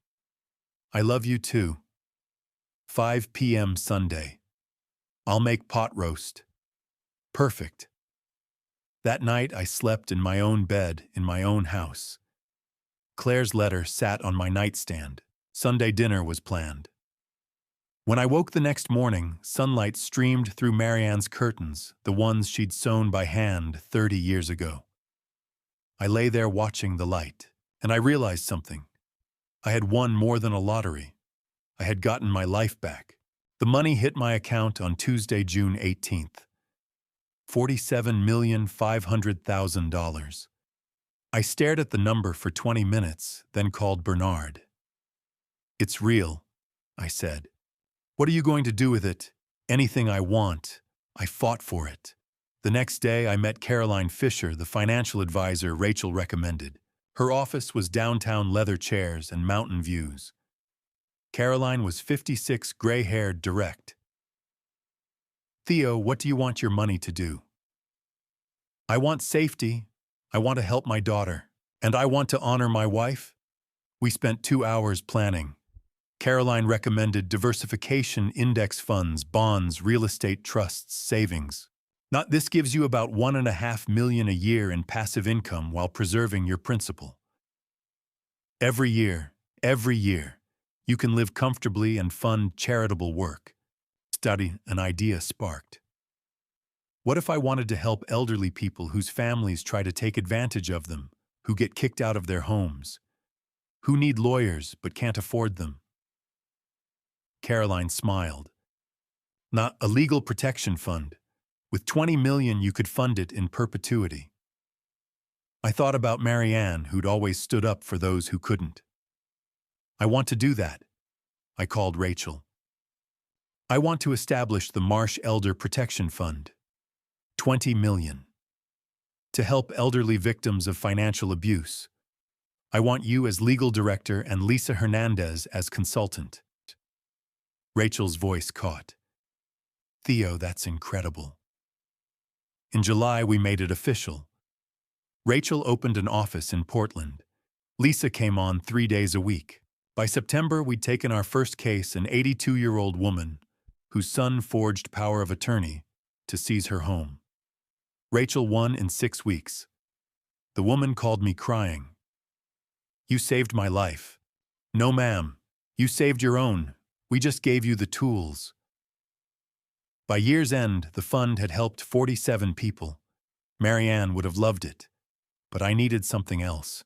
"I love you too. 5 p.m. Sunday. I'll make pot roast." Perfect. That night I slept in my own bed in my own house. Claire's letter sat on my nightstand. Sunday dinner was planned. When I woke the next morning, sunlight streamed through Marianne's curtains, the ones she'd sewn by hand 30 years ago. I lay there watching the light, and I realized something. I had won more than a lottery. I had gotten my life back. The money hit my account on Tuesday, June 18th. $47,500,000. I stared at the number for 20 minutes, then called Bernard. "It's real," I said. "What are you going to do with it?" "Anything I want. I fought for it." The next day, I met Caroline Fisher, the financial advisor Rachel recommended. Her office was downtown leather chairs and mountain views. Caroline was 56, gray-haired, direct. "Theo, what do you want your money to do?" "I want safety. I want to help my daughter. And I want to honor my wife." We spent 2 hours planning. Caroline recommended diversification, index funds, bonds, real estate trusts, savings. Not this gives you about $1.5 million a year in passive income while preserving your principal. Every year, you can live comfortably and fund charitable work. Study, an idea sparked. What if I wanted to help elderly people whose families try to take advantage of them, who get kicked out of their homes, who need lawyers but can't afford them? Caroline smiled. "Not a legal protection fund. With 20 million, you could fund it in perpetuity." I thought about Marianne, who'd always stood up for those who couldn't. "I want to do that." I called Rachel. "I want to establish the Marsh Elder Protection Fund. 20 million. To help elderly victims of financial abuse. I want you as legal director and Lisa Hernandez as consultant." Rachel's voice caught. "Theo, that's incredible." In July, we made it official. Rachel opened an office in Portland. Lisa came on 3 days a week. By September, we'd taken our first case, an 82-year-old woman whose son forged power of attorney to seize her home. Rachel won in 6 weeks. The woman called me crying. "You saved my life." "No, ma'am. You saved your own. We just gave you the tools." By year's end, the fund had helped 47 people. Marianne would have loved it, but I needed something else.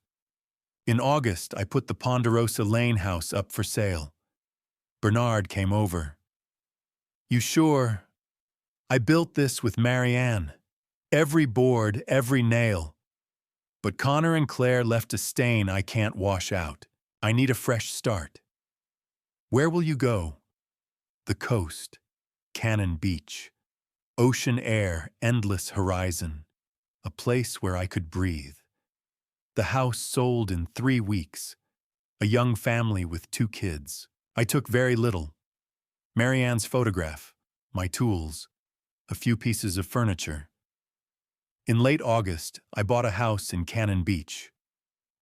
In August, I put the Ponderosa Lane house up for sale. Bernard came over. "You sure? I built this with Marianne. Every board, every nail. But Connor and Claire left a stain I can't wash out. I need a fresh start." "Where will you go?" "The coast. Cannon Beach. Ocean air, endless horizon. A place where I could breathe." The house sold in 3 weeks. A young family with 2 kids. I took very little. Marianne's photograph, my tools, a few pieces of furniture. In late August, I bought a house in Cannon Beach.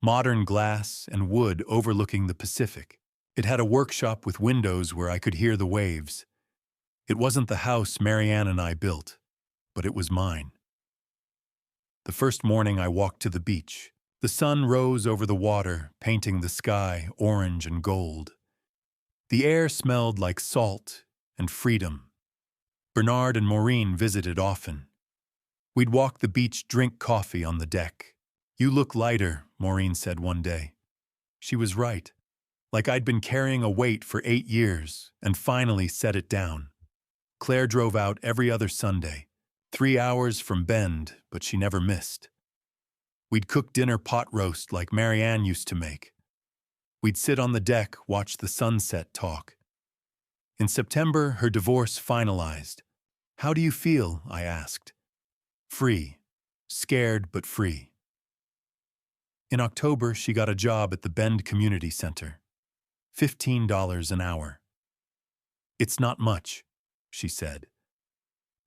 Modern glass and wood overlooking the Pacific. It had a workshop with windows where I could hear the waves. It wasn't the house Marianne and I built, but it was mine. The first morning I walked to the beach. The sun rose over the water, painting the sky orange and gold. The air smelled like salt and freedom. Bernard and Maureen visited often. We'd walk the beach, drink coffee on the deck. "You look lighter," Maureen said one day. She was right. Like I'd been carrying a weight for 8 years and finally set it down. Claire drove out every other Sunday. 3 hours from Bend, but she never missed. We'd cook dinner pot roast like Marianne used to make. We'd sit on the deck, watch the sunset, talk. In September, her divorce finalized. "How do you feel?" I asked. "Free. Scared, but free." In October, she got a job at the Bend Community Center. $15 an hour. "It's not much," she said.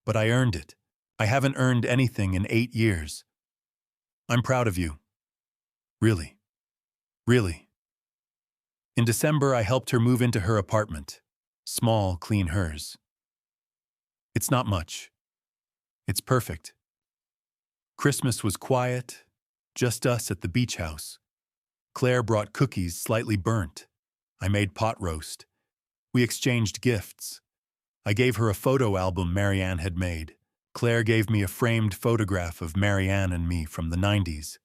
"But I earned it. I haven't earned anything in 8 years. I'm proud of you. Really. Really." In December, I helped her move into her apartment. Small, clean hers. "It's not much. It's perfect." Christmas was quiet, just us at the beach house. Claire brought cookies slightly burnt. I made pot roast. We exchanged gifts. I gave her a photo album Marianne had made. Claire gave me a framed photograph of Marianne and me from the 90s.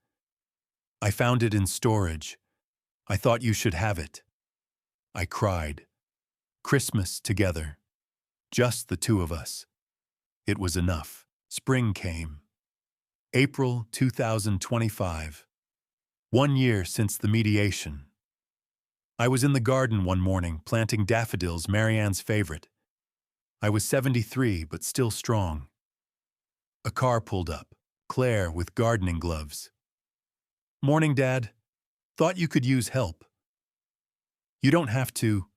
"I found it in storage. I thought you should have it." I cried. Christmas together. Just the 2 of us. It was enough. Spring came. April 2025. 1 year since the mediation. I was in the garden one morning planting daffodils, Marianne's favorite. I was 73, but still strong. A car pulled up. Claire with gardening gloves. "Morning, Dad. Thought you could use help." "You don't have to.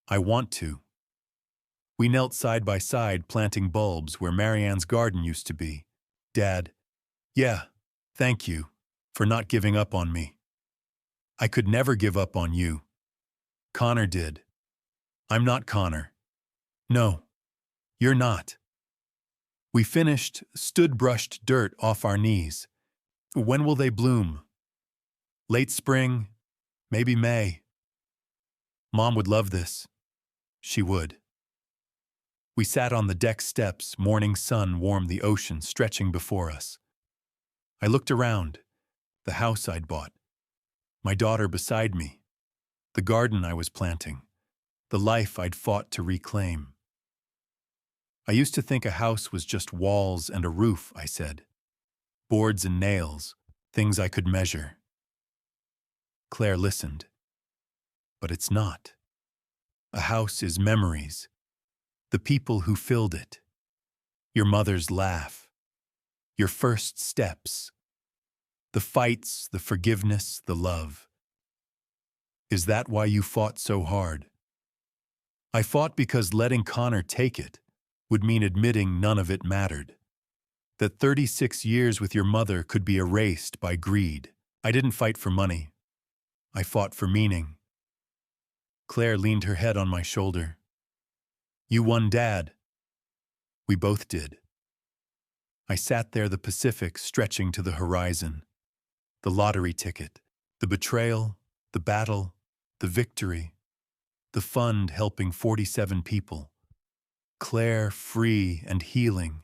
I want to." We knelt side by side planting bulbs where Marianne's garden used to be. "Dad, yeah, thank you for not giving up on me." "I could never give up on you. Connor did." "I'm not Connor." "No, you're not." We finished, stood, brushed dirt off our knees. "When will they bloom?" "Late spring, maybe May." "Mom would love this." She would. We sat on the deck steps, morning sun warmed the ocean stretching before us. I looked around, the house I'd bought, my daughter beside me, the garden I was planting, the life I'd fought to reclaim. "I used to think a house was just walls and a roof," I said. "Boards and nails, things I could measure." Claire listened. "But it's not. A house is memories, the people who filled it, your mother's laugh, your first steps, the fights, the forgiveness, the love. Is that why you fought so hard?" "I fought because letting Connor take it would mean admitting none of it mattered." That 36 years with your mother could be erased by greed. I didn't fight for money. I fought for meaning. Claire leaned her head on my shoulder. You won, Dad. We both did. I sat there, the Pacific stretching to the horizon. The lottery ticket, the betrayal, the battle, the victory, the fund helping 47 people. Claire free and healing.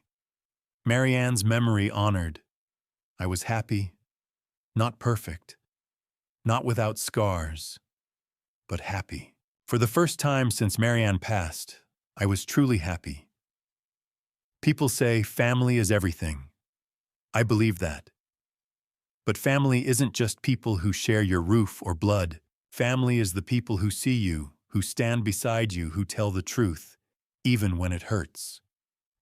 Marianne's memory honored. I was happy, not perfect, not without scars, but happy. For the first time since Marianne passed, I was truly happy. People say family is everything. I believe that. But family isn't just people who share your roof or blood. Family is the people who see you, who stand beside you, who tell the truth, even when it hurts.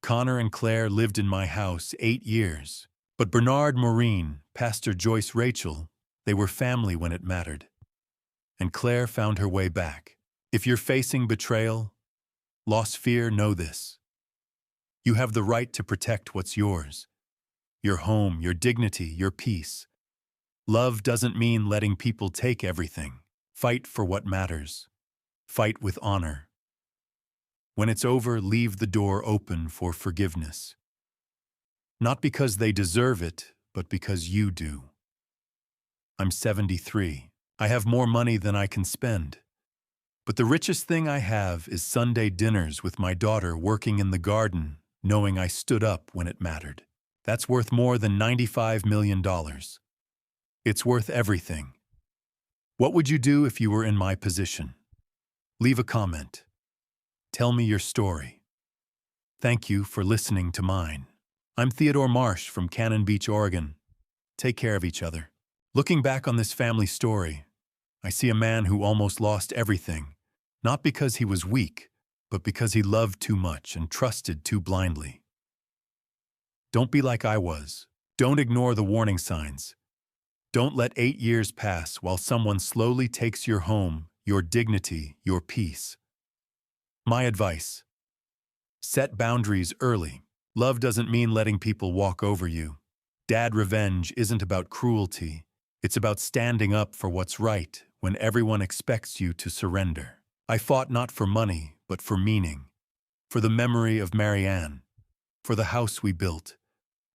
Connor and Claire lived in my house 8 years. But Bernard, Maureen, Pastor Joyce, Rachel, they were family when it mattered. And Claire found her way back. If you're facing betrayal, loss, fear, know this. You have the right to protect what's yours. Your home, your dignity, your peace. Love doesn't mean letting people take everything. Fight for what matters. Fight with honor. When it's over, leave the door open for forgiveness. Not because they deserve it, but because you do. I'm 73. I have more money than I can spend. But the richest thing I have is Sunday dinners with my daughter working in the garden, knowing I stood up when it mattered. That's worth more than $95 million. It's worth everything. What would you do if you were in my position? Leave a comment. Tell me your story. Thank you for listening to mine. I'm Theodore Marsh from Cannon Beach, Oregon. Take care of each other. Looking back on this family story, I see a man who almost lost everything, not because he was weak, but because he loved too much and trusted too blindly. Don't be like I was. Don't ignore the warning signs. Don't let 8 years pass while someone slowly takes your home, your dignity, your peace. My advice: set boundaries early. Love doesn't mean letting people walk over you. Dad revenge isn't about cruelty. It's about standing up for what's right when everyone expects you to surrender. I fought not for money, but for meaning. For the memory of Marianne. For the house we built.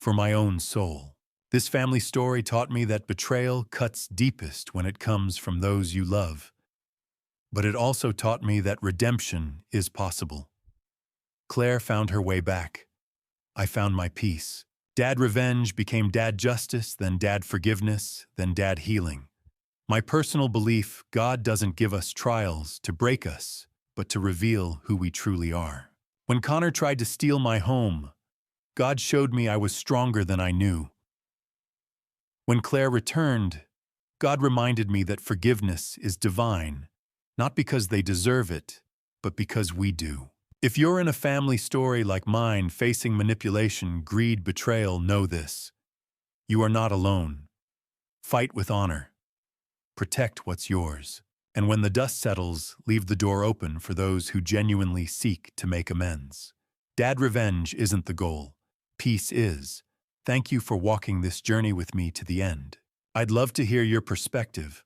For my own soul. This family story taught me that betrayal cuts deepest when it comes from those you love. But it also taught me that redemption is possible. Claire found her way back. I found my peace. Dad revenge became dad justice, then dad forgiveness, then dad healing. My personal belief: God doesn't give us trials to break us, but to reveal who we truly are. When Connor tried to steal my home, God showed me I was stronger than I knew. When Claire returned, God reminded me that forgiveness is divine, not because they deserve it, but because we do. If you're in a family story like mine, facing manipulation, greed, betrayal, know this: you are not alone. Fight with honor. Protect what's yours. And when the dust settles, leave the door open for those who genuinely seek to make amends. Dad revenge isn't the goal. Peace is. Thank you for walking this journey with me to the end. I'd love to hear your perspective.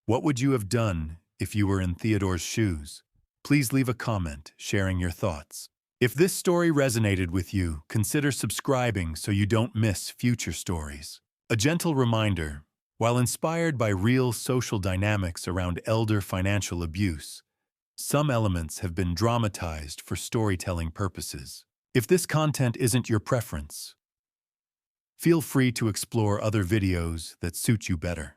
What would you have done if you were in Theodore's shoes? Please leave a comment sharing your thoughts. If this story resonated with you, consider subscribing so you don't miss future stories. A gentle reminder: while inspired by real social dynamics around elder financial abuse, some elements have been dramatized for storytelling purposes. If this content isn't your preference, feel free to explore other videos that suit you better.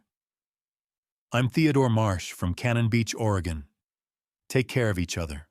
I'm Theodore Marsh from Cannon Beach, Oregon. Take care of each other.